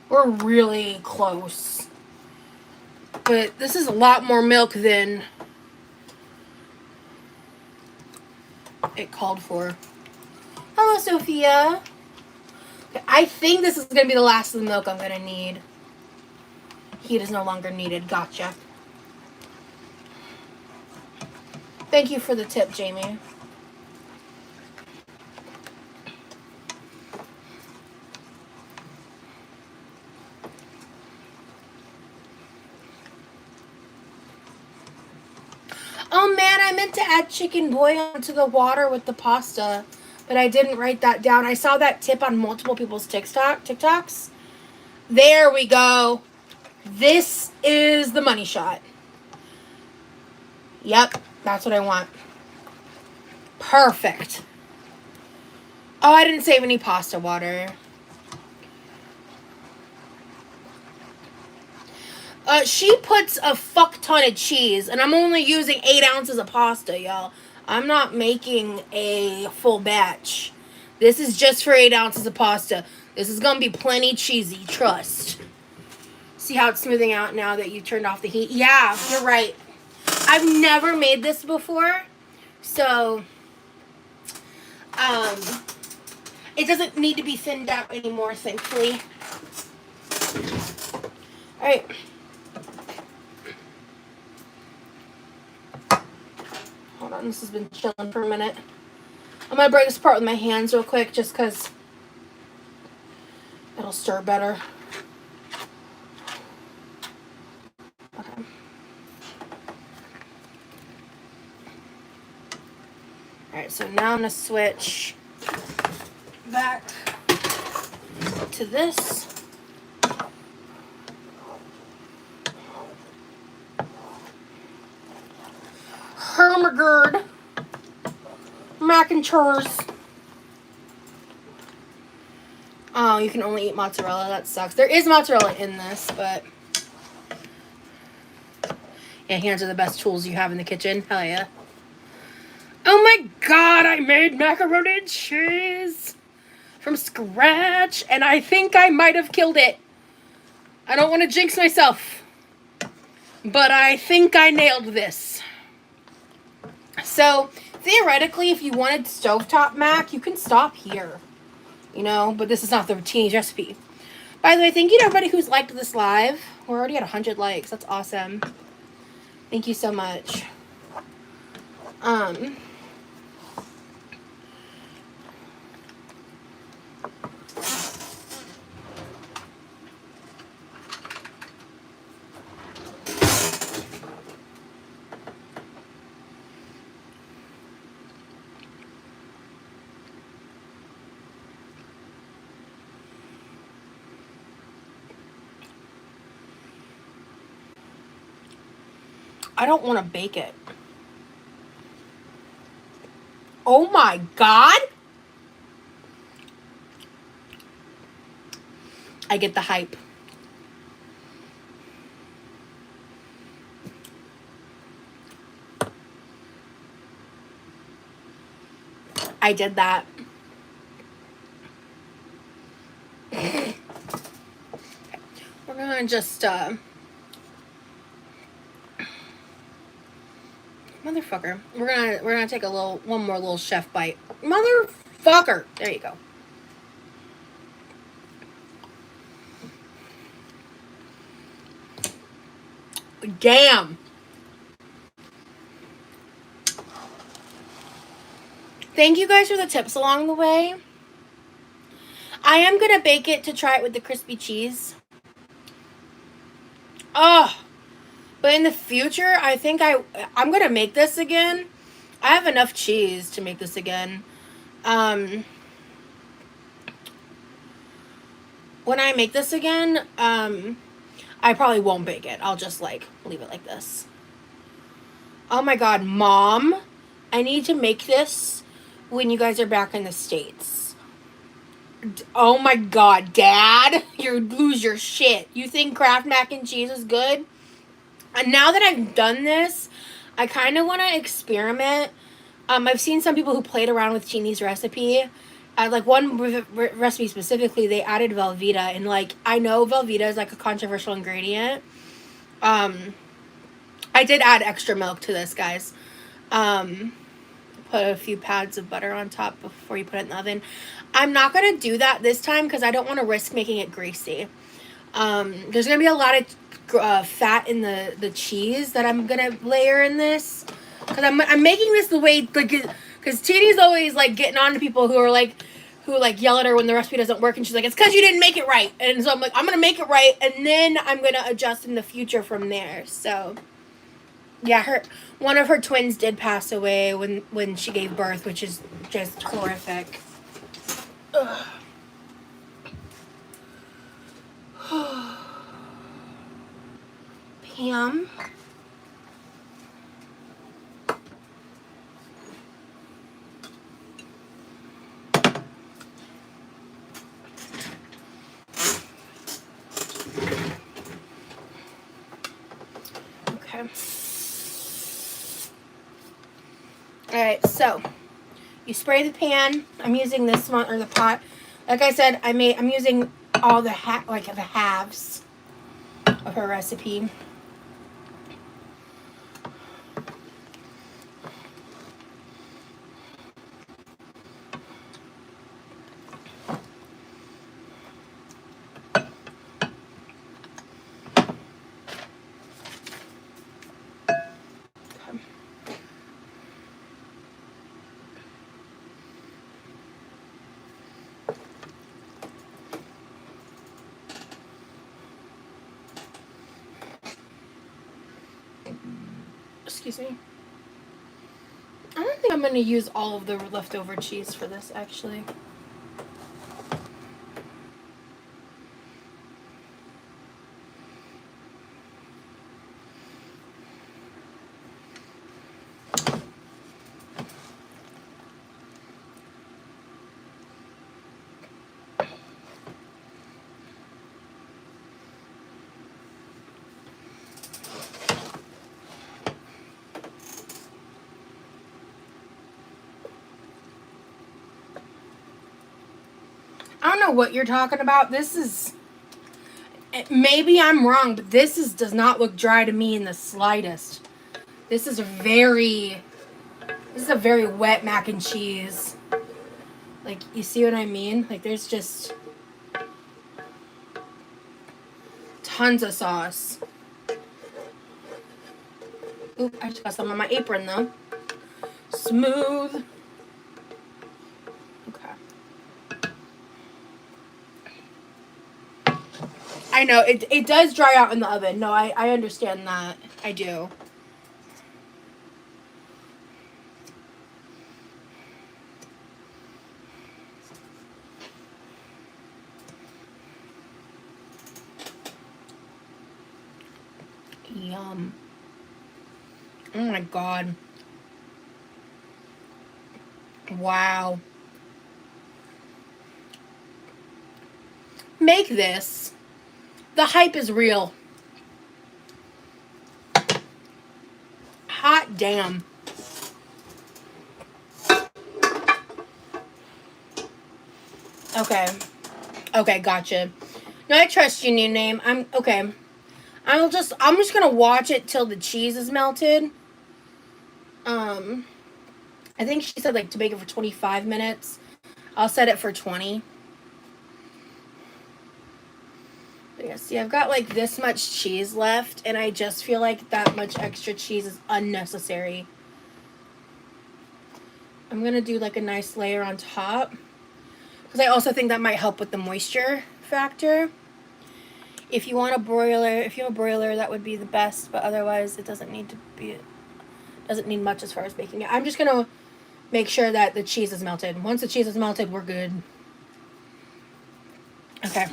We're really close. But this is a lot more milk than it called for. Hello, Sophia. I think this is going to be the last of the milk I'm going to need. Heat is no longer needed. Gotcha. Thank you for the tip, Jamie. Oh man, I meant to add chicken bouillon to the water with the pasta, but I didn't write that down. I saw that tip on multiple people's TikToks. There we go. This is the money shot. Yep, that's what I want. Perfect. Oh, I didn't save any pasta water. She puts a fuck ton of cheese, and I'm only using 8 ounces of pasta, y'all. I'm not making a full batch. This is just for 8 ounces of pasta. This is gonna be plenty cheesy, trust. See how it's smoothing out now that you turned off the heat? Yeah, you're right. I've never made this before, so it doesn't need to be thinned out anymore, thankfully. All right. Hold on, this has been chilling for a minute. I'm gonna break this apart with my hands real quick, just because it'll stir better. Okay. Alright, so now I'm gonna switch back to this. Hermagerd mac and cheese. Oh, you can only eat mozzarella. That sucks. There is mozzarella in this, but Yeah, hands are the best tools you have in the kitchen. Hell yeah. Oh my god, I made macaroni and cheese from scratch, and I think I might have killed it. I don't want to jinx myself, but I think I nailed this. So, theoretically, if you wanted stovetop mac, you can stop here. You know, but this is not the teenage recipe. By the way, thank you to everybody who's liked this live. We're already at 100 likes. That's awesome. Thank you so much. I don't want to bake it. Oh my god! I get the hype. I did that. Okay. We're gonna just motherfucker. We're gonna take one more little chef bite. Motherfucker. There you go. Damn. Thank you guys for the tips along the way. I am gonna bake it to try it with the crispy cheese. Oh, but in the future, I think I'm gonna make this again. I have enough cheese to make this again. When I make this again, I probably won't bake it. I'll just like leave it like this. Oh my god, Mom, I need to make this when you guys are back in the States. Oh my god, Dad, you'd lose your shit. You think Kraft mac and cheese is good? And now that I've done this, I kind of want to experiment. I've seen some people who played around with Chini's recipe. Like one recipe specifically, they added Velveeta, and like I know Velveeta is like a controversial ingredient. I did add extra milk to this, guys. Put a few pads of butter on top before you put it in the oven. I'm not gonna do that this time because I don't want to risk making it greasy. There's gonna be a lot of fat in the cheese that I'm gonna layer in this because I'm making this the way like because Tini's always like getting on to people who yell at her when the recipe doesn't work, and she's like, it's because you didn't make it right. And so I'm like, I'm gonna make it right, and then I'm gonna adjust in the future from there. So yeah, one of her twins did pass away when she gave birth, which is just horrific. Ugh. Pam. Okay. Alright, so you spray the pan. I'm using this one, or the pot. Like I said, I'm using all the halves of her recipe. Excuse me. I don't think I'm going to use all of the leftover cheese for this, actually. I don't know what you're talking about. This is... Maybe I'm wrong, but this does not look dry to me in the slightest. This is a very wet mac and cheese. Like, you see what I mean? Like, there's just tons of sauce. Oop, I just got some on my apron, though. Smooth. Okay. I know, it does dry out in the oven. No, I understand that. I do. Yum. Oh my god. Wow. Make this. The hype is real. Hot damn. Okay. Okay, gotcha. No, I trust you, new name. Okay. I'm just gonna watch it till the cheese is melted. I think she said, like, to bake it for 25 minutes. I'll set it for 20. But yeah, see, I've got, like, this much cheese left, and I just feel like that much extra cheese is unnecessary. I'm gonna do, like, a nice layer on top, because I also think that might help with the moisture factor. If you want a broiler, that would be the best, but otherwise it doesn't need much as far as baking it. I'm just gonna make sure that the cheese is melted. Once the cheese is melted, we're good. Okay.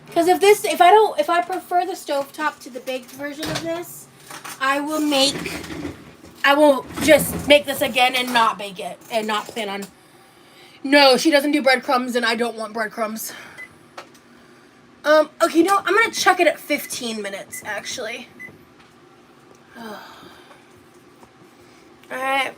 Because if I prefer the stovetop to the baked version of this, I will just make this again and not bake it and not plan on. No, she doesn't do breadcrumbs, and I don't want breadcrumbs. Okay, no, I'm gonna chuck it at 15 minutes, actually. Alright.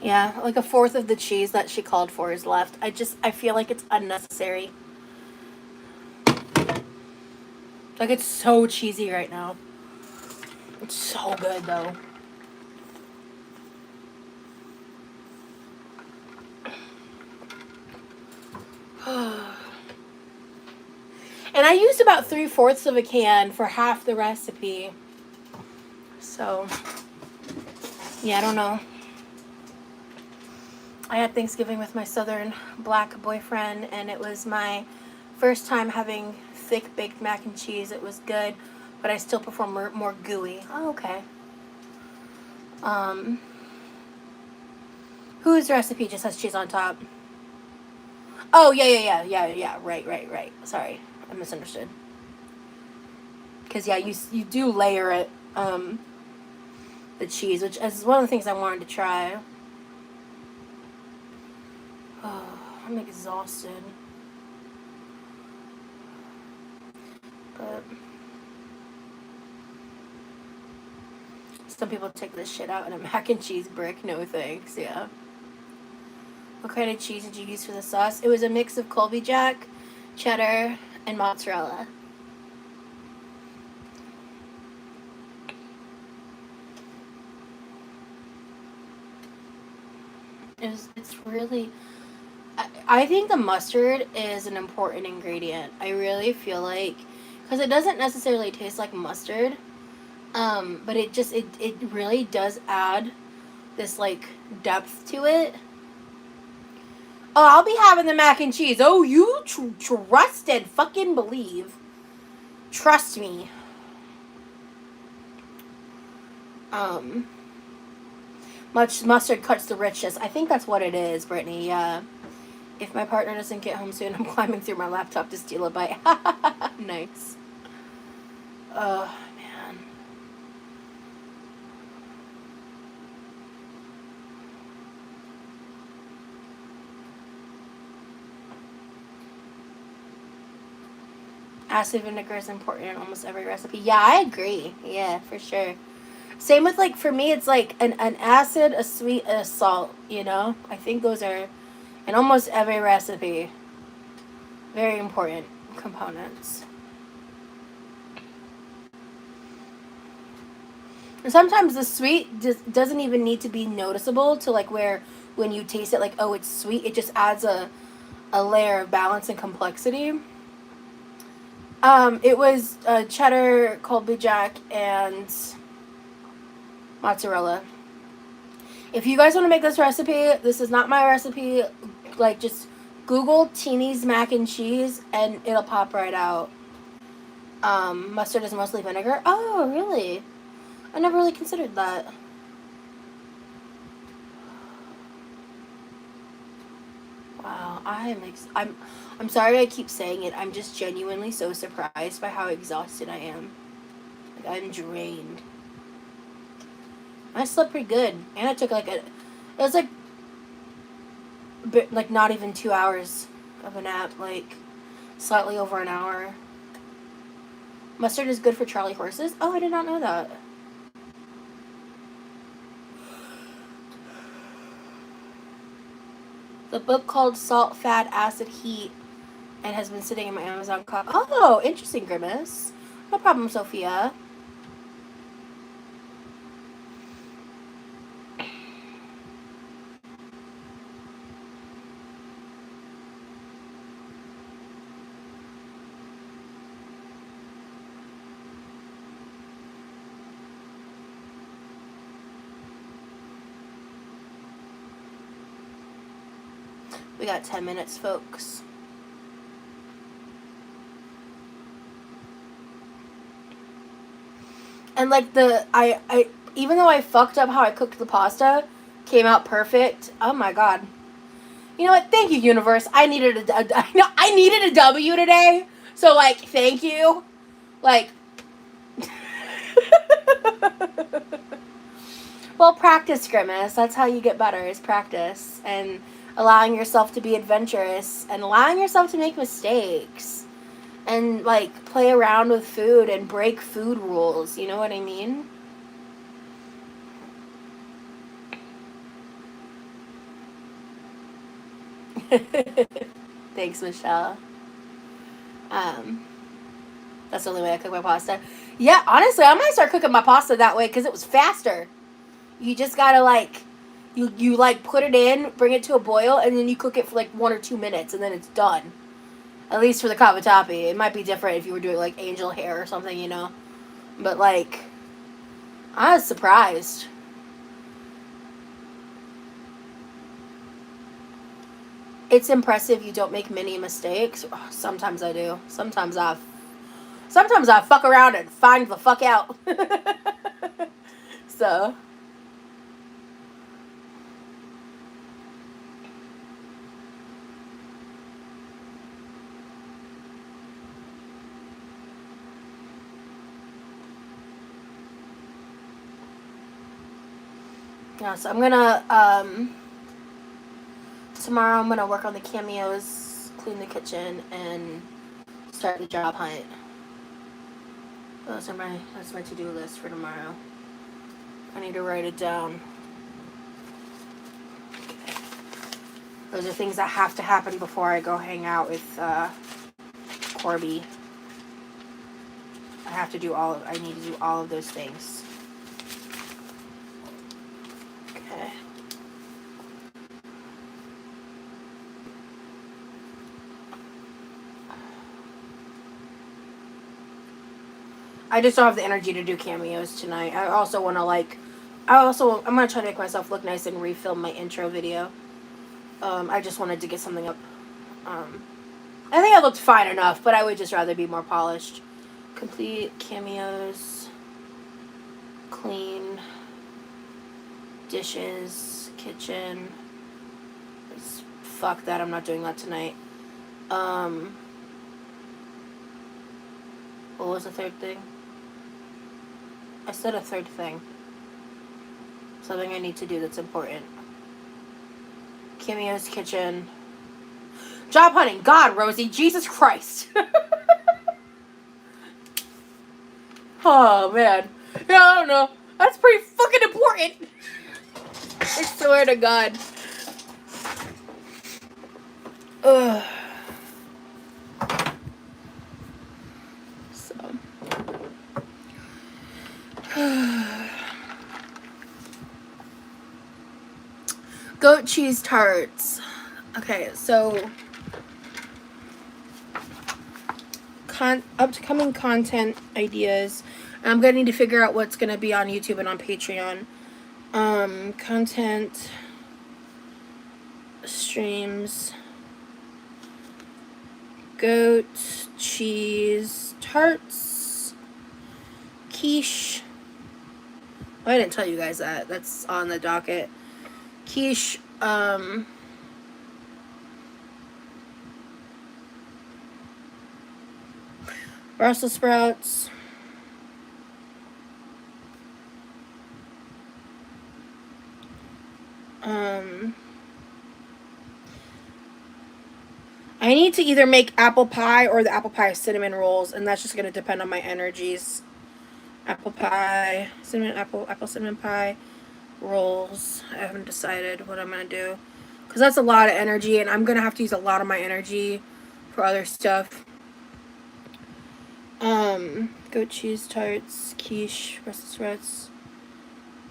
Yeah, like a fourth of the cheese that she called for is left. I feel like it's unnecessary. Like, it's so cheesy right now. It's so good, though. And I used about 3/4 of a can for half the recipe. So, yeah, I don't know. I had Thanksgiving with my southern black boyfriend, and it was my first time having thick baked mac and cheese. It was good, but I still prefer more gooey. Oh, okay. Whose recipe just has cheese on top? Oh, yeah. Right. Sorry, I misunderstood. Because, yeah, you do layer it, the cheese, which is one of the things I wanted to try. Oh, I'm exhausted. But some people take this shit out in a mac and cheese brick. No thanks, yeah. What kind of cheese did you use for the sauce? It was a mix of Colby Jack, cheddar, and mozzarella. It's really... I think the mustard is an important ingredient. I really feel like... Because it doesn't necessarily taste like mustard. But it really does add this, like, depth to it. Oh, I'll be having the mac and cheese. Oh, you trust and fucking believe. Trust me. Much mustard cuts the richest. I think that's what it is, Brittany. Yeah. If my partner doesn't get home soon, I'm climbing through my laptop to steal a bite. Nice. Oh, man. Acid vinegar is important in almost every recipe. Yeah, I agree. Yeah, for sure. Same with, like, for me, it's like an acid, a sweet, and a salt, you know? I think those are in almost every recipe very important components. And sometimes the sweet just doesn't even need to be noticeable to, like, where when you taste it, like, oh, it's sweet. It just adds a layer of balance and complexity. It was cheddar, Colby Jack, and mozzarella. If you guys want to make this recipe, this is not my recipe. Like, just Google Teeny's mac and cheese, and it'll pop right out. Mustard is mostly vinegar. Oh, really? I never really considered that. Wow, I'm sorry I keep saying it. I'm just genuinely so surprised by how exhausted I am. Like, I'm drained. I slept pretty good, and I took it was like not even 2 hours of a nap, like slightly over an hour. Mustard is good for Charlie horses. Oh, I did not know that. The book called Salt, Fat, Acid, Heat, and has been sitting in my Amazon cart. Oh, interesting, Grimace. No problem, Sophia. We got 10 minutes, folks. And like I even though I fucked up how I cooked the pasta, came out perfect. Oh my god. You know what? Thank you, universe. I needed I needed a W today. So, like, thank you. Like, well, practice, Grimace. That's how you get better, is practice. And allowing yourself to be adventurous and allowing yourself to make mistakes. And, like, play around with food and break food rules. You know what I mean? Thanks, Michelle. That's the only way I cook my pasta. Yeah, honestly, I might start cooking my pasta that way because it was faster. You just gotta, like, you like put it in, bring it to a boil, and then you cook it for like 1 or 2 minutes, and then it's done. At least for the cavatappi. It might be different if you were doing like angel hair or something, you know. But like, I was surprised. It's impressive you don't make many mistakes. Oh, sometimes I do. Sometimes I fuck around and find the fuck out. So. Yeah, so I'm gonna, tomorrow I'm gonna work on the cameos, clean the kitchen, and start the job hunt. That's my to-do list for tomorrow. I need to write it down. Those are things that have to happen before I go hang out with, Corby. I need to do all of those things. Okay. I just don't have the energy to do cameos tonight. I also want to I'm going to try to make myself look nice and refilm my intro video. I just wanted to get something up. I think I looked fine enough, but I would just rather be more polished. Complete cameos, clean, dishes, kitchen. Fuck that, I'm not doing that tonight. What was the third thing? I said a third thing. Something I need to do that's important. Cameos, kitchen. Job hunting. God, Rosie. Jesus Christ. Oh, man. Yeah, I don't know. That's pretty fucking important. I swear to God. Ugh. So. Goat cheese tarts. Okay, so upcoming content ideas. I'm gonna need to figure out what's gonna be on YouTube and on Patreon. Content streams. Goat cheese tarts. Quiche. Oh, I didn't tell you guys that. That's on the docket. Quiche. Brussels sprouts. I need to either make apple pie or the apple pie cinnamon rolls, and that's just going to depend on my energies. Apple pie, apple cinnamon pie, rolls. I haven't decided what I'm going to do, because that's a lot of energy, and I'm going to have to use a lot of my energy for other stuff. Goat cheese tarts, quiche, Brussels sprouts,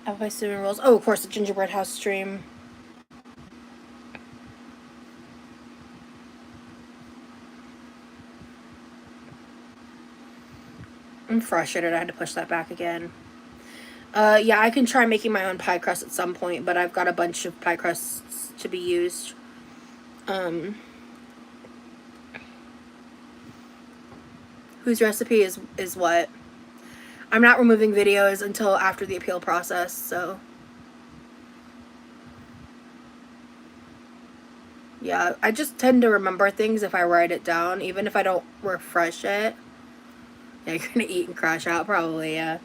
apple pie cinnamon rolls. Oh, of course, the gingerbread house stream. I'm frustrated. I had to push that back again. Yeah, I can try making my own pie crust at some point, but I've got a bunch of pie crusts to be used. Whose recipe is what? I'm not removing videos until after the appeal process, so. Yeah, I just tend to remember things if I write it down, even if I don't refresh it. Yeah, you're gonna eat and crash out, probably, yeah.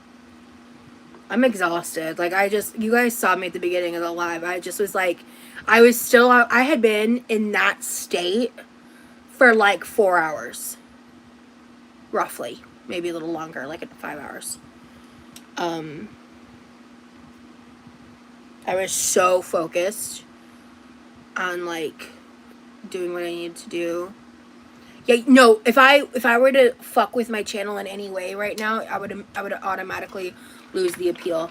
I'm exhausted. Like, you guys saw me at the beginning of the live. I just was like, I had been in that state for like 4 hours. Roughly. Maybe a little longer, like 5 hours. I was so focused on, like, doing what I needed to do. Yeah, no, if I were to fuck with my channel in any way right now, I would automatically lose the appeal.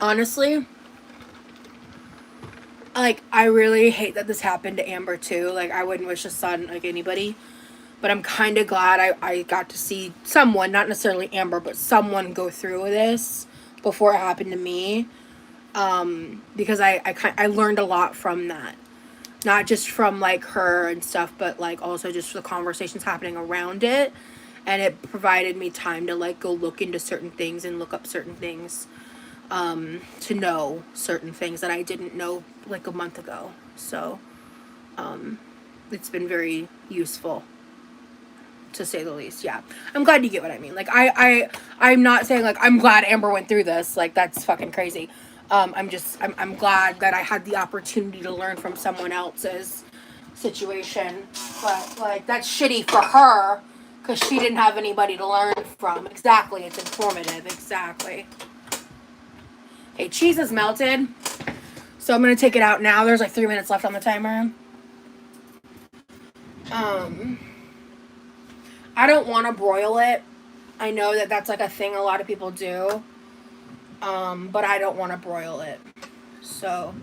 Honestly, like, I really hate that this happened to Amber too. Like, I wouldn't wish this on like anybody, but I'm kind of glad I got to see someone, not necessarily Amber, but someone go through this before it happened to me. Because I learned a lot from that. Not just from, like, her and stuff, but, like, also just the conversations happening around it. And it provided me time to, like, go look into certain things and look up certain things. To know certain things that I didn't know, like, a month ago. So, it's been very useful, to say the least. Yeah. I'm glad you get what I mean. Like, I'm not saying, like, I'm glad Amber went through this. Like, that's fucking crazy. I'm glad that I had the opportunity to learn from someone else's situation, but, like, that's shitty for her, because she didn't have anybody to learn from. Exactly, it's informative, exactly. Okay, cheese is melted, so I'm gonna take it out now. There's like 3 minutes left on the timer. I don't want to broil it. I know that that's, like, a thing a lot of people do. But I don't want to broil it. So.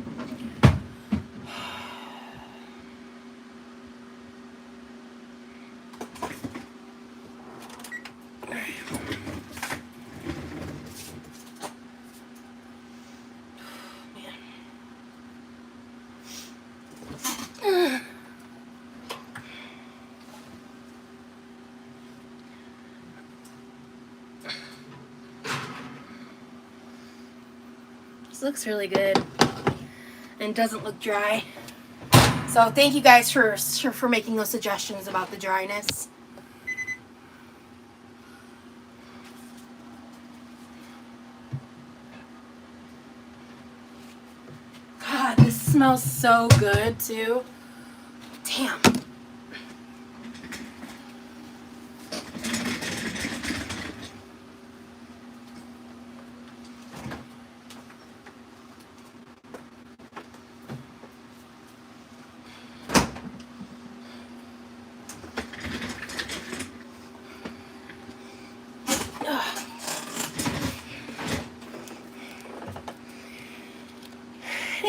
This looks really good and doesn't look dry. So thank you guys for making those suggestions about the dryness. God, this smells so good too. Damn.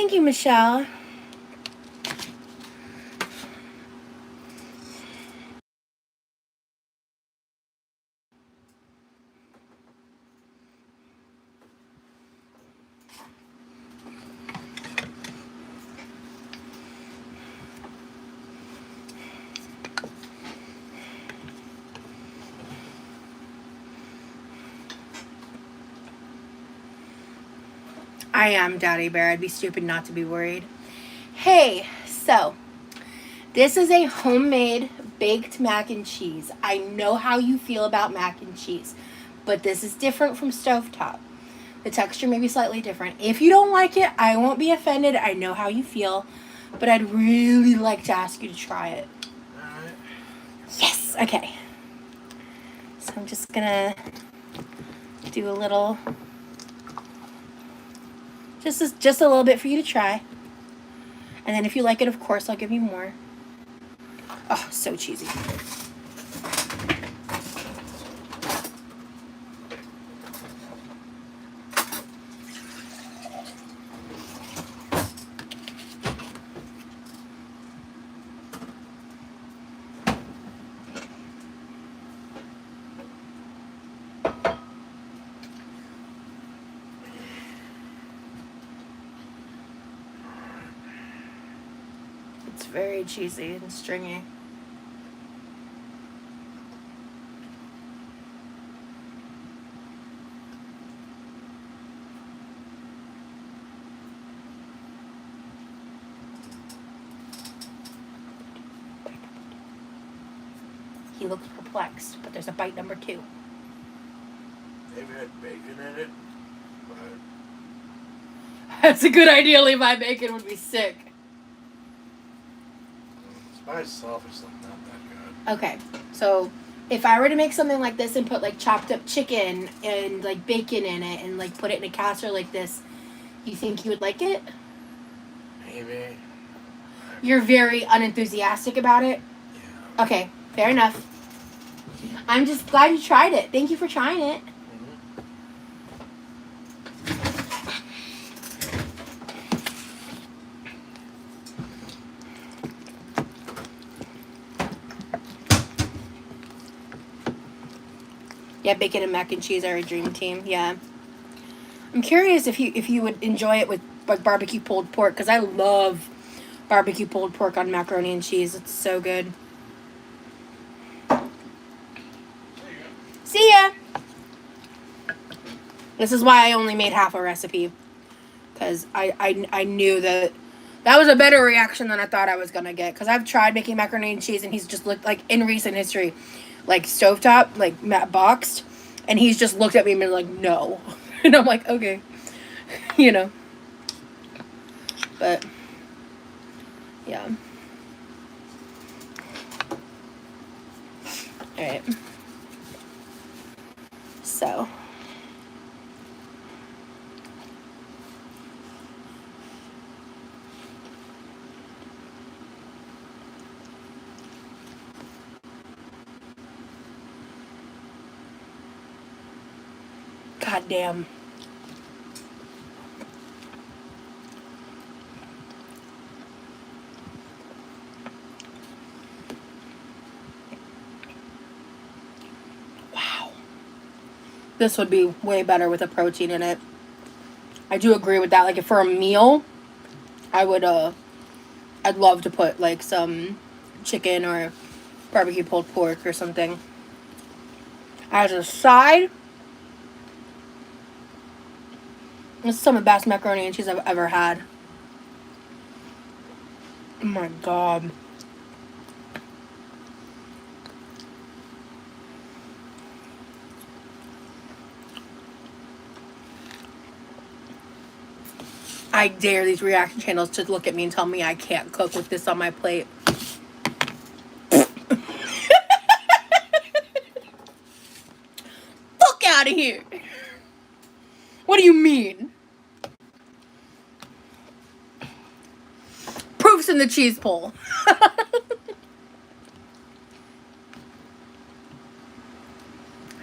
Thank you, Michelle. I am Daddy Bear. I'd be stupid not to be worried. Hey, so this is a homemade baked mac and cheese. I know how you feel about mac and cheese, but this is different from stovetop. The texture may be slightly different. If you don't like it, I won't be offended. I know how you feel, but I'd really like to ask you to try it. Alright. Yes, okay. So I'm just gonna do a little, just a little bit for you to try. And then if you like it, of course, I'll give you more. Oh, so cheesy. It's very cheesy and stringy. He looks perplexed, but there's a bite number 2. They've had bacon in it, but That's a good idea, Levi. Bacon would be sick. by itself it's like not that good. Okay, so if I were to make something like this and put like chopped up chicken and like bacon in it and like put it in a casserole like this, you think you would like it? Maybe. You're very unenthusiastic about it? Yeah. Okay, fair enough. I'm just glad you tried it. Thank you for trying it. Yeah, bacon and mac and cheese are a dream team. Yeah. I'm curious if you would enjoy it with like barbecue pulled pork, because I love barbecue pulled pork on macaroni and cheese. It's so good. See ya. This is why I only made half a recipe, because I knew that was a better reaction than I thought I was gonna get. Because I've tried making macaroni and cheese, and he's just looked like in recent history, like stovetop, like boxed, and he's just looked at me and been like, no, and I'm like, okay, you know. But yeah. All right. So. God damn. Wow. This would be way better with a protein in it. I do agree with that. Like if for a meal, I would I'd love to put like some chicken or barbecue pulled pork or something. As a side, this is some of the best macaroni and cheese I've ever had. Oh my god. I dare these reaction channels to look at me and tell me I can't cook with this on my plate. Fuck out of here. What do you mean? Proof's in the cheese poll.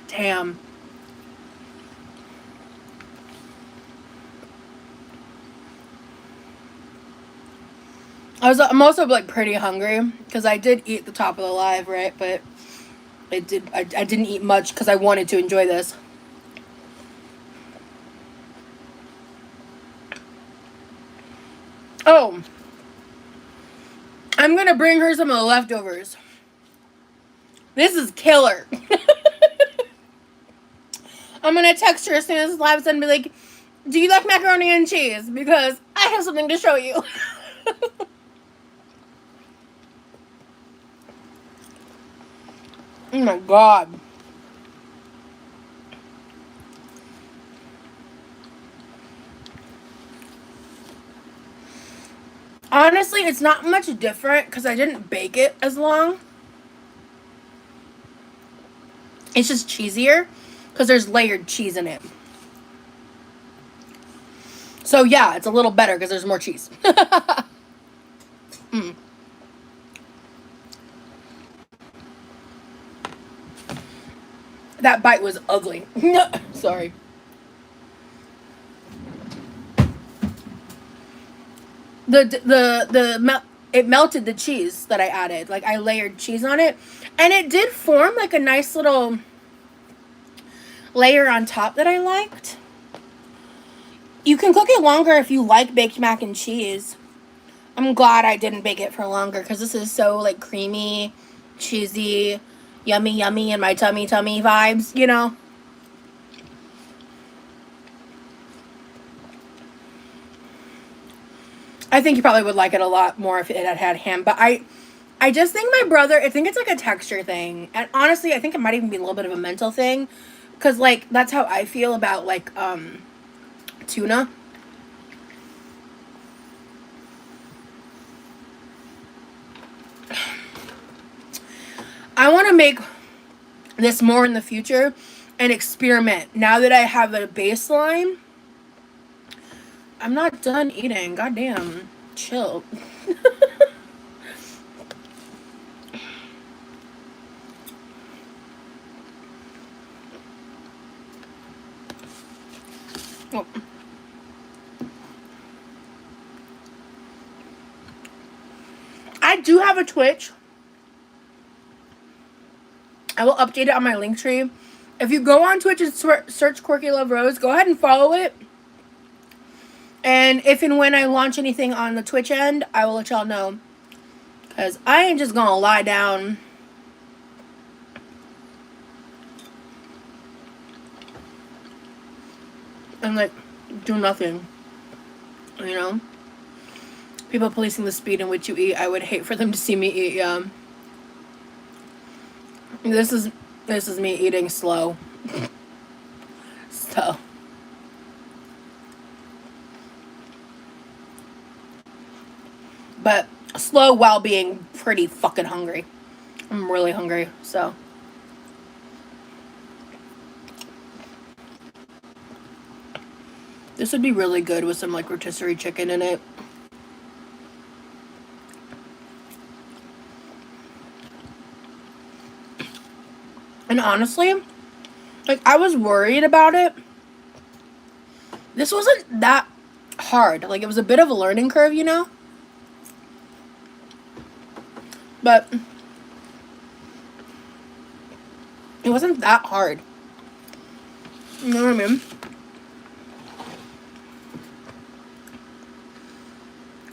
Damn. I'm also like pretty hungry because I did eat the top of the live, right? But I didn't eat much because I wanted to enjoy this. Oh, I'm gonna bring her some of the leftovers. This is killer. I'm gonna text her as soon as this live's done and be like, do you like macaroni and cheese? Because I have something to show you. Oh my god. Honestly, it's not much different because I didn't bake it as long. It's just cheesier because there's layered cheese in it. So yeah, it's a little better because there's more cheese. Mm. That bite was ugly. Sorry. It melted the cheese that I added. Like I layered cheese on it, and it did form like a nice little layer on top that I liked. You can cook it longer if you like baked mac and cheese. I'm glad I didn't bake it for longer because this is so like creamy, cheesy, yummy, yummy, and my tummy vibes, you know? I think you probably would like it a lot more if it had ham, but I just think my brother, I think it's like a texture thing. And honestly, I think it might even be a little bit of a mental thing. Cause like that's how I feel about like tuna. I wanna make this more in the future and experiment. Now that I have a baseline. I'm not done eating. Goddamn. Chill. Oh. I do have a Twitch. I will update it on my link tree. If you go on Twitch and search Quirkyloverosee, go ahead and follow it. And if and when I launch anything on the Twitch end, I will let y'all know. Because I ain't just gonna lie down and like do nothing. You know? People policing the speed in which you eat. I would hate for them to see me eat, yeah. This is me eating slow. So but slow while being pretty fucking hungry. I'm really hungry, so this would be really good with some like rotisserie chicken in it. And honestly, like I was worried about it. This wasn't that hard. Like it was a bit of a learning curve, you know? But it wasn't that hard. You know what I mean?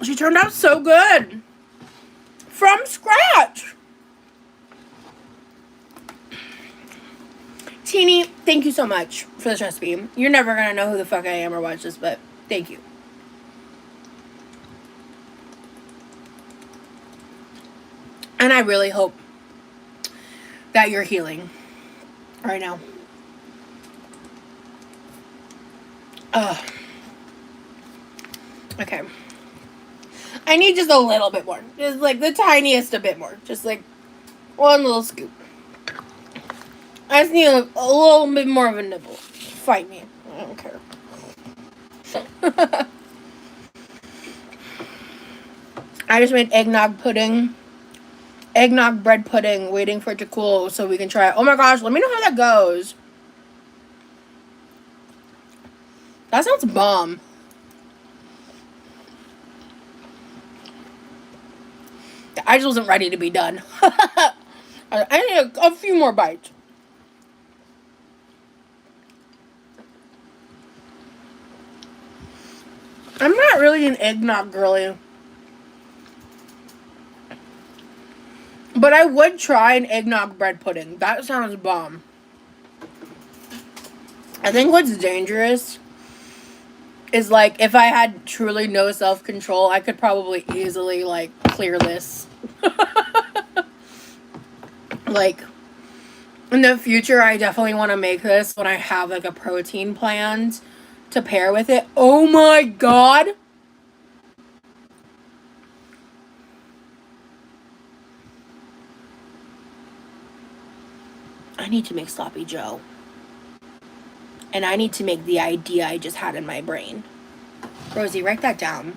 She turned out so good. From scratch. Teeny, thank you so much for this recipe. You're never gonna know who the fuck I am or watch this, but thank you. And I really hope that you're healing right now. Okay. I need just a little bit more. Just like the tiniest a bit more. Just like one little scoop. I just need a little bit more of a nibble. Fight me. I don't care. I just made eggnog pudding. Eggnog bread pudding, waiting for it to cool so we can try it. Oh my gosh, let me know how that goes. That sounds bomb. I just wasn't ready to be done. I need a few more bites. I'm not really an eggnog girly. But I would try an eggnog bread pudding. That sounds bomb. I think what's dangerous is, like, if I had truly no self-control, I could probably easily, like, clear this. Like, in the future, I definitely want to make this when I have, like, a protein planned to pair with it. Oh my god! I need to make sloppy joe. And I need to make the idea I just had in my brain. Rosie, write that down.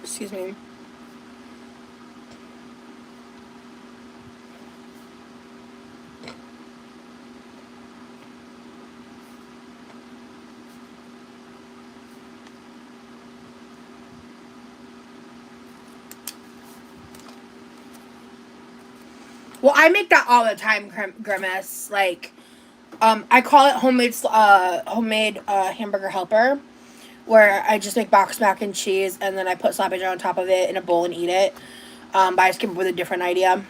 Excuse me. Well, I make that all the time, Grimace. Like, I call it homemade hamburger helper, where I just make boxed mac and cheese, and then I put sloppy joe on top of it in a bowl and eat it. But I just came up with a different idea.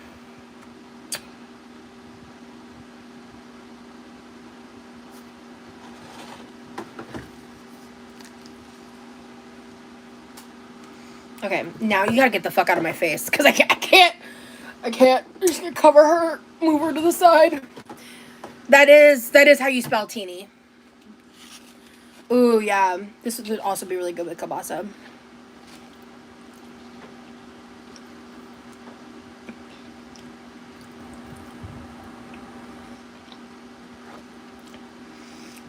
Okay, now you gotta get the fuck out of my face, because I can't. I'm just gonna cover her, move her to the side. That is how you spell teeny. Ooh, yeah. This would also be really good with kielbasa.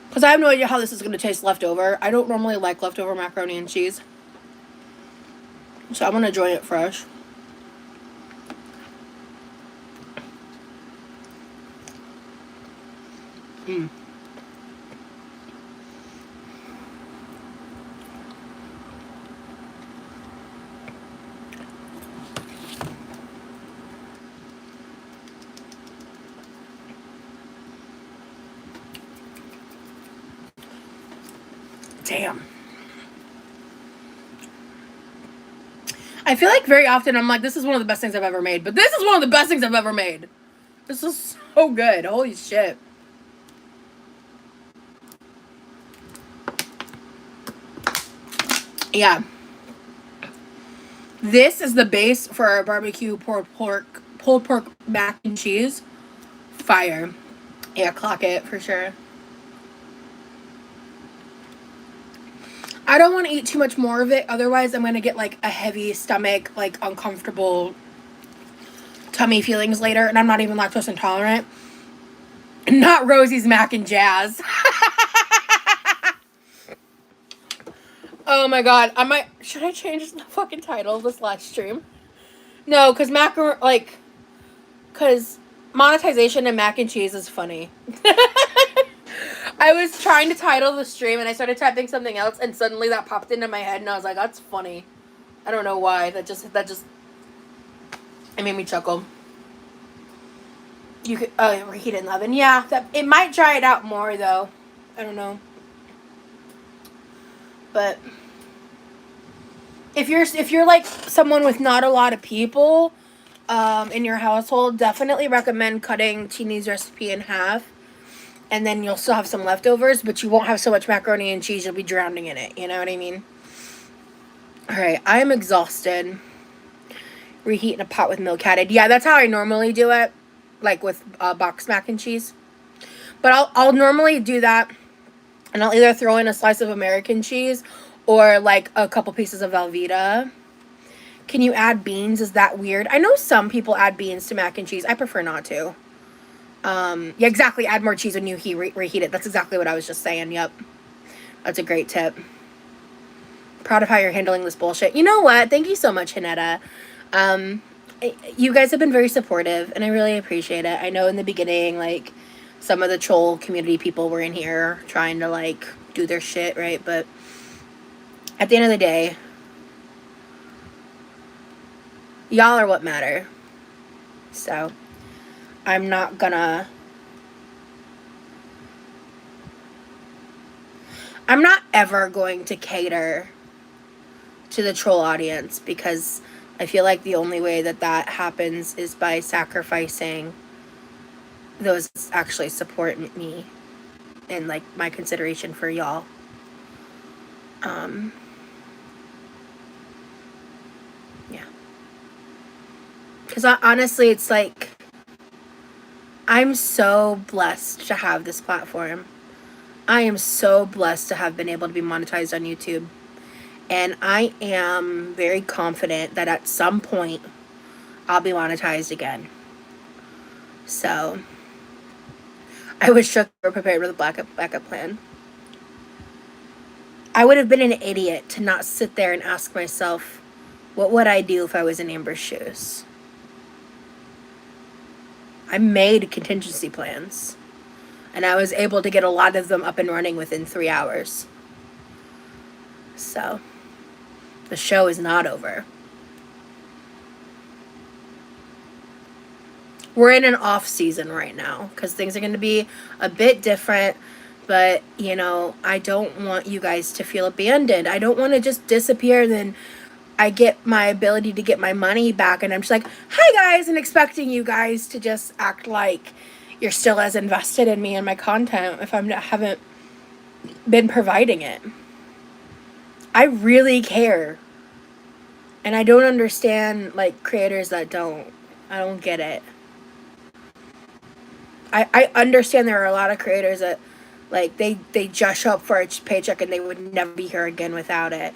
Because I have no idea how this is going to taste leftover. I don't normally like leftover macaroni and cheese. So I'm going to enjoy it fresh. Mmm. Damn. I feel like very often I'm like, this is one of the best things I've ever made. But this is one of the best things I've ever made. This is so good. Holy shit. Yeah. This is the base for our barbecue pulled pork mac and cheese. Fire. Yeah, clock it for sure. I don't want to eat too much more of it, otherwise I'm going to get, like, a heavy stomach, like, uncomfortable tummy feelings later, and I'm not even lactose intolerant. Not Rosie's Mac and Jazz. Oh my god, should I change the fucking title of this live stream? No, because because monetization and mac and cheese is funny. I was trying to title the stream and I started typing something else and suddenly that popped into my head and I was like, that's funny. I don't know why. That just it made me chuckle. You could reheat it in the oven. Yeah, it might dry it out more though. I don't know. But if you're like someone with not a lot of people in your household, definitely recommend cutting Teeny's recipe in half. And then you'll still have some leftovers, but you won't have so much macaroni and cheese, you'll be drowning in it. You know what I mean? Alright, I am exhausted. Reheat in a pot with milk added. Yeah, that's how I normally do it. Like with boxed mac and cheese. But I'll normally do that. And I'll either throw in a slice of American cheese or like a couple pieces of Velveeta. Can you add beans? Is that weird? I know some people add beans to mac and cheese. I prefer not to. Yeah, exactly. Add more cheese when you reheat it. That's exactly what I was just saying. Yep. That's a great tip. proud of how you're handling this bullshit. You know what? Thank you so much, Hanetta. You guys have been very supportive, and I really appreciate it. I know in the beginning, like, some of the troll community people were in here trying to, like, do their shit, right? But at the end of the day, y'all are what matter. So, I'm not ever going to cater to the troll audience, because I feel like the only way that happens is by sacrificing those that actually support me and, like, my consideration for y'all. Yeah. Because honestly, it's like, I'm so blessed to have this platform. I am so blessed to have been able to be monetized on YouTube. And I am very confident that at some point I'll be monetized again. So I was shook or prepared with a backup plan. I would have been an idiot to not sit there and ask myself, what would I do if I was in Amber's shoes? I made contingency plans, and I was able to get a lot of them up and running within 3 hours. So the show is not over. We're in an off season right now because things are going to be a bit different. But, you know, I don't want you guys to feel abandoned. I don't want to just disappear and then I get my ability to get my money back and I'm just like, hi guys, and expecting you guys to just act like you're still as invested in me and my content if I haven't been providing it. I really care. And I don't understand, like, creators that don't. I don't get it. I understand there are a lot of creators that, like, they just show up for a paycheck and they would never be here again without it.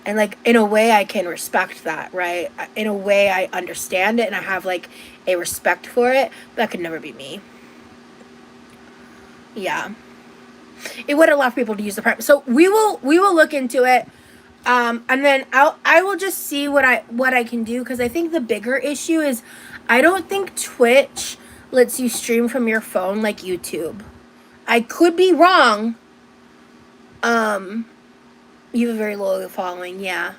And, like, in a way I can respect that, right? In a way I understand it and I have, like, a respect for it. But that could never be me. Yeah. It would allow people to use the Prime. So we will look into it. And then I will just see what I can do, because I think the bigger issue is I don't think Twitch lets you stream from your phone like YouTube. I could be wrong. You have a very loyal following, yeah.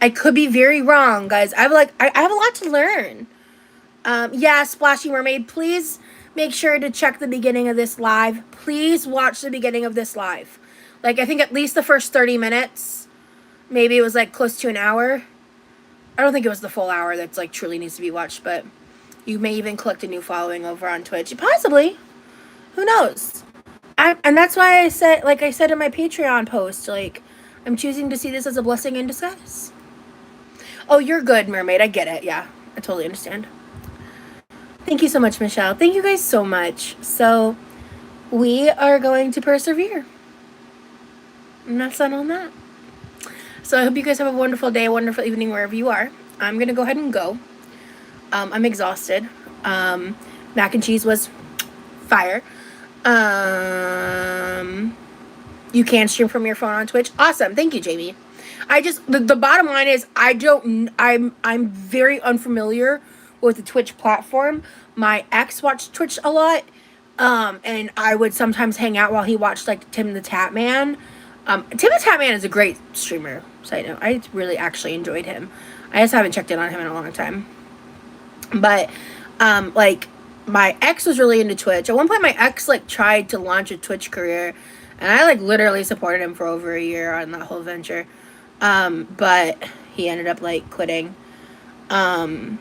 I could be very wrong, guys. I have a lot to learn. Yeah, Splashy Mermaid, please make sure to check the beginning of this live. Please watch the beginning of this live. Like, I think at least the first 30 minutes. Maybe it was, like, close to an hour. I don't think it was the full hour that's, like, truly needs to be watched, but you may even collect a new following over on Twitch. Possibly. Who knows? And that's why I said, like I said in my Patreon post, like, I'm choosing to see this as a blessing in disguise. Oh, you're good, Mermaid. I get it. Yeah, I totally understand. Thank you so much, Michelle. Thank you guys so much. So, we are going to persevere. And that's on that. So I hope you guys have a wonderful day, a wonderful evening, wherever you are. I'm going to go ahead and go. I'm exhausted. Mac and cheese was fire. You can stream from your phone on Twitch. Awesome. Thank you, Jamie. The bottom line is I'm very unfamiliar with the Twitch platform. My ex watched Twitch a lot. And I would sometimes hang out while he watched, like, Tim the Tatman. Tim the Tatman is a great streamer. Side note, I really actually enjoyed him. I just haven't checked in on him in a long time. But, like, my ex was really into Twitch. At one point, my ex, like, tried to launch a Twitch career. And I, like, literally supported him for over a year on that whole venture. But he ended up, like, quitting. Right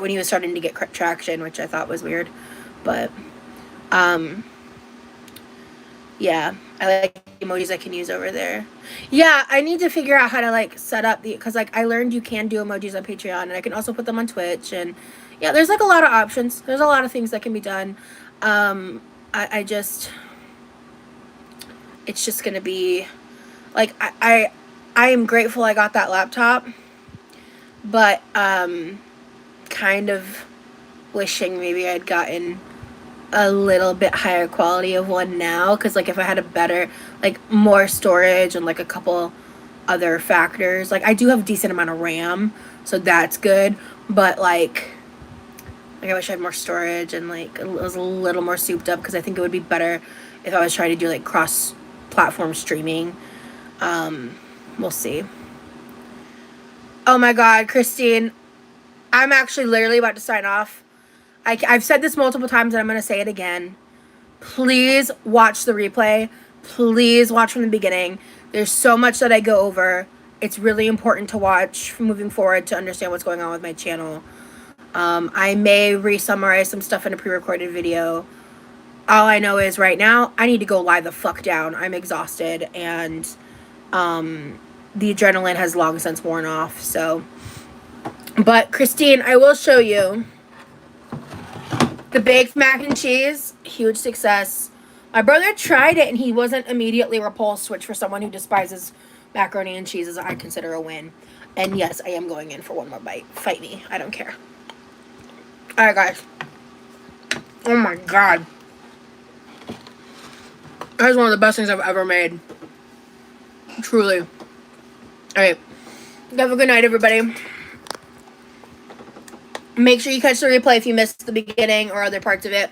when he was starting to get traction, which I thought was weird. But, yeah, I like emojis I can use over there. Yeah, I need to figure out how to, like, set up because, like, I learned you can do emojis on Patreon, and I can also put them on Twitch, and yeah, there's, like, a lot of options. There's a lot of things that can be done. It's just gonna be, like, I am grateful I got that laptop, but, kind of wishing maybe I'd gotten a little bit higher quality of one now, because like if I had a better, like more storage and like a couple other factors, like I do have a decent amount of RAM, so that's good, but like I wish I had more storage and like it was a little more souped up, because I think it would be better if I was trying to do like cross platform streaming. We'll see. Oh my god, Christine, I'm actually literally about to sign off. I've said this multiple times and I'm going to say it again. Please watch the replay. Please watch from the beginning. There's so much that I go over. It's really important to watch moving forward to understand what's going on with my channel. I may re-summarize some stuff in a pre-recorded video. All I know is right now, I need to go lie the fuck down. I'm exhausted, and the adrenaline has long since worn off, so. But, Christine, I will show you the baked mac and cheese. Huge success. My brother tried it, and he wasn't immediately repulsed, which for someone who despises macaroni and cheese is, I consider, a win. And yes, I am going in for one more bite. Fight me. I don't care. Alright, guys. Oh my god. That is one of the best things I've ever made. Truly. Alright. Have a good night, everybody. Make sure you catch the replay if you missed the beginning or other parts of it.